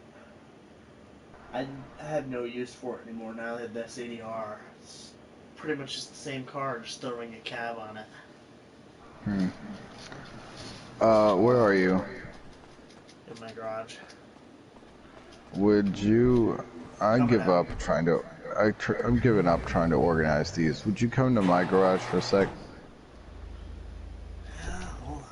I have no use for it anymore now that this ADR. It's pretty much just the same car, just throwing a cab on it. Hmm. Where are you? In my garage. Would you? I Coming give out. up trying to. I'm giving up trying to organize these. Would you come to my garage for a sec? Yeah, hold on.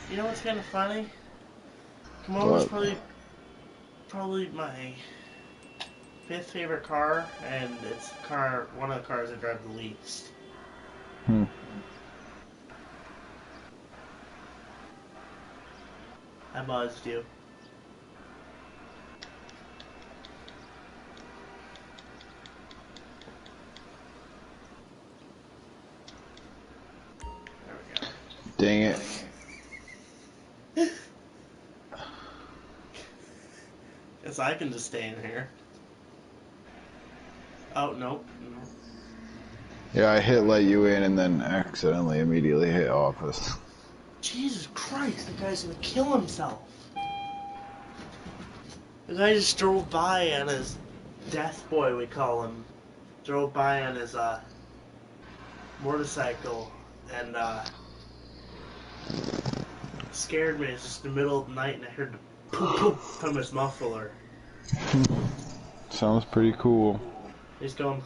You know what's kind of funny? Kimono's What? probably my fifth favorite car, and it's one of the cars I drive the least. Hmm. I buzzed you. There we go. Dang it. Guess I can just stay in here. Oh, nope. No. Yeah, I hit let you in and then accidentally immediately hit office. Jesus Christ, the guy's gonna kill himself. The guy just drove by on his death boy, we call him. Drove by on his motorcycle and scared me. It's just the middle of the night and I heard the poop poop from his muffler. Sounds pretty cool. He's going,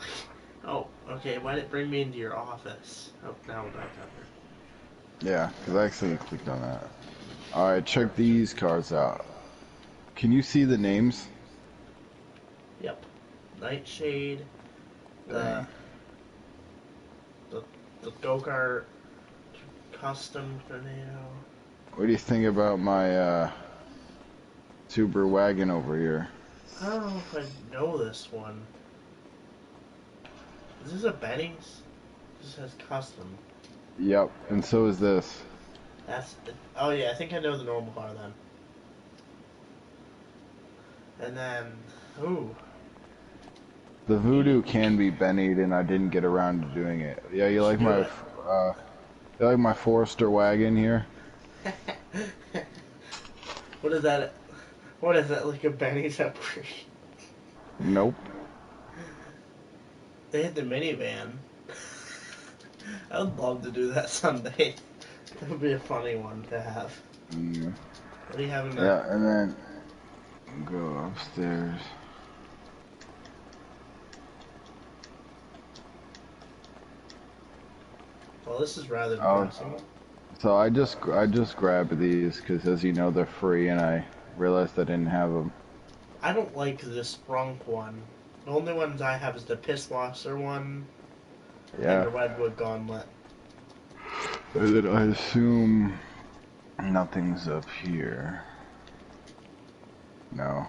oh, okay, why did it bring me into your office? Oh, now we're back up here. Yeah, because I accidentally clicked on that. Alright, check these cards out. Can you see the names? Yep. Nightshade, Dang. the go-kart, custom tornado. What do you think about my Subaru wagon over here? I don't know if I know this one. Is this a Benny's? This has custom. Yep, and so is this. Oh yeah, I think I know the normal car then. And then, ooh. The Voodoo can be Bennied, and I didn't get around to doing it. Yeah, you like my Forester wagon here? What is that? What is that, like a Benny's upgrade? Nope. They had the minivan. I would love to do that someday. That would be a funny one to have. Mm. What do you have in there? Yeah, and then go upstairs. Well, this is rather depressing. So I just grabbed these because, as you know, they're free, and I realized I didn't have them. I don't like this sprunk one. The only ones I have is the Pisswasser one Yeah. and the Redwood Gauntlet. And then I assume nothing's up here. No.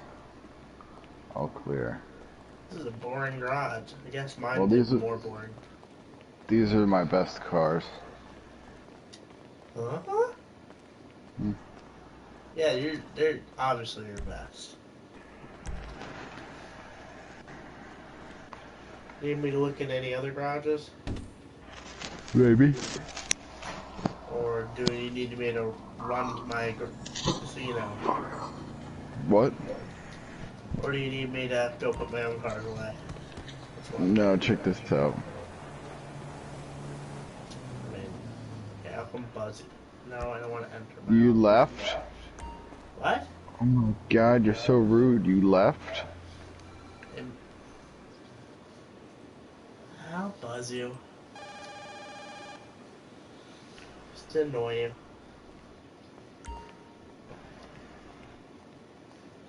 All clear. This is a boring garage. I guess mine Well, is more boring. These are my best cars. Huh? Hmm. Yeah, they're obviously your best. Need me to look in any other garages? Maybe. Or do you need me to run my casino? What? Or do you need me to go put my own cars away? No, check this out. I mean, yeah, I'm buzzy. No, I don't want to enter my You own. left? What? Oh my god, you're so rude. You left? I'll buzz you. Just to annoy you.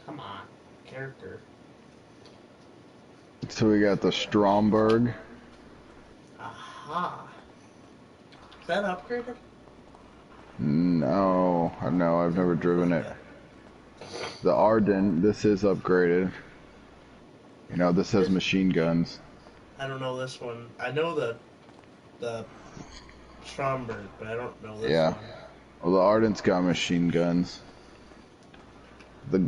Come on, character. So we got the Stromberg. Aha. Is that upgraded? No, I've never driven it. The Arden, this is upgraded. You know, this has machine guns. I don't know this one. I know the Stromberg, but I don't know this one. Well, the Arden's got machine guns. The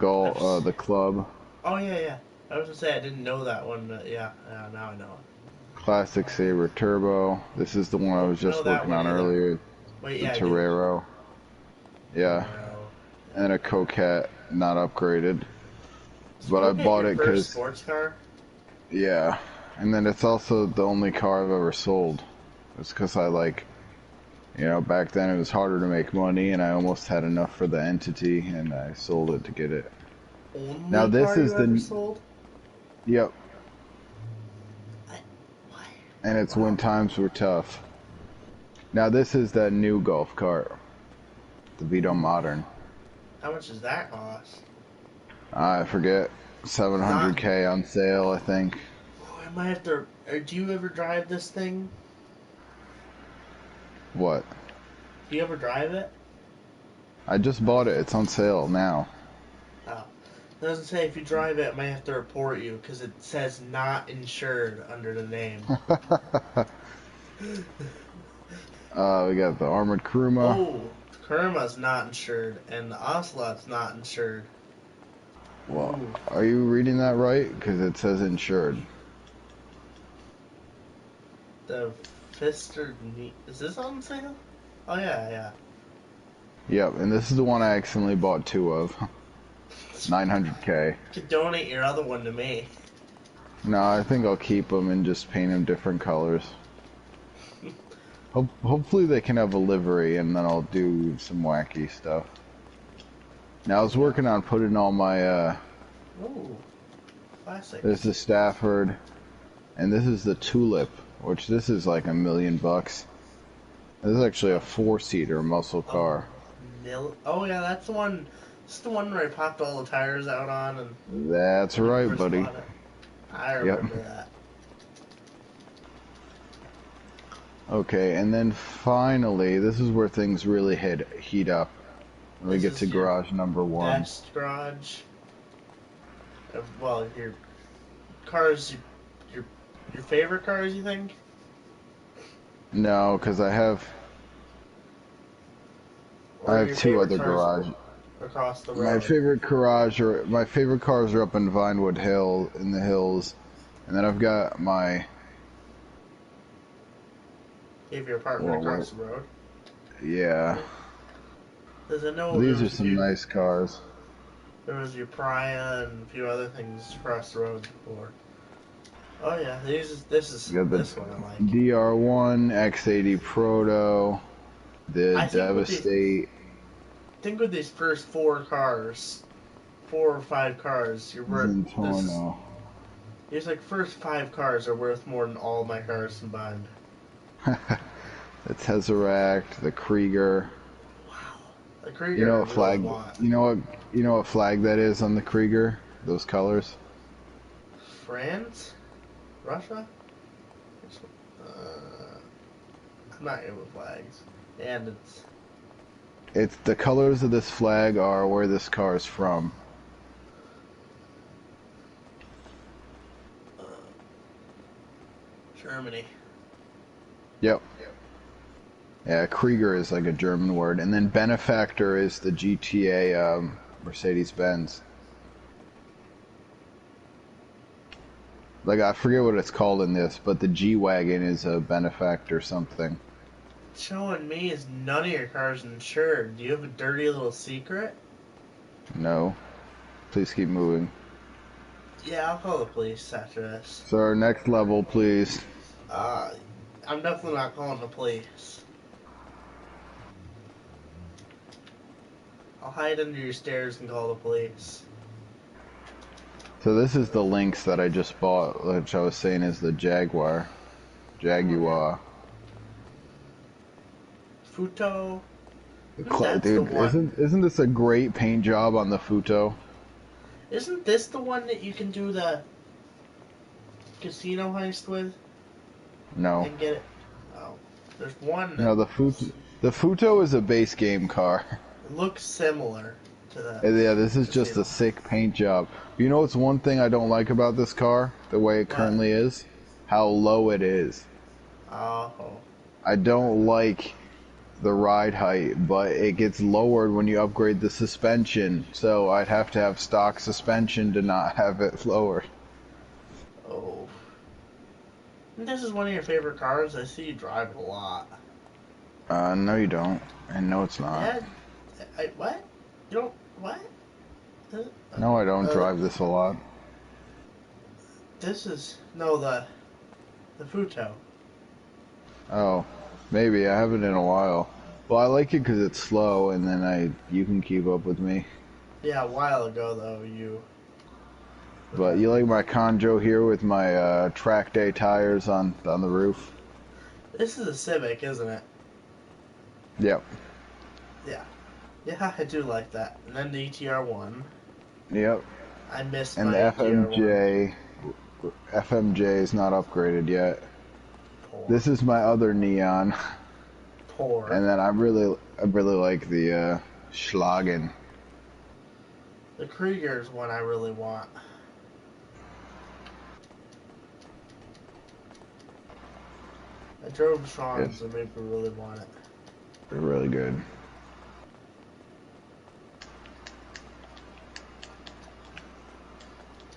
the Club. Oh yeah. I was gonna say I didn't know that one, but yeah, now I know it. Classic Sabre Turbo. This is the one I was just looking on earlier. Wait, the yeah, Torero. Yeah, Camaro. and a Coquette, not upgraded. Is But I Coquette bought your it first because, sports car? yeah. And then it's also the only car I've ever sold. It's because I like, back then it was harder to make money and I almost had enough for the entity and I sold it to get it. Now Only this car is you ever the, sold? yep, What? and it's when Wow. times were tough. Now this is that new golf cart, the Vito Modern. How much does that cost? I forget, Not. 700K on sale, I think. Oh, I might have to. Do you ever drive this thing? What? Do you ever drive it? I just bought it. It's on sale now. Oh. It doesn't say if you drive it, I might have to report you because it says not insured under the name. We got the Armored Kuruma. Oh, Kurma's not insured and the Ocelot's not insured. Well, Ooh. are you reading that right? Because it says insured. The Fister. Is this on sale? Oh, yeah, yeah. Yep, and this is the one I accidentally bought two of. 900K. You could donate your other one to me. No, I think I'll keep them and just paint them different colors. Hopefully they can have a livery and then I'll do some wacky stuff. Now I was working on putting all my, Ooh. Classic. there's the Stafford, and this is the Tulip, which this is like $1 million. This is actually a 4-seater muscle car. Oh, yeah, that's the one. It's the one where I popped all the tires out on and. That's right, first buddy. bought it. I remember that. Okay, and then finally, this is where things really heat up. When we This get is to your garage number 1. Best garage. Well, your cars, your favorite cars, you think? No, because I have Or your two favorite other cars garages. across the My road? favorite cars are up in Vinewood Hill in the hills, and then I've got my. You have your apartment across the road. Yeah. Because I know These are some nice cars. There was your Pariah and a few other things across the road before. Oh yeah, this is this one I like. DR1, X80 Proto, the Devastate. I think with these first 4 or 5 cars, you're worth. These like first 5 cars are worth more than all my cars combined. The Tesseract, the Krieger. Wow, the Krieger. You know what flag? You know what flag that is on the Krieger? Those colors. France, Russia. I'm not good with flags, and It's the colors of this flag are where this car is from. Germany. Yep. Yeah, Krieger is like a German word, and then Benefactor is the GTA Mercedes-Benz. Like, I forget what it's called in this, but the G-Wagon is a Benefactor something. Showing me is none of your cars insured. Do you have a dirty little secret? No. Please keep moving. Yeah, I'll call the police after this. Sir, next level, please. I'm definitely not calling the police. I'll hide under your stairs and call the police. So this is the Lynx that I just bought, which I was saying is the Jaguar. Futo. Dude, isn't this a great paint job on the Futo? Isn't this the one that you can do the casino heist with? No. And get it? Oh, there's one. No, the Futo is a base game car. It looks similar to that. Yeah, this is just a sick paint job. You know what's one thing I don't like about this car? The way it currently is? How low it is. Oh. I don't like the ride height, but it gets lowered when you upgrade the suspension, so I'd have to have stock suspension to not have it lowered. Oh. This is one of your favorite cars. I see you drive it a lot. No you don't. And no it's not. Yeah, What? You don't what? No, I don't drive this a lot. This is no the Futo. Oh, maybe I haven't in a while. Well, I like it because it's slow, and then you can keep up with me. Yeah, a while ago though you. But you like my Conjo here with my track day tires on the roof? This is a Civic, isn't it? Yep. Yeah. Yeah, I do like that. And then the ETR1. Yep. I missed And my the ETR1. FMJ is not upgraded yet. Poor. This is my other Neon. Poor. And then I really like the Schlagen. The Krieger's one I really want. I drove Sean's and maybe really want it. They're really good.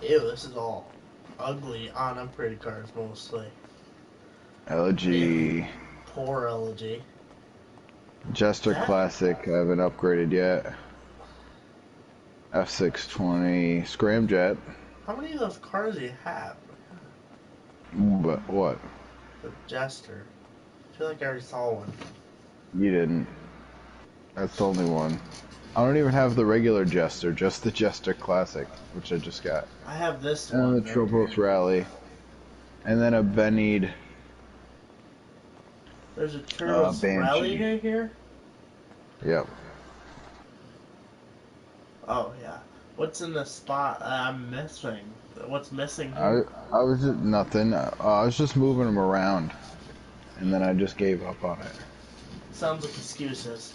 Ew, this is all ugly, unupgraded cars mostly. LG. Poor LG. Jester Classic, I haven't upgraded yet. F620 Scramjet. How many of those cars do you have? But what? The Jester. I feel like I already saw one. You didn't. That's the only one. I don't even have the regular Jester, just the Jester Classic, which I just got. I have this one. And the Tropos Rally. And then a Benid. There's a Turbos Rally here? Yep. Oh, yeah. What's in the spot I'm missing? What's missing I here? was just nothing. I was just moving them around. And then I just gave up on it. Sounds like excuses.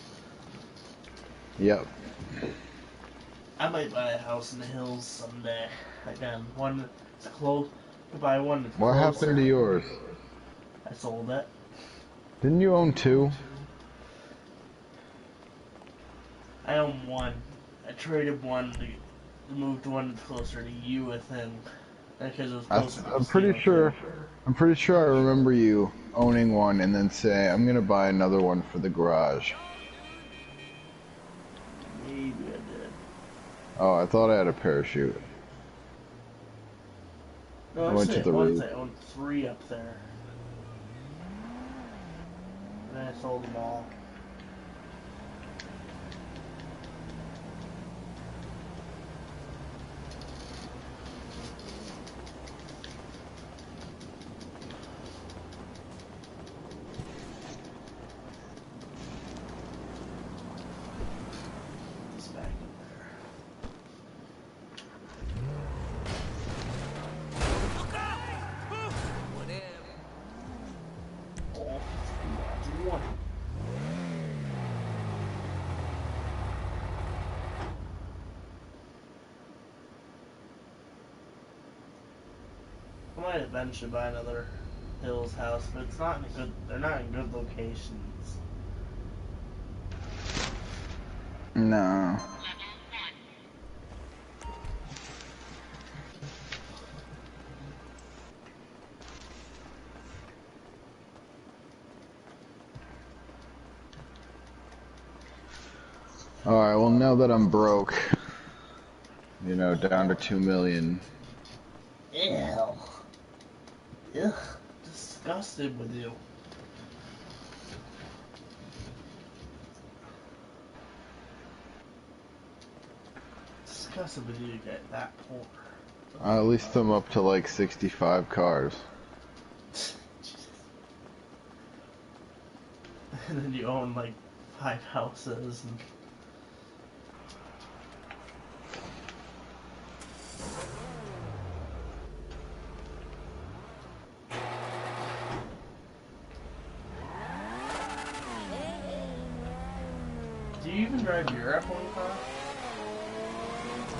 Yep. I might buy a house in the hills someday. Again, one that's close. To buy one that's What closer. happened to yours? I sold it. Didn't you own two? I own one. I traded one to moved one that's closer to you, I think. Because it was closer to I'm pretty sure. I'm pretty sure I remember you owning one and then saying, "I'm gonna buy another one for the garage." Maybe I did. Oh, I thought I had a parachute. No, I went to the roof. I owned 3 up there. And then I sold them all. It's back in there. Oh, one. I might eventually buy another Hills house, but it's not in good. They're not in good locations. No. Alright, well now that I'm broke, you know, down to 2 million. Ew. Ugh. Disgusted with you. Disgusted with you to get that poor. At least I'm up to like 65 cars. And then you own like 5 houses and do you even drive your F1 car?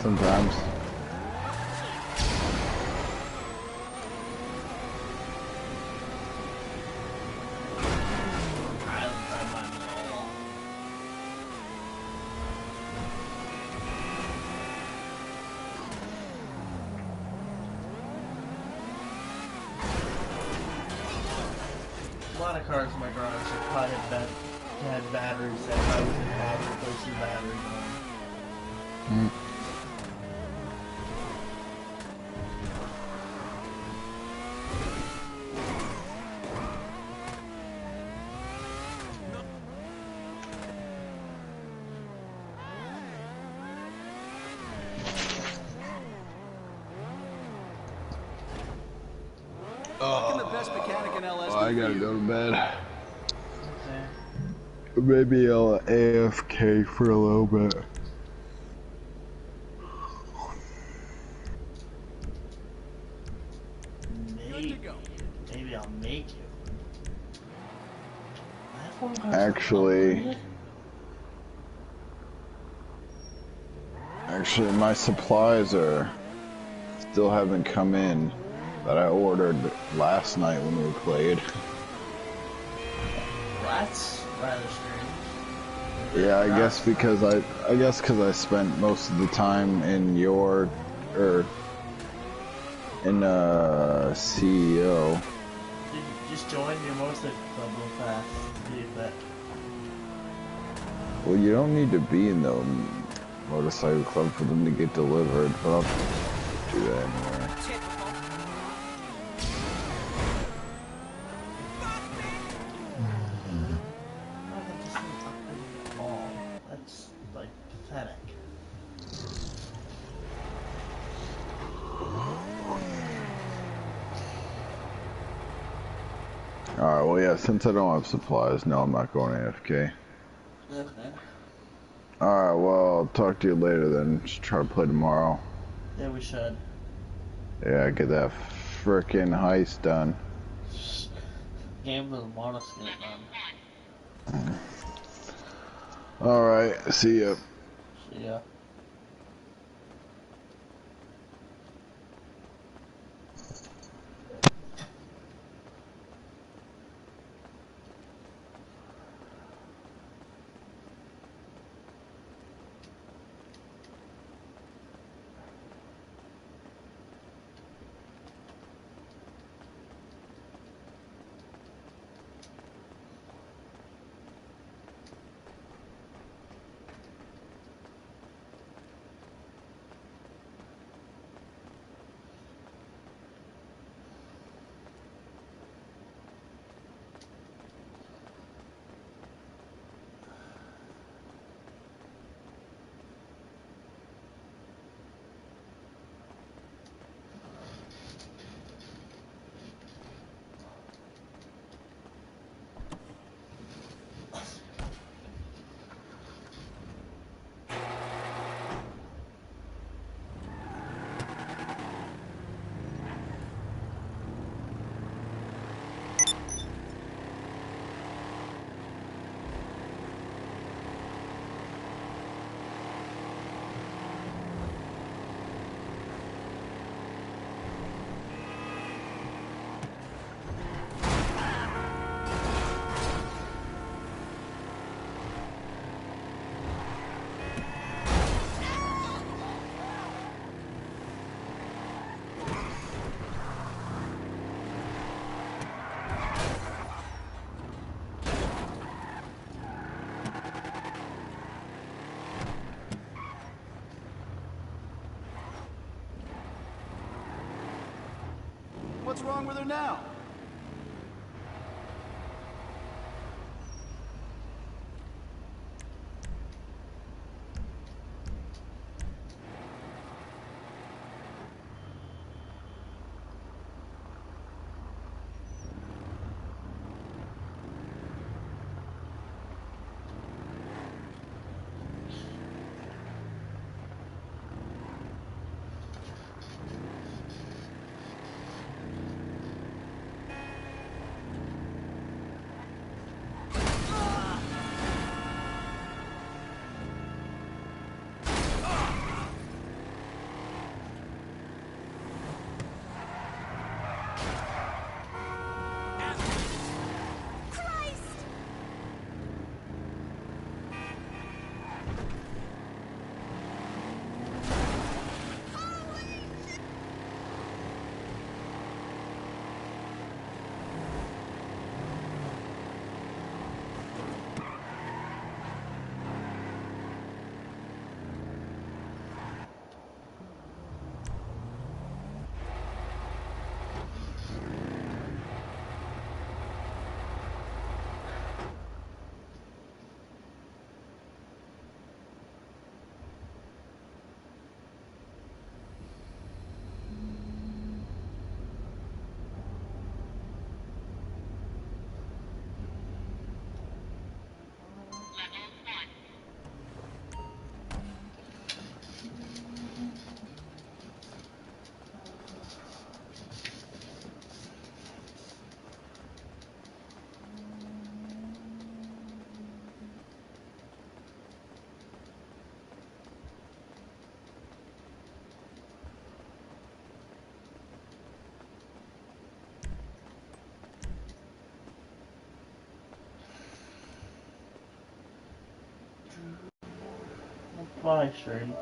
Sometimes. I don't drive mine at all. A lot of cars in my garage are probably bad. had batteries that I wouldn't bother replacing batteries on. Fucking the best mechanic in LS. I gotta go to bed. Okay. Maybe I'll AFK for a little bit. Maybe I'll make you. Actually, my supplies still haven't come in that I ordered last night when we played. That's rather strange. Yeah, I guess because I spent most of the time in CEO. Did you just join your motorcycle club real fast? Well, you don't need to be in the motorcycle club for them to get delivered, but I'll do that anyway. That's like pathetic. Alright, well yeah, since I don't have supplies, no, I'm not going AFK. Okay. Alright, well, I'll talk to you later then. Just try to play tomorrow. Yeah, we should. Yeah, get that frickin' heist done. Game doesn't want us to get done. Alright, see ya. See ya. What's wrong with her now? my stream.